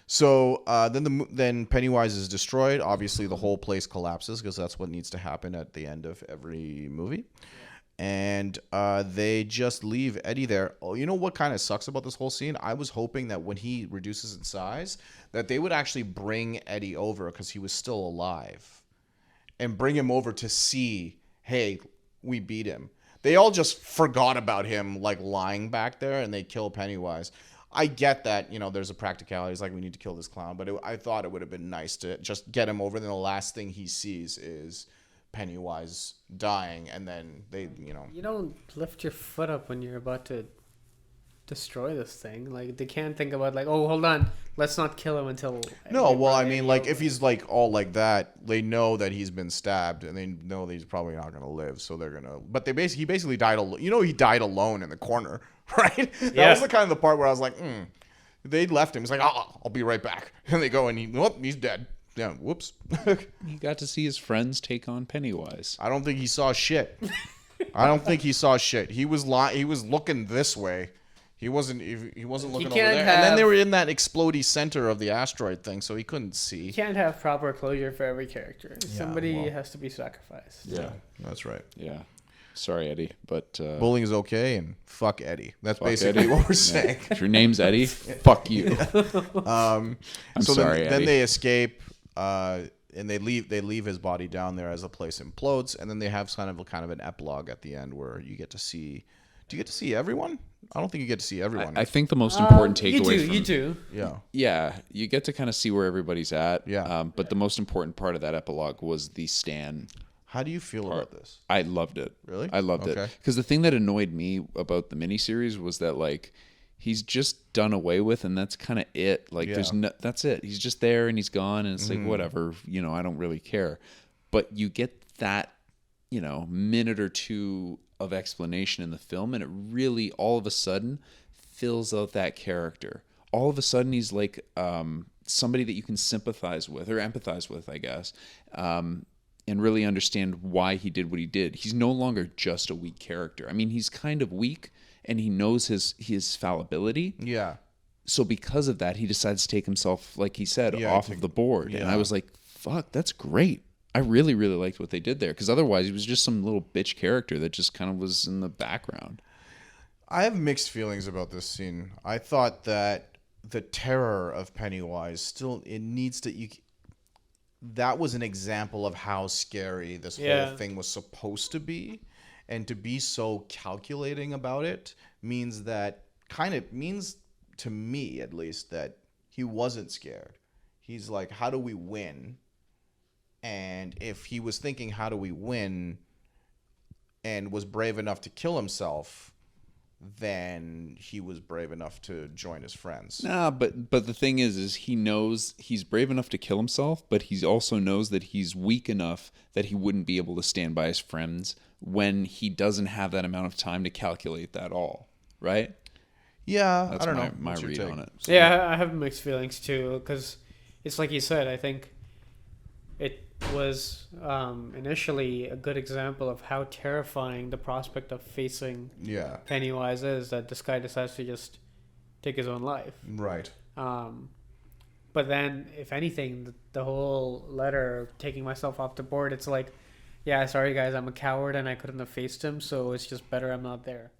So then Pennywise is destroyed. Obviously, the whole place collapses because that's what needs to happen at the end of every movie. And they just leave Eddie there. Oh, you know what kind of sucks about this whole scene? I was hoping that when he reduces in size, that they would actually bring Eddie over because he was still alive, and bring him over to see, hey, we beat him. They all just forgot about him, like lying back there, and they kill Pennywise. I get that, there's a practicality. It's like, we need to kill this clown. But I thought it would have been nice to just get him over. And then the last thing he sees is Pennywise dying. And then they. You don't lift your foot up when you're about to destroy this thing. Like, they can't think about, like, oh, hold on. Let's not kill him until... No, well, I mean, like, if he's, like, all like that, they know that he's been stabbed. And they know that he's probably not going to live. So they're going to... But he basically died alone. He died alone in the corner. Right? That was the kind of the part where I was like, They left him. He's like, I'll be right back. And they go and he's dead. Yeah, whoops. He got to see his friends take on Pennywise. I don't think he saw shit. He was looking this way. He wasn't looking over there. And then they were in that explodey center of the asteroid thing, so he couldn't see. You can't have proper closure for every character. Somebody has to be sacrificed. Yeah, that's right. Yeah. Sorry, Eddie, but Bullying is okay, and fuck Eddie. That's fuck basically Eddie. what we're saying. If your name's Eddie, fuck you. I'm sorry, then Eddie. they escape, and they leave his body down there as the place implodes, and then they have kind of an epilogue at the end where you get to see. Do you get to see everyone? I don't think you get to see everyone. I think the most important takeaway You do. Yeah. you get to kind of see where everybody's at. Yeah. But the most important part of that epilogue was the Stan. How do you feel about this? I loved it. Really? I loved it. Because the thing that annoyed me about the miniseries was that, like, he's just done away with, and that's kind of it. Like, that's it. He's just there, and he's gone, and it's like, whatever. I don't really care. But you get that, minute or two of explanation in the film, and it really, all of a sudden, fills out that character. All of a sudden, he's like somebody that you can sympathize with, or empathize with, I guess. And really understand why he did what he did. He's no longer just a weak character. I mean, he's kind of weak, and he knows his fallibility. Yeah. So because of that, he decides to take himself, like he said, off of the board. Yeah. And I was like, fuck, that's great. I really, really liked what they did there. Because otherwise, he was just some little bitch character that just kind of was in the background. I have mixed feelings about this scene. I thought that the terror of Pennywise that was an example of how scary this whole thing was supposed to be. And to be so calculating about it means to me at least, that he wasn't scared. He's like, how do we win? And if he was thinking, how do we win, and was brave enough to kill himself, then he was brave enough to join his friends. Nah, but the thing is he knows he's brave enough to kill himself, but he also knows that he's weak enough that he wouldn't be able to stand by his friends when he doesn't have that amount of time to calculate that all, right? Yeah, That's I don't know. my What's your read take? on it. Yeah, I have mixed feelings too, because it's like you said. I think it was initially a good example of how terrifying the prospect of facing Yeah, Pennywise is, that this guy decides to just take his own life. right. But then, if anything, the whole letter taking myself off the board, it's like, yeah, sorry guys, I'm a coward and I couldn't have faced him, so it's just better I'm not there.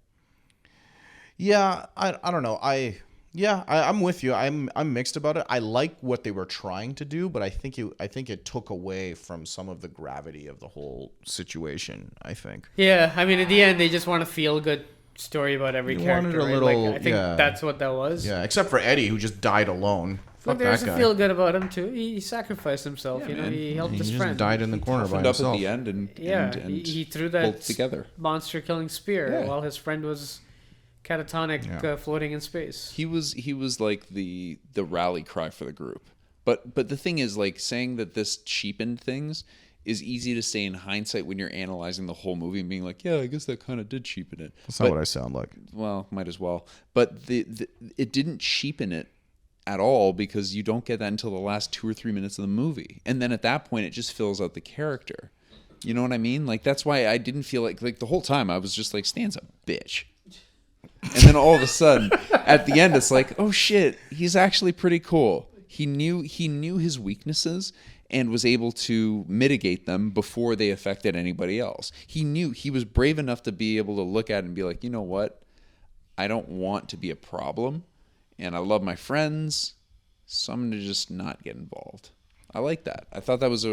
Yeah, I don't know. I'm with you. I'm mixed about it. I like what they were trying to do, but I think it took away from some of the gravity of the whole situation, I think. Yeah, I mean, at the end, they just want a feel-good story about every You character. wanted a right? little- like, I think yeah. that's what that was. Yeah, except for Eddie, who just died alone. But Fuck there's that a guy. feel-good about him too. He sacrificed himself. Yeah, man. He helped He his just friend. died in the corner by Opened up at himself. the end and He threw pulled that together. monster-killing spear Yeah. while his friend was catatonic, Yeah. floating in space. He was like the rally cry for the group. But the thing is, like, saying that this cheapened things is easy to say in hindsight when you're analyzing the whole movie and being like, yeah, I guess that kind of did cheapen it. That's not what I sound like. Well, might as well. But it didn't cheapen it at all, because you don't get that until the last 2 or 3 minutes of the movie. And then at that point, it just fills out the character. You know what I mean? Like, that's why I didn't feel like the whole time I was just like, Stan's a bitch. And then all of a sudden, at the end, it's like, oh shit, he's actually pretty cool. He knew his weaknesses and was able to mitigate them before they affected anybody else. He was brave enough to be able to look at it and be like, you know what? I don't want to be a problem, and I love my friends, so I'm going to just not get involved. I like that. I thought that was I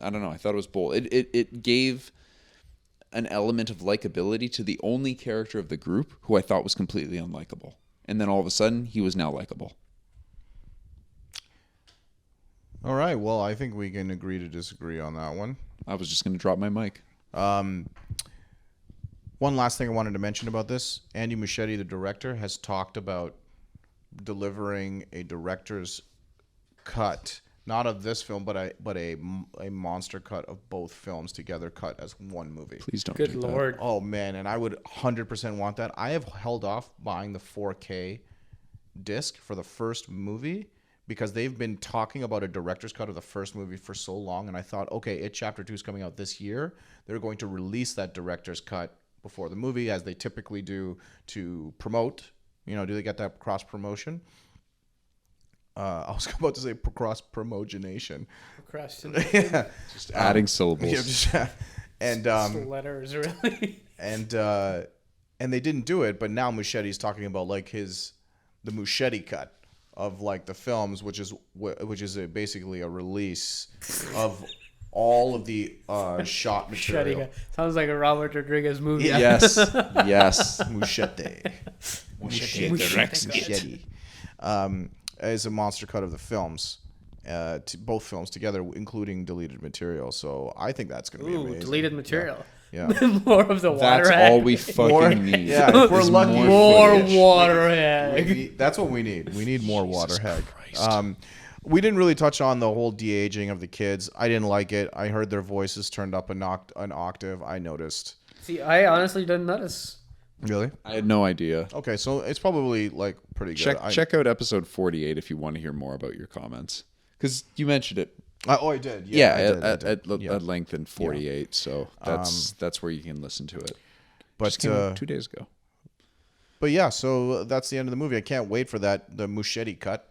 don't know, I thought it was bold. It gave an element of likability to the only character of the group who I thought was completely unlikable. And then all of a sudden, he was now likable. All right. Well, I think we can agree to disagree on that one. I was just going to drop my mic. One last thing I wanted to mention about this. Andy Muschietti, the director, has talked about delivering a director's cut, not of this film, but a monster cut of both films together, cut as one movie. Please don't Good do lord. Oh man, and I would 100% want that. I have held off buying the 4K disc for the first movie because they've been talking about a director's cut of the first movie for so long, and I thought, okay, It Chapter 2 is coming out this year. They're going to release that director's cut before the movie, as they typically do, to promote. You know, do they get that cross promotion? I was about to say cross promotionation. Procrastination. Yeah, Just adding syllables. yeah, just, and Letters, really. and they didn't do it, but now Muschietti's talking about like the Muschietti cut of like the films, which is basically a release of all of the shot material. Sounds like a Robert Rodriguez movie. Yeah. Yes. Yes. Muschietti. Muschietti. As a monster cut of the films, both films together, including deleted material. So I think that's going to be Ooh, amazing. deleted material. Yeah. More of the water That's hag. all we fucking More- need. yeah, if we're is lucky. More footage. water hag. That's what we need. We need more Jesus water head. Christ. We didn't really touch on the whole de-aging of the kids. I didn't like it. I heard their voices turned up an octave. I noticed. See, I honestly didn't notice. Really? I had no idea. Okay, so it's probably like pretty good. Check out episode 48 if you want to hear more about your comments, because you mentioned it. I did. Yeah, I did. at length in 48. So that's where you can listen to it. But Just came out 2 days ago. But yeah, so that's the end of the movie. I can't wait for the Muschietti cut.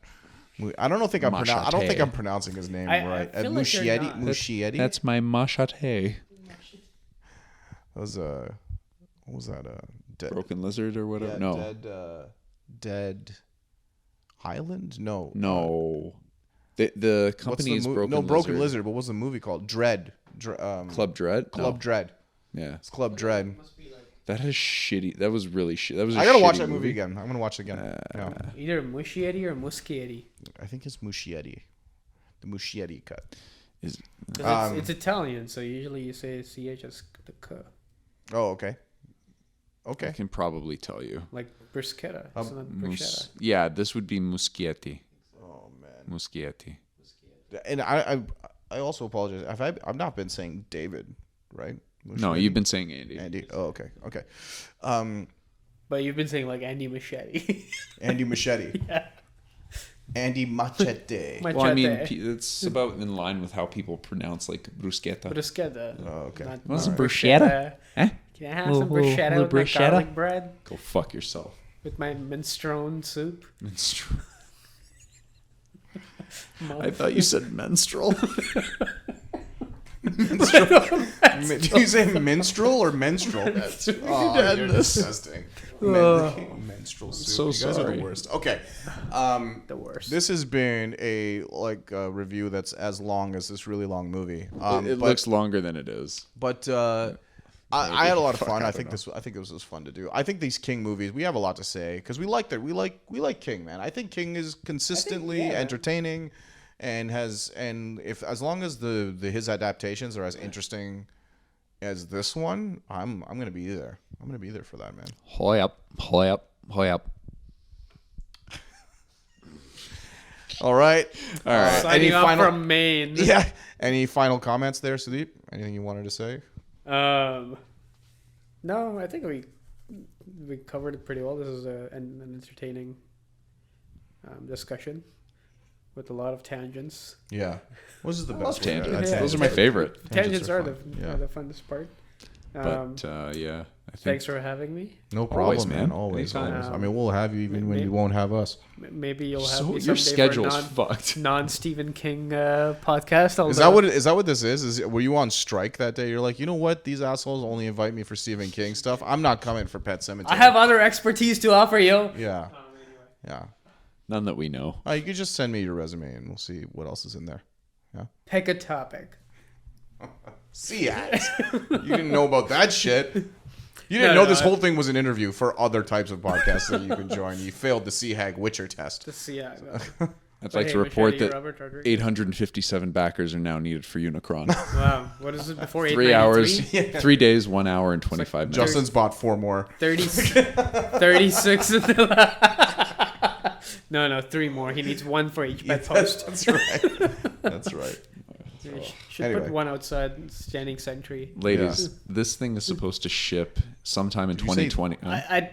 I don't think I'm pronouncing his name I right. feel like you're not. Muschietti. That's my machete. That was what was that? Dead. Broken lizard or whatever. Yeah, no, Dead Island. No. The company is Broken Lizard. No, Broken Lizard. But what's the movie called? Dread. Club Dread. Club No. Dread. Yeah, It's Club Dread. that is shitty. That was really shit. That was. I gotta watch that movie again. I'm gonna watch it again. Yeah. Either Muschietti or Muschietti. I think it's Muschietti. The Muschietti cut. Is 'Cause it's Italian, so usually you say CH as the K. Oh, okay. I Okay. can probably tell you. Like bruschetta. It's not bruschetta. Yeah, this would be muschietti. Oh man. Muschietti. And I also apologize. I've not been saying David, right? No, you've been saying Andy. Andy. Oh, okay. Okay. But you've been saying like Andy Machete. Andy Machete. Yeah. Andy Machete. Well, I mean, Machete. it's about in line with how people pronounce like bruschetta. Bruschetta. Oh, okay. Not What's not bruschetta? Huh? Can I have some bruschetta with my garlic bread? Go fuck yourself. With my minestrone soup? Menstrual. I thought you said menstrual. Do you say minstrel or menstrual? You're disgusting. Menstrual soup. So you guys are sorry. the worst. Okay. The worst. This has been a review that's as long as this really long movie. It looks longer than it is. But I had a lot of Fuck, fun. I I don't think it was fun to do. I think these King movies, we have a lot to say because we like that. We like King, man. I think King is consistently entertaining, and if as long as his adaptations are as interesting as this one, I'm gonna be there. I'm gonna be there for that, man. Hoy up, hoy up, hoy up. All right. Signing off from Maine. Yeah. Any final comments there, Sudip? Anything you wanted to say? No, I think we covered it pretty well. This is an entertaining discussion with a lot of tangents. Yeah. This is the best. Tangents. Yeah. Those are my favorite. Tangents are the fun. the funnest part. But yeah, I think Thanks for having me. No problem, Always, man. man. Always. Anytime. I mean, we'll have you even when you won't have us. Maybe you'll have so me your someday schedule's for fucked. non-Stephen King podcast. Is that what this is? Were you on strike that day? You're like, you know what? These assholes only invite me for Stephen King stuff. I'm not coming for Pet Cemetery. I have other expertise to offer you. Yeah. Yeah. None that we know. You could just send me your resume and we'll see what else is in there. Yeah. Pick a topic. See ya. You didn't know about that shit. You didn't know this whole thing was an interview for other types of podcasts that you can join. You failed the Sea Witcher test. I'd like to report that 857 backers are now needed for Unicron. Wow. What is it before 3 hours, 893? 3 days, 1 hour, and 25 minutes. Justin's bought 4 more. 36 No, 3 more. He needs 1 for each bedpost. That's right. That's right. Should put 1 outside, standing sentry. Ladies, this thing is supposed to ship sometime in 2020.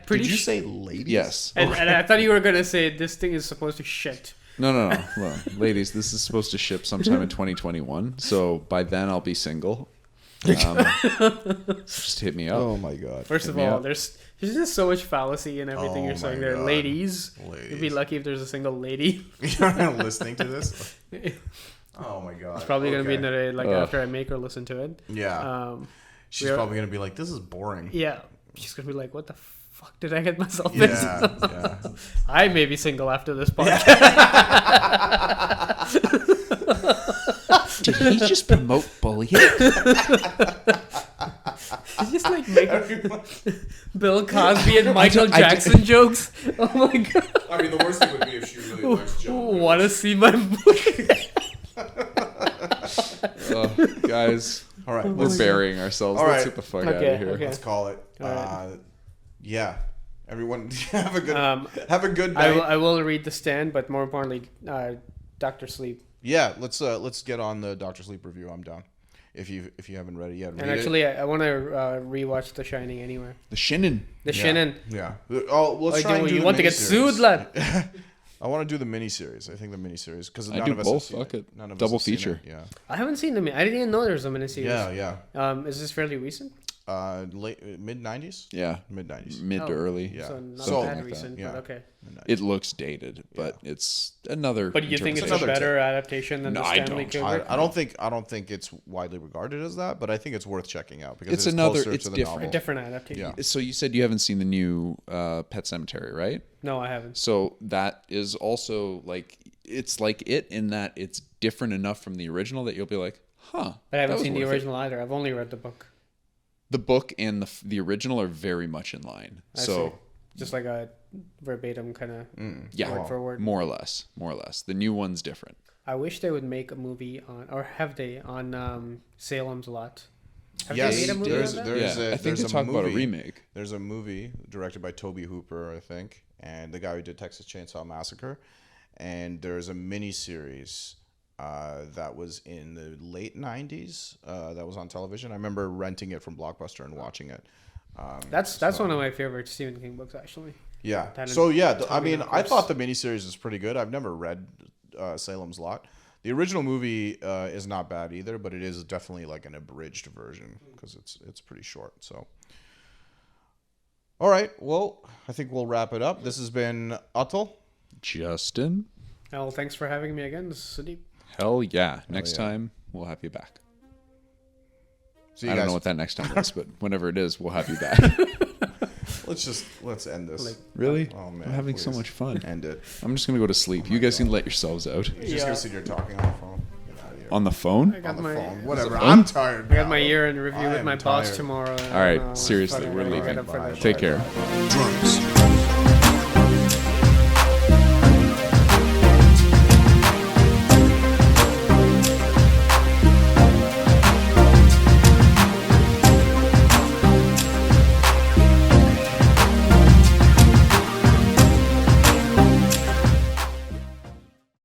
Did you say ladies? Yes. And I thought you were going to say this thing is supposed to shit. No. Well, ladies, this is supposed to ship sometime in 2021. So by then I'll be single. Just hit me up. Oh my god. First of all, there's just so much fallacy in everything you're saying there. God. Ladies. You'd be lucky if there's a single lady. You're not listening to this? Oh my god. It's probably going to be in the after I make her listen to it. Yeah. She's probably going to be like, this is boring. Yeah. She's going to be like, what the fuck did I get myself Yeah. into? Yeah. I may be single after this podcast. Did he just promote bullying? He's just like making Bill Cosby and Michael Jackson jokes. Oh my god. I mean, the worst thing would be if she really likes John. Want to see my book? Guys, All right. we're burying ourselves. All Let's right. get the fuck out of here. Okay. Let's call it. right. Yeah. Everyone have a good night. I will read The Stand, but more importantly, Dr. Sleep. Yeah, let's get on the Dr. Sleep review. I'm down. If you haven't read it yet, And actually, I want to rewatch The Shining anyway. The Shinnin. The Shinnin. Yeah. Oh, let's try and do You the want to get miniseries. sued, lad? I want to do the miniseries. I think the miniseries because I none do of us both. have seen Fuck it. None of us Double have seen feature. it. Yeah. I haven't seen them. I didn't even know there was a miniseries. Yeah. Is this fairly recent? Late mid 90s. Yeah. Mid 90s. Mid to early. Yeah. So not So- that like recent, that. but okay. It looks dated, but it's another. But do you think it's a another better adaptation than No, the I Stanley don't. Kubrick? I don't think it's widely regarded as that, but I think it's worth checking out because It's it's another- closer it's to the different. novel. A different adaptation. Yeah. So you said you haven't seen the new Pet Cemetery, right? No, I haven't. So that is also like it's like it in that it's different enough from the original that you'll be like, huh. But I haven't that was seen the worth it. original either. I've only read the book. The book and the original are very much in line. I So see. Just like a verbatim kind of yeah, word for word. more or less. The new one's different. I wish they would make a movie on, or have they, on Salem's Lot. Have Yes, they made a movie there's on that? there's Yeah, a I think there's they a talk movie, about a remake. There's a movie directed by Toby Hooper, I think, and the guy who did Texas Chainsaw Massacre, and there's a mini series that was in the late '90s that was on television. I remember renting it from Blockbuster and watching it. That's one of my favorite Stephen King books, actually. Yeah. That So and yeah, I Tommy mean, I Knockers. thought the miniseries was pretty good. I've never read Salem's Lot. The original movie is not bad either, but it is definitely like an abridged version because it's pretty short. So, all right, well, I think we'll wrap it up. This has been Atul. Justin? Well, thanks for having me again. This is Sudip. Hell yeah. Next yeah. time, we'll have you back. See you I don't guys. know what that next time is, but whenever it is, we'll have you back. Let's end this. Really? Oh man, I'm having so please. much fun. End it. I'm just going to go to sleep. You guys can let yourselves out. You're just gonna sit here talking on the phone. Get out of here. On the phone? I got On the my phone. Whatever. phone? I'm tired. I got now. my year in review I with am my boss tired. tomorrow. All right, seriously, we're leaving. Take care. Drunks